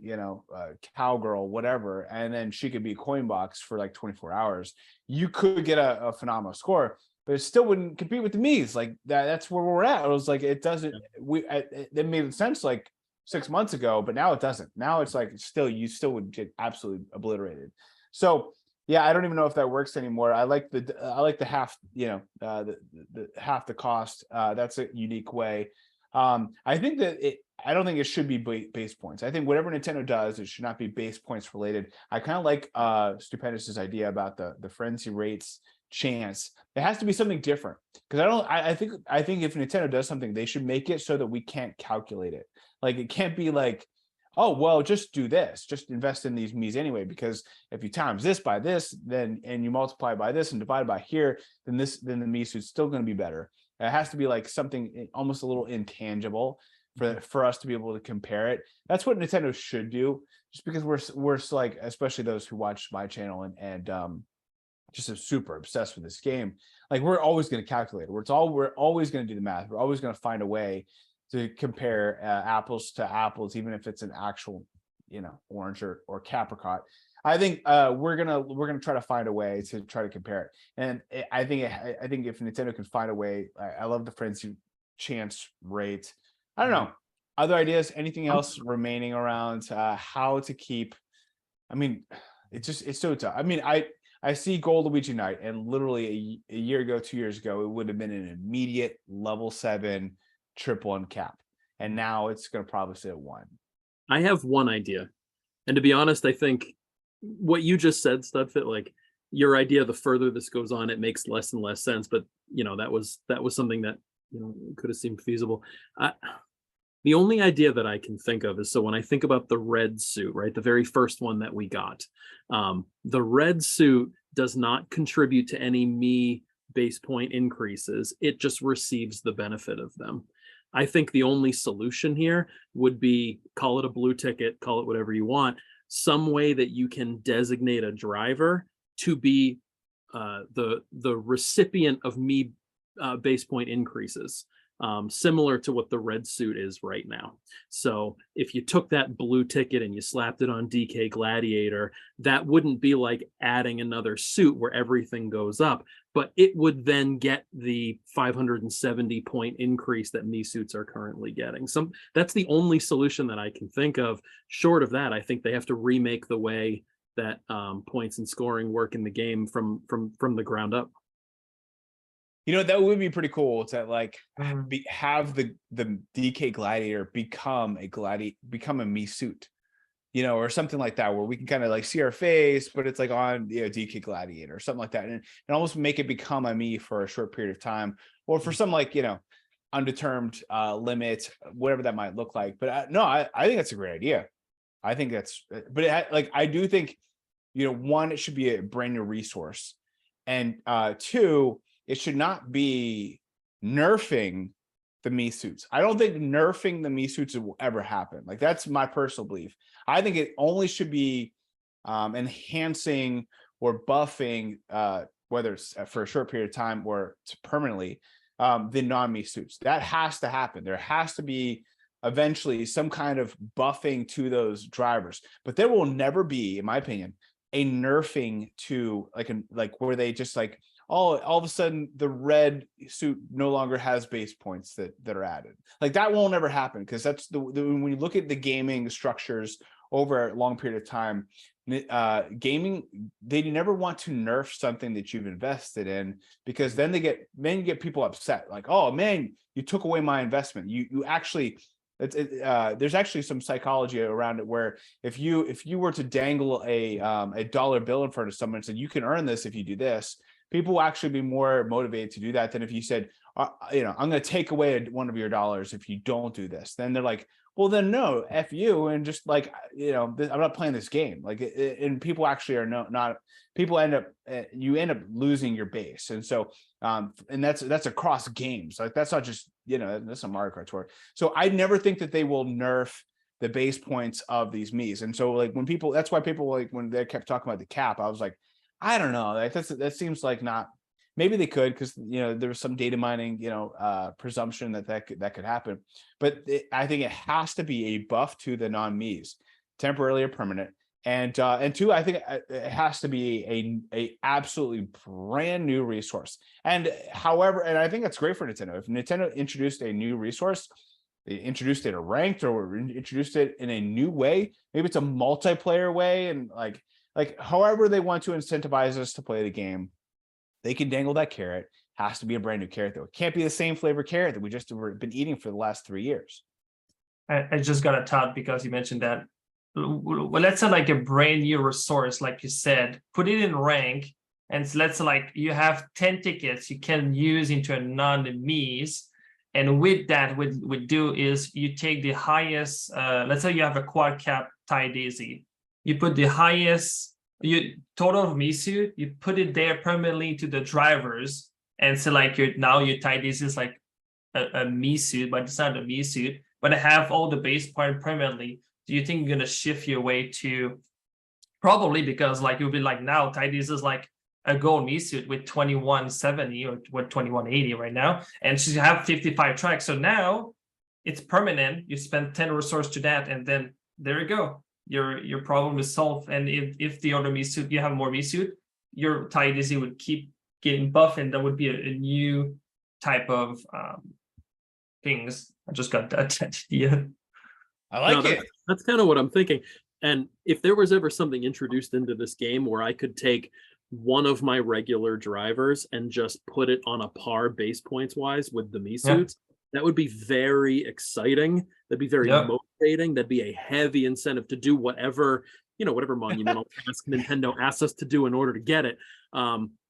cowgirl, whatever, and then she could be a coin box for like 24 hours. You could get a phenomenal score, but it still wouldn't compete with the Mii's. Like that's where we're at. It was like it doesn't. It made sense like 6 months ago, but now it doesn't. Now it's like you still would get absolutely obliterated. So. Yeah, I don't even know if that works anymore. I like the half, the half the cost. That's a unique way. I think that I don't think it should be base points. I think whatever Nintendo does, it should not be base points related. I kind of like Stupendous's idea about the frenzy rates chance. It has to be something different, because I think if Nintendo does something, they should make it so that we can't calculate it. Like it can't be like, oh, well, just do this, just invest in these Mii's anyway, because if you times this by this, and you multiply by this and divide by here, then the Mii suit's still going to be better. It has to be like something almost a little intangible. for us to be able to compare it. That's what Nintendo should do, just because we're like, especially those who watch my channel and just are super obsessed with this game. Like, we're always going to calculate it. We're always going to do the math. We're always going to find a way to compare apples to apples, even if it's an actual, orange or apricot. I think we're gonna try to find a way to try to compare it. And I think if Nintendo can find a way, I love the frenzy chance rate. I don't know. Other ideas? Anything else remaining around how to keep? I mean, it's so tough. I mean, I see Gold Luigi Night, and literally a year ago, 2 years ago, it would have been an immediate level 7 triple uncap, and now it's going to probably sit at 1. I have one idea, and to be honest, I think what you just said, Studfit, like your idea, the further this goes on, it makes less and less sense. But that was something that could have seemed feasible. The only idea that I can think of is, so when I think about the red suit, right, the very first one that we got, the red suit does not contribute to any Mii base point increases. It just receives the benefit of them. I think the only solution here would be, call it a blue ticket, call it whatever you want, some way that you can designate a driver to be the recipient of Mii base point increases. Similar to what the red suit is right now. So if you took that blue ticket and you slapped it on DK Gladiator, that wouldn't be like adding another suit where everything goes up, but it would then get the 570 point increase that Mii suits are currently getting. That's the only solution that I can think of. Short of that, I think they have to remake the way that points and scoring work in the game from the ground up. That would be pretty cool to like have the DK Gladiator become a Mii suit, or something like that, where we can kind of like see our face, but it's like on DK Gladiator or something like that, and almost make it become a Mii for a short period of time, or for some like undetermined limit, whatever that might look like. But no, I think that's a great idea. I think that's, but I do think, one, it should be a brand new resource, and two, it should not be nerfing the Mii suits. I don't think nerfing the Mii suits will ever happen. Like, that's my personal belief. I think it only should be enhancing or buffing, whether it's for a short period of time or permanently, the non-Mii suits. That has to happen. There has to be eventually some kind of buffing to those drivers. But there will never be, in my opinion, a nerfing to like where they just like, all of a sudden the red suit no longer has base points that are added. Like, that won't ever happen, because that's when you look at the gaming structures over a long period of time, gaming, they never want to nerf something that you've invested in, because then you get people upset, like, oh man, you took away my investment. You actually, there's actually some psychology around it, where if you were to dangle a dollar bill in front of someone and said, you can earn this if you do this, people will actually be more motivated to do that than if you said, I'm going to take away one of your dollars if you don't do this. Then they're like, well, then no, F you, and just like, I'm not playing this game. Like, and people actually are not. People you end up losing your base, and so, and that's across games. Like, that's not just that's a Mario Kart tour. So I never think that they will nerf the base points of these Miis. And so, like, that's why people, like, when they kept talking about the cap, I was like, I don't know. Like, that seems like not. Maybe they could, because there was some data mining, presumption that could happen. But I think it has to be a buff to the non-Miis, temporarily or permanent. And two, I think it has to be a absolutely brand new resource. And I think that's great for Nintendo. If Nintendo introduced a new resource, they introduced it ranked, or introduced it in a new way. Maybe it's a multiplayer way, and like however they want to incentivize us to play the game, they can dangle that carrot. Has to be a brand new carrot, though. It can't be the same flavor carrot that we just have been eating for the last 3 years. I just got a thought because you mentioned that. Well, let's say like a brand new resource, like you said, put it in rank, and let's say like you have 10 tickets you can use into a non-Miis. And with that, what we do is you take the highest, let's say you have a quad cap tie daisy. You put the highest total of Mii suit, you put it there permanently to the drivers, and so like your tie daisy is like a Mii suit, but it's not a Mii suit. but have all the base part permanently, do you think you're gonna shift your way to probably because like you'll be like now Tidus is like a gold me suit with 2170 or what 2180 right now, and she's have 55 tracks. So now it's permanent. You spend 10 resource to that, and then there you go. Your problem is solved. And if the other me suit you have more me suit, your Tidus would keep getting buff, and that would be a new type of things. I just got that idea. I like it. That's kind of what I'm thinking. And if there was ever something introduced into this game where I could take one of my regular drivers and just put it on a par base points wise with the me suits, that would be very exciting. That'd be very motivating. That'd be a heavy incentive to do whatever, whatever monumental task Nintendo asks us to do in order to get it.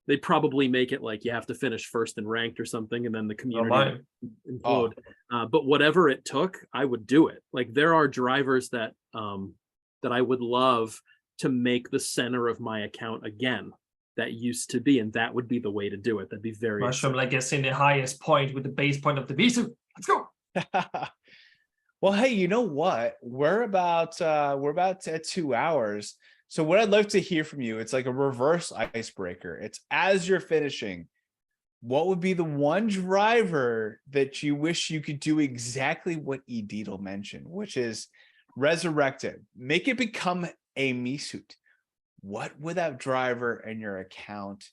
They'd probably make it like you have to finish first in ranked or something, and then the community implode. But whatever it took, I would do it. Like there are drivers that I would love to make the center of my account again. That used to be, and that would be the way to do it. That'd be very Mushroom, like guessing the highest point with the base point of the V-suit. Let's go. Well, hey, you know what? We're about at 2 hours. So what I'd love to hear from you, it's like a reverse icebreaker. It's as you're finishing, what would be the one driver that you wish you could do exactly what Edidal mentioned, which is resurrect it, make it become a me suit? What would that driver in your account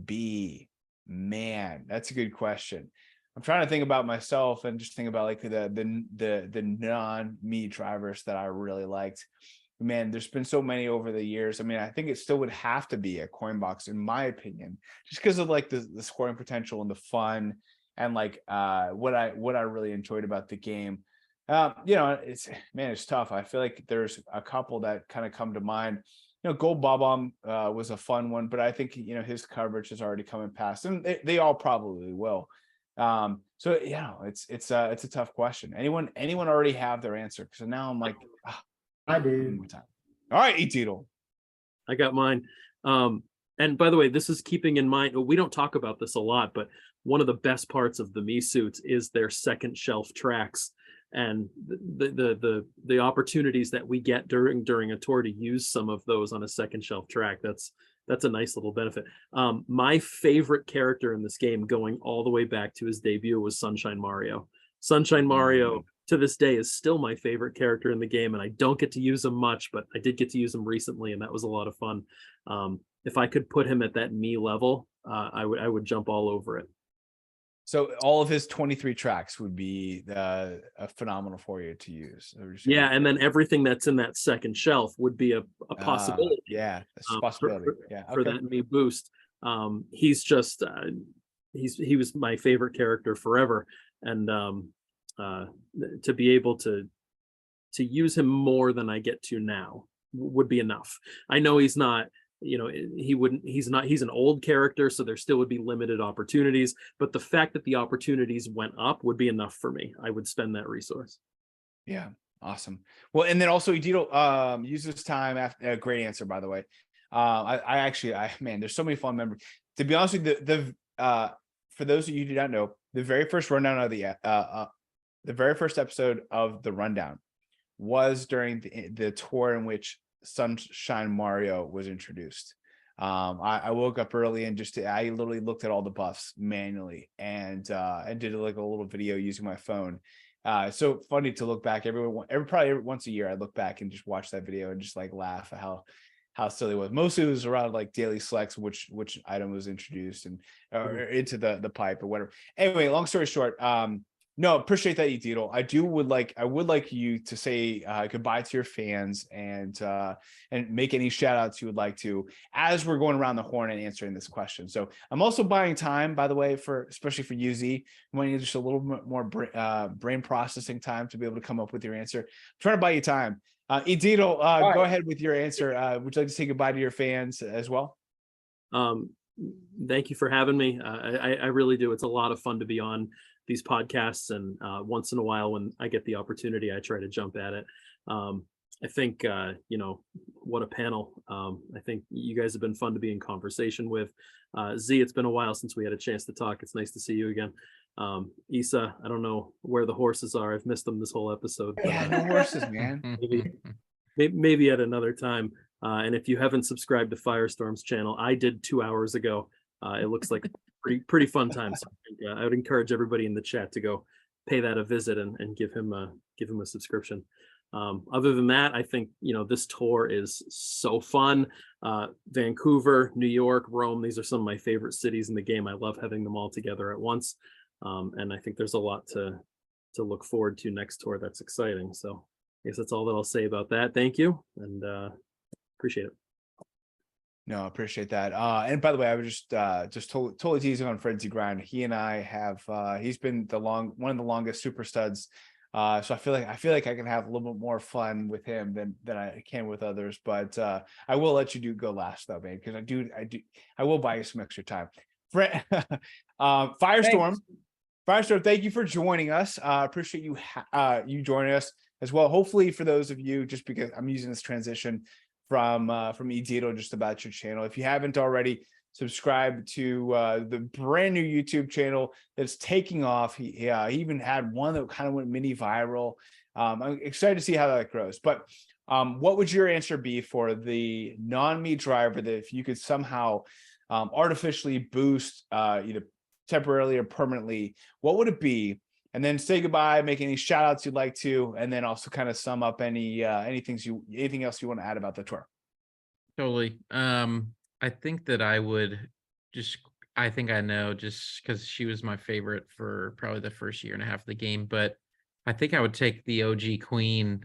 be? Man, that's a good question. I'm trying to think about myself and just think about like the non-me drivers that I really liked. Man, there's been so many over the years. I mean, I think it still would have to be a coin box, in my opinion, just because of like the scoring potential and the fun and like what I really enjoyed about the game. It's tough. I feel like there's a couple that kind of come to mind. Gold Bob-omb was a fun one, but I think his coverage is already coming past, and they all probably will. So it's a tough question. Anyone already have their answer? Because now I'm like, I do. All right, Edidal. I got mine. And by the way, this is keeping in mind, we don't talk about this a lot, but one of the best parts of the me suits is their second shelf tracks. And the opportunities that we get during a tour to use some of those on a second shelf track, that's a nice little benefit. My favorite character in this game, going all the way back to his debut, was Sunshine Mario. Sunshine Mario to this day is still my favorite character in the game, and I don't get to use him much, but I did get to use him recently, and that was a lot of fun. If I could put him at that me level, I would jump all over it. So all of his 23 tracks would be phenomenal for you to use. Yeah, and then everything that's in that second shelf would be a possibility. That's a possibility. For that me boost. He's just he was my favorite character forever, and to be able to use him more than I get to now would be enough. I know he's not. He's an old character, so there still would be limited opportunities, but the fact that the opportunities went up would be enough for me. I would spend that resource. Yeah, awesome. Well, and then also Edidal use this time after great answer, by the way. There's so many fun memories. To be honest with you, for those of you who do not know, the very first rundown of the very first episode of the rundown was during the tour in which Sunshine Mario was introduced. I woke up early and I literally looked at all the buffs manually and did like a little video using my phone. So funny to look back. Probably once a year I look back and just watch that video and just like laugh at how silly it was. Mostly it was around like daily selects, which item was introduced and or into the pipe or whatever. Anyway, long story short, no, appreciate that, Edidal. I would like you to say goodbye to your fans and make any shout outs you would like to as we're going around the horn and answering this question. So I'm also buying time, by the way, especially for UZ. I'm wanting just a little bit more brain processing time to be able to come up with your answer. I'm trying to buy you time. Edidal, go ahead with your answer. Would you like to say goodbye to your fans as well? Thank you for having me. I really do. It's a lot of fun to be on these podcasts, and once in a while when I get the opportunity, I try to jump at it. I think what a panel. I think you guys have been fun to be in conversation with. Z, it's been a while since we had a chance to talk. It's nice to see you again. Issa, I don't know where the horses are. I've missed them this whole episode. But, Yeah, no horses, man. maybe at another time. And if you haven't subscribed to Firestorm's channel, I did 2 hours ago. It looks like pretty fun time. So I would encourage everybody in the chat to go pay that a visit and give him a subscription. Other than that, I think this tour is so fun. Vancouver, New York, Rome, these are some of my favorite cities in the game. I love having them all together at once. And I think there's a lot to look forward to next tour. That's exciting. So I guess that's all that I'll say about that. Thank you, and appreciate it. No, I appreciate that. And by the way, I was just totally teasing on Frenzy Grind. He and I have he's been one of the longest super studs. So I feel like I can have a little bit more fun with him than I can with others. But I will let you go last though, man, because I will buy you some extra time. Firestorm. Thanks. Firestorm, thank you for joining us. Appreciate you joining us as well. Hopefully for those of you, just because I'm using this transition from Edito just about your channel. If you haven't already, subscribe to the brand new YouTube channel that's taking off. He even had one that kind of went mini viral. I'm excited to see how that grows. But what would your answer be for the non-me driver that if you could somehow artificially boost either temporarily or permanently, what would it be? And then say goodbye, make any shout outs you'd like to, and then also kind of sum up anything else you want to add about the tour. Totally. I think that I think I know, just because she was my favorite for probably the first year and a half of the game, but I think I would take the OG Queen,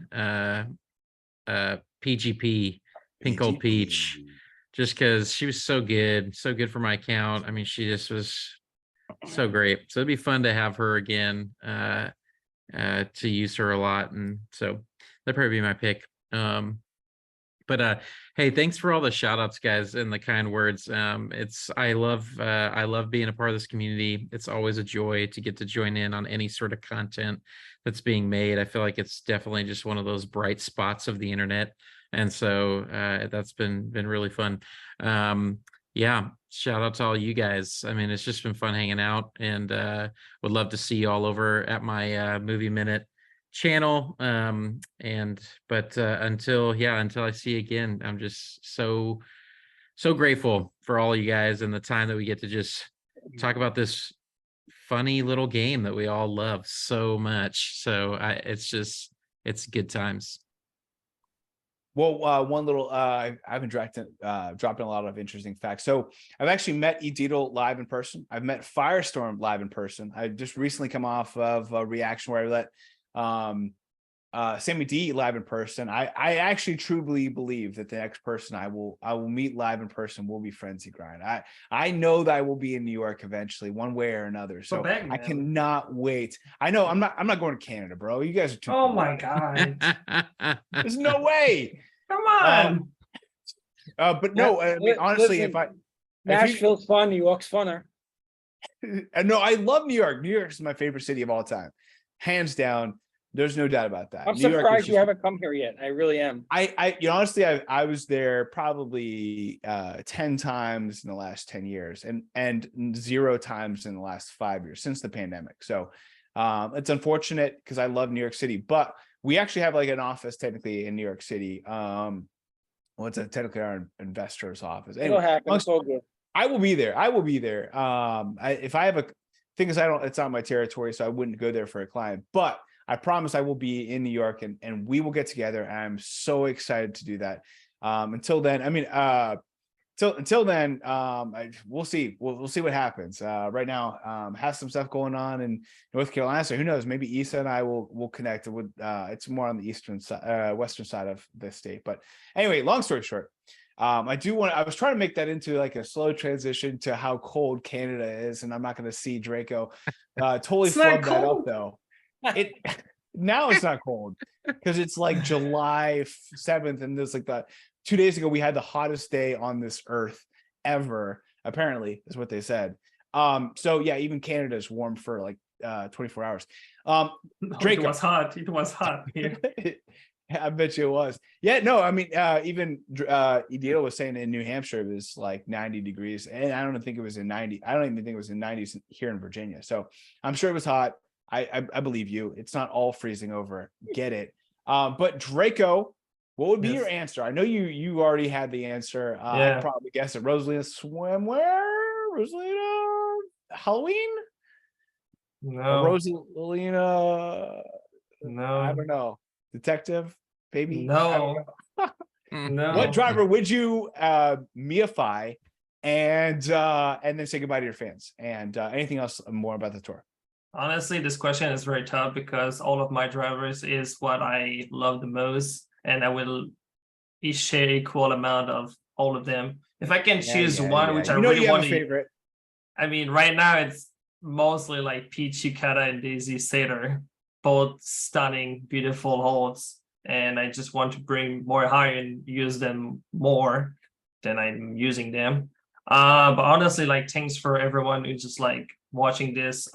PGP, Pink Gold Peach, just because she was so good for my account. I mean, she just was so great. So it'd be fun to have her again, to use her a lot. And so that'd probably be my pick. But hey, thanks for all the shout outs, guys, and the kind words. I love being a part of this community. It's always a joy to get to join in on any sort of content that's being made. I feel like it's definitely just one of those bright spots of the internet. And so that's been really fun. Yeah, shout out to all you guys. I mean, it's just been fun hanging out, and would love to see you all over at my Movie Minute channel. But until I see you again, I'm just so grateful for all you guys and the time that we get to just talk about this funny little game that we all love so much. So it's good times. Well, one little I've been dropping a lot of interesting facts. So I've actually met Edito live in person. I've met Firestorm live in person. I just recently come off of a reaction where I let Sammy D live in person. I actually truly believe that the next person I will meet live in person will be Frenzy Grind. I know that I will be in New York eventually, one way or another. So I cannot wait. I know I'm not going to Canada, bro. You guys are too Oh cool. my god. There's no way. Come on. But no, I mean, honestly, listen, Nashville's fun, New York's funner. No, I love New York. New York is my favorite city of all time, hands down. There's no doubt about that. I'm surprised you haven't come here yet. I really am. Honestly, I was there probably 10 times in the last 10 years and 0 times in the last 5 years since the pandemic. So it's unfortunate because I love New York City, but we actually have like an office technically in New York City. It's technically our investor's office. It'll happen. It's all good. I will be there. If I have a thing is it's not my territory, so I wouldn't go there for a client, but I promise I will be in New York and we will get together. I'm so excited to do that. Until then, I mean, until then, we'll see. We'll see what happens. Right now, has some stuff going on in North Carolina. So who knows? Maybe Issa and I will connect with. It's more on the western side of the state. But anyway, long story short, I was trying to make that into like a slow transition to how cold Canada is, and I'm not going to see Draco. Totally flub that up though. Now it's not cold because it's like July 7th, and there's like 2 days ago we had the hottest day on this earth ever, apparently is what they said. So yeah, even Canada is warm for like 24 hours. Draco. It was hot here. I bet you it was. Yeah, no, I mean, even Idil was saying in New Hampshire it was like 90 degrees, and I don't think it was in 90. I don't even think it was in 90s here in Virginia. So I'm sure it was hot. I believe you. It's not all freezing over. Get it. But Draco, what would be your answer? I know you already had the answer. I probably guess it. Rosalina swimwear. Rosalina Halloween. No, Rosalina. I no, don't know. Detective, maybe. I don't no, know. no. What driver would you meify and then say goodbye to your fans? And anything else more about the tour? Honestly, this question is very tough because all of my drivers is what I love the most, and I will each share equal amount of all of them. If I can choose one, which I really you have want a to, favorite. I mean, right now it's mostly like Peach Yukata and Daisy Sater, both stunning, beautiful holds, and I just want to bring more high and use them more than I'm using them. But honestly, like thanks for everyone who's just like watching this.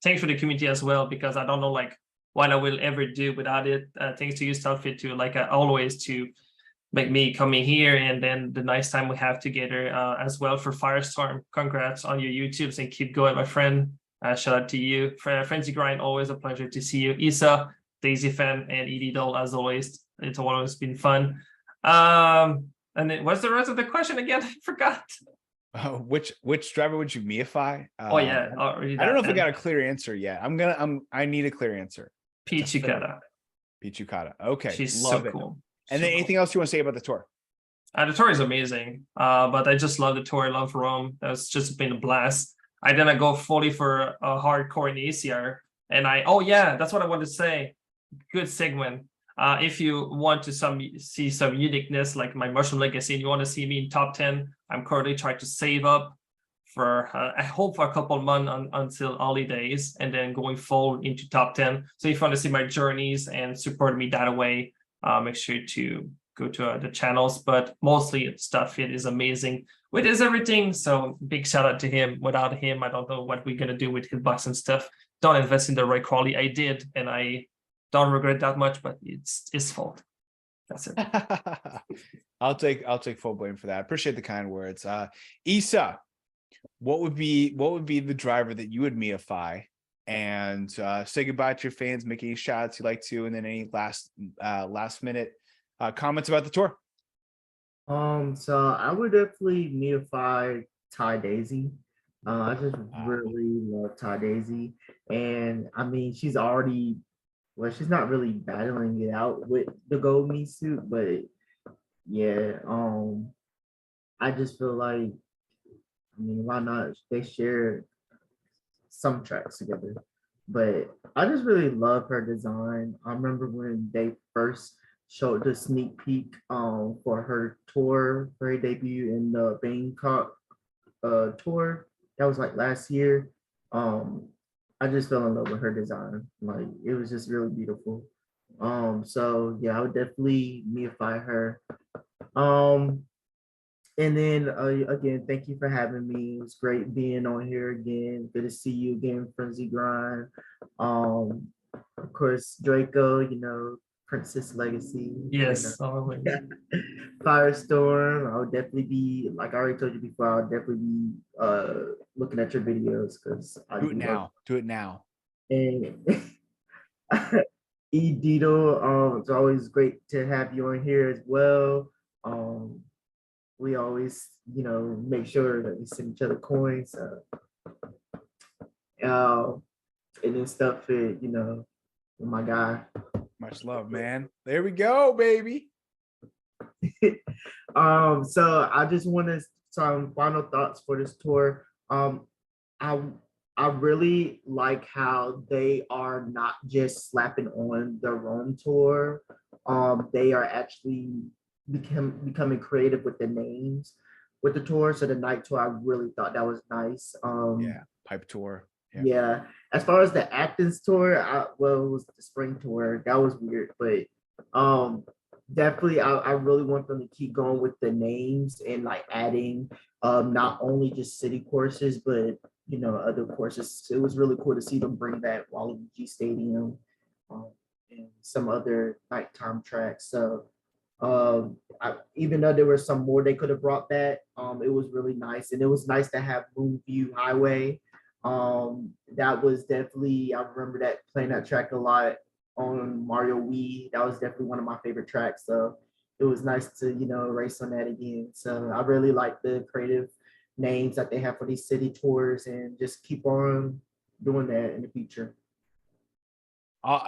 Thanks for the community as well, because I don't know like what I will ever do without it. Thanks to you, Studfit, to like always to make me coming here, and then the nice time we have together as well for Firestorm. Congrats on your YouTubes and keep going, my friend. Shout out to you. Frenzy Grind, always a pleasure to see you. Isa, Daisy Fan, and Edie Doll, as always. It's always been fun. And then what's the rest of the question again? I forgot. Which driver would you meify? Oh yeah, I don't know if I got a clear answer yet. I need a clear answer. Peach Yukata. Peach Yukata. Okay, She's love so it. cool. And then anything else you want to say about the tour? The tour is amazing. But I just love the tour. I love Rome. That's just been a blast. I go fully for a hardcore in ACR. And that's what I wanted to say. Good segment. If you want to see some uniqueness, like my Mushroom Legacy, and you want to see me in top 10, I'm currently trying to save up for I hope for a couple of months until holidays, and then going full into top 10. So if you want to see my journeys and support me that way, make sure to go to the channels. But mostly Studfit is amazing with his everything. So big shout out to him. Without him, I don't know what we're gonna do with hitbox and stuff. Don't invest in the right quality. I did, and I don't regret that much, but it's his fault. That's it. I'll take full blame for that. I appreciate the kind words. Isa, what would be the driver that you would meify, and say goodbye to your fans, make any shout outs you like to, and then any last minute comments about the tour? So I would definitely meify Ty Daisy. I just really love Ty Daisy, and I mean she's already, well, she's not really battling it out with the gold meat suit, but yeah, I just feel like, I mean, why not? They share some tracks together, but I just really love her design. I remember when they first showed the sneak peek for her tour, for her debut in the Bangkok tour. That was like last year. I just fell in love with her design. Like it was just really beautiful. So yeah, I would definitely meify her. And then again, thank you for having me. It was great being on here again. Good to see you again, Frenzy Grind. Of course, Draco, Princess Legacy. Yes, always. Firestorm. I would definitely be, like I already told you before, I would definitely be looking at your videos because I do it now. Do it now. And Edito, it's always great to have you on here as well. We always, make sure that we send each other coins. And then stuff, my guy. Much love, man. There we go, baby. So I just wanted some final thoughts for this tour. I really like how they are not just slapping on the Rome tour. They are actually becoming creative with the names with the tour. So the night tour, I really thought that was nice. Yeah, pipe tour. Yeah. As far as the Athens tour, it was the spring tour. That was weird, but definitely I really want them to keep going with the names and like adding not only just city courses, but other courses. It was really cool to see them bring that Waluigi Stadium. and some other nighttime tracks. So even though there were some more they could have brought back, it was really nice, and it was nice to have Moonview Highway. That was definitely, I remember that playing that track a lot on Mario Wii. That was definitely one of my favorite tracks. So it was nice to, race on that again. So I really like the creative names that they have for these city tours, and just keep on doing that in the future.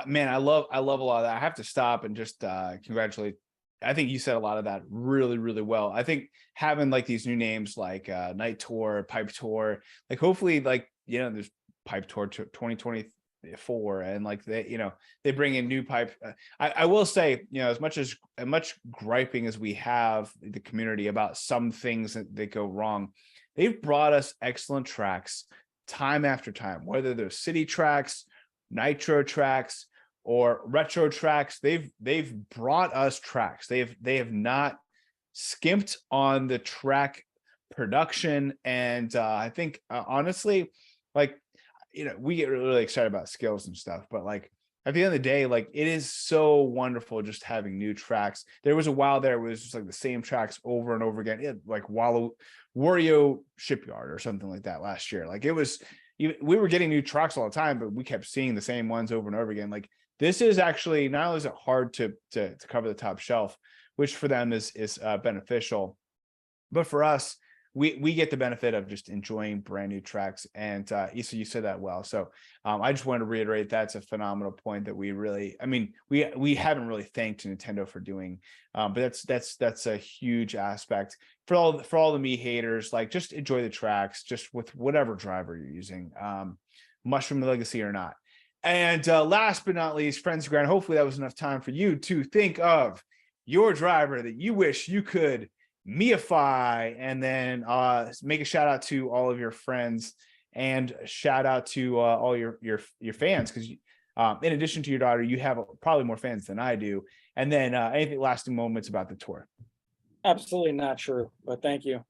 Man, I love a lot of that. I have to stop and just congratulate. I think you said a lot of that really, really well. I think having like these new names like Night Tour, Pipe Tour, like hopefully like, there's Pipe Tour 2024, and like they bring in new pipe. I will say, as much griping as we have the community about some things that go wrong, they've brought us excellent tracks time after time, whether they're city tracks, nitro tracks, or retro tracks. They've brought us tracks. They have not skimped on the track production. And I think honestly, like, we get really excited about skills and stuff, but like at the end of the day, like it is so wonderful just having new tracks. There was a while there it was just like the same tracks over and over again. It, like Wario Shipyard or something like that last year. Like it was, we were getting new tracks all the time, but we kept seeing the same ones over and over again. Like this is actually, not only is it hard to cover the top shelf, which for them is beneficial, but for us, we get the benefit of just enjoying brand new tracks. And Issa, you said that well. So I just wanted to reiterate that's a phenomenal point that we really, I mean, we haven't really thanked Nintendo for doing, but that's a huge aspect for all the me haters. Like just enjoy the tracks, just with whatever driver you're using, Mushroom Legacy or not. And last but not least, Friends Ground. Hopefully that was enough time for you to think of your driver that you wish you could meify, and then make a shout out to all of your friends, and shout out to all your fans, because in addition to your daughter, you have probably more fans than I do. And then anything lasting moments about the tour. Absolutely not true, but thank you.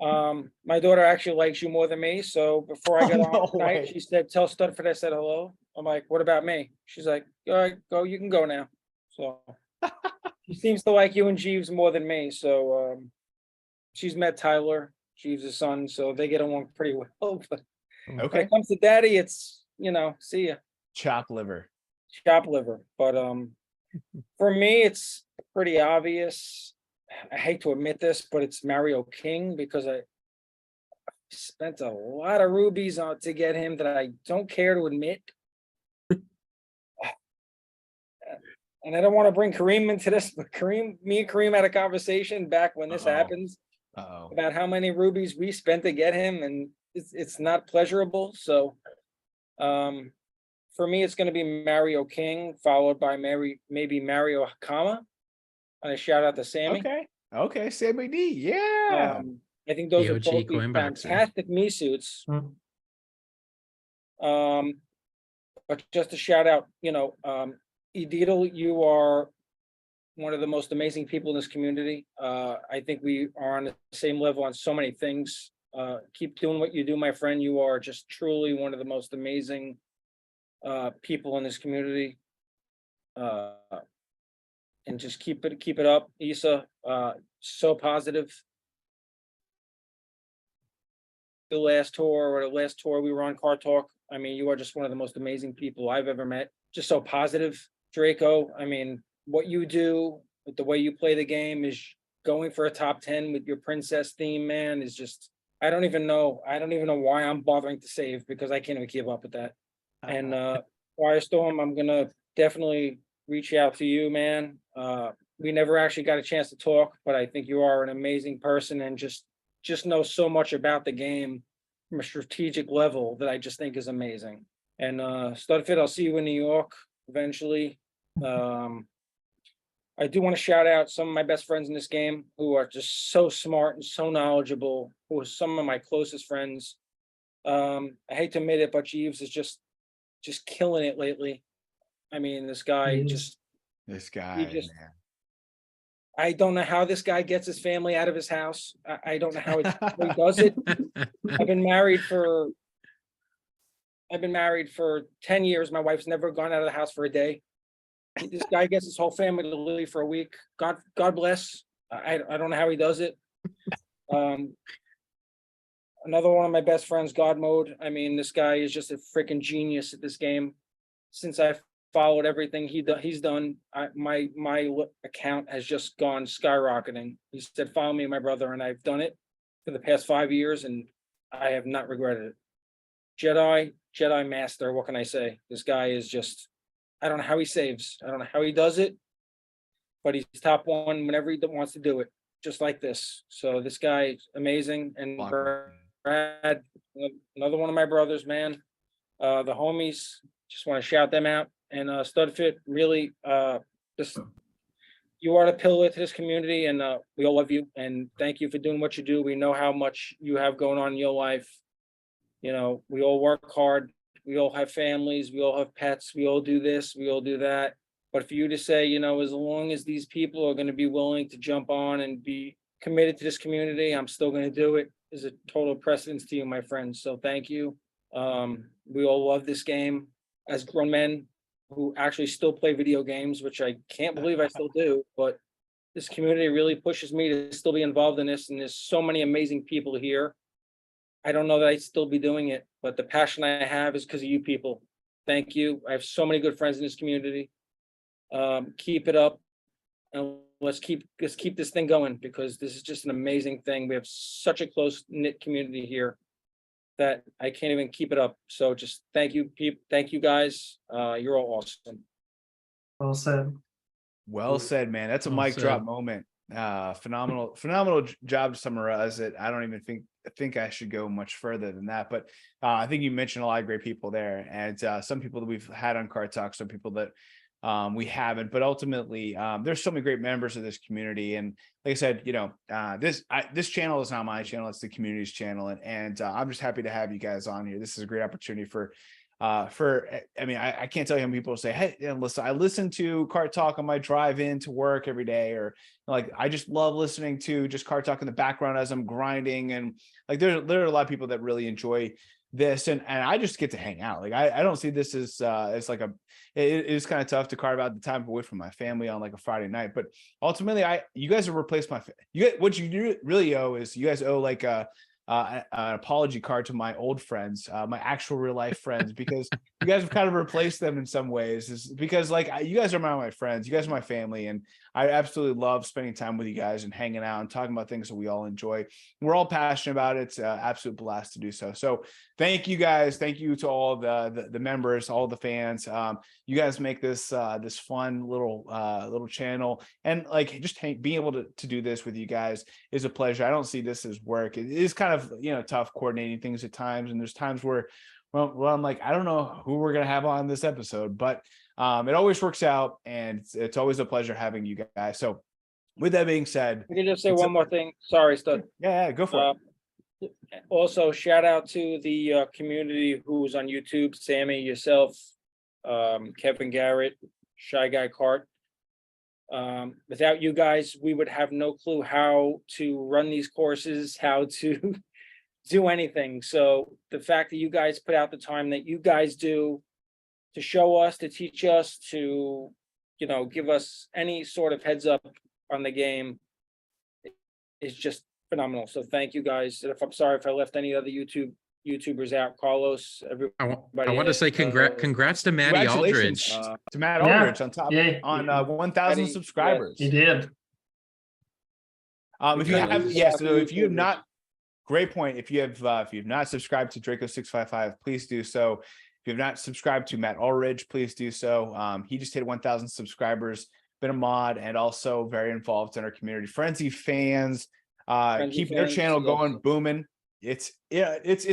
My daughter actually likes you more than me. So before I got on tonight, she said, "Tell Studfit I said hello." I'm like, "What about me?" She's like, "All right, go. You can go now." So she seems to like you and Jeeves more than me. So she's met Tyler, Jeeves' son, so they get along pretty well. But when it comes to Daddy, it's see ya. Chop liver. But for me, it's pretty obvious. I hate to admit this, but it's Mario King, because I spent a lot of rubies on to get him that I don't care to admit. And I don't want to bring Kareem into this, but me and Kareem had a conversation back when this happens about how many rubies we spent to get him, and it's not pleasurable. So for me, it's going to be Mario King, followed by maybe Mario Hakama. And a shout out to Sammy. Okay, Sammy D. Yeah. I think those are OG both coin boxer. fantastic me suits. But just to shout out, Edidal, you are one of the most amazing people in this community. I think we are on the same level on so many things. Keep doing what you do, my friend. You are just truly one of the most amazing people in this community. And just keep it up, Issa. So positive. The last tour we were on Kart Talk. I mean, you are just one of the most amazing people I've ever met. Just so positive, Draco. I mean, what you do with the way you play the game is going for a top 10 with your princess theme, man, is just, I don't even know why I'm bothering to save, because I can't even keep up with that. And Firestorm, I'm gonna definitely reach out to you, man. We never actually got a chance to talk, but I think you are an amazing person, and just know so much about the game from a strategic level that I just think is amazing. And Studfit, I'll see you in New York eventually. I do want to shout out some of my best friends in this game who are just so smart and so knowledgeable, who are some of my closest friends. I hate to admit it, but Jeeves is just killing it lately. I mean, this guy just, man. I don't know how this guy gets his family out of his house. I don't know how he does it. I've been married for, I've been married for 10 years. My wife's never gone out of the house for a day. This guy gets his whole family to leave for a week. God bless. I don't know how he does it. Another one of my best friends, God Mode. I mean, this guy is just a freaking genius at this game. Since I followed everything he's done, my account has just gone skyrocketing. He said, follow me and my brother, and I've done it for the past 5 years, and I have not regretted it. Jedi master, what can I say? This guy is just, I don't know how he saves. I don't know how he does it, but he's top one whenever he wants to do it, just like this. So this guy is amazing. And Brad, another one of my brothers, man. The homies, just want to shout them out. And Studfit, really, just you are the pillar to this community, and we all love you. And thank you for doing what you do. We know how much you have going on in your life. You know, we all work hard. We all have families. We all have pets. We all do this. We all do that. But for you to say, you know, as long as these people are going to be willing to jump on and be committed to this community, I'm still going to do it, is a total precedence to you, my friends. So thank you. We all love this game as grown men who actually still play video games, which I can't believe I still do. But this community really pushes me to still be involved in this. And there's so many amazing people here. I don't know that I'd still be doing it, but the passion I have is because of you people. Thank you. I have so many good friends in this community. Keep it up, and let's keep this thing going, because this is just an amazing thing. We have such a close knit community here that I can't even keep it up. So just thank you, people. Thank you guys. You're all awesome. Well said. Well said, man. That's a Well mic drop said. moment. Phenomenal job to summarize it. I don't even think I should go much further than that, but I think you mentioned a lot of great people there, and some people that we've had on Kart Talk, some people that we haven't, but ultimately there's so many great members of this community. And like I said, you know, this channel is not my channel, it's the community's channel, and I'm just happy to have you guys on here. This is a great opportunity I mean, I can't tell you how many people say, hey, listen, I listen to Kart Talk on my drive in to work every day, or like, I just love listening to just Kart Talk in the background as I'm grinding. And like, there are a lot of people that really enjoy this, and I just get to hang out. Like, I don't see this as like it is kind of tough to carve out the time away from my family on like a Friday night, but ultimately you guys have replaced what you really owe is you guys owe like an apology card to my old friends, my actual real life friends, because you guys have kind of replaced them in some ways. Is because like you guys are my friends, you guys are my family, and I absolutely love spending time with you guys and hanging out and talking about things that we all enjoy. We're all passionate about it. It's an absolute blast to do so. So thank you guys. Thank you to all the members, all the fans. You guys make this this fun little channel, and like just being able to do this with you guys is a pleasure. I don't see this as work. It is kind of, you know, tough coordinating things at times, and there's times where well I'm like, I don't know who we're gonna have on this episode, but it always works out, and it's always a pleasure having you guys. So with that being said, I can just say one more thing. Sorry, Stud. Yeah, go for it. Also, shout out to the community who's on YouTube, Sammy, yourself, Kevin Garrett, Shy Guy Kart. Without you guys, we would have no clue how to run these courses, how to do anything. So the fact that you guys put out the time that you guys do to show us, to teach us, to, you know, give us any sort of heads up on the game is just phenomenal. So thank you guys. And I'm sorry if I left any other YouTubers out, Carlos, everybody. I want to say congrats to Matty Aldridge. To Matt Aldridge on top on 1,000 subscribers. He did. If you have, so if you have not, great point. If you've not subscribed to Draco 655, please do so. If you have not subscribed to Matt Aldridge, please do so. He just hit 1,000 subscribers, been a mod, and also very involved in our community. Frenzy fans, keeping their channel going, booming. It's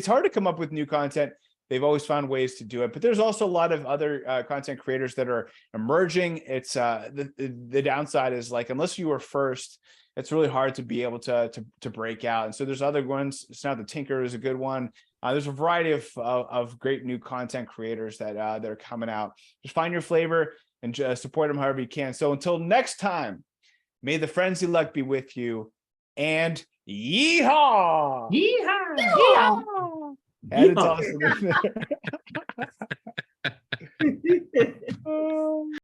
hard to come up with new content. They've always found ways to do it, but there's also a lot of other content creators that are emerging. It's the downside is, like, unless you were first, it's really hard to be able to break out. And so there's other ones. It's not the Tinker is a good one. There's a variety of great new content creators that are coming out. Just find your flavor and just support them however you can. So until next time, may the frenzy luck be with you, and yeehaw! Yeehaw! Yeehaw! And it's awesome.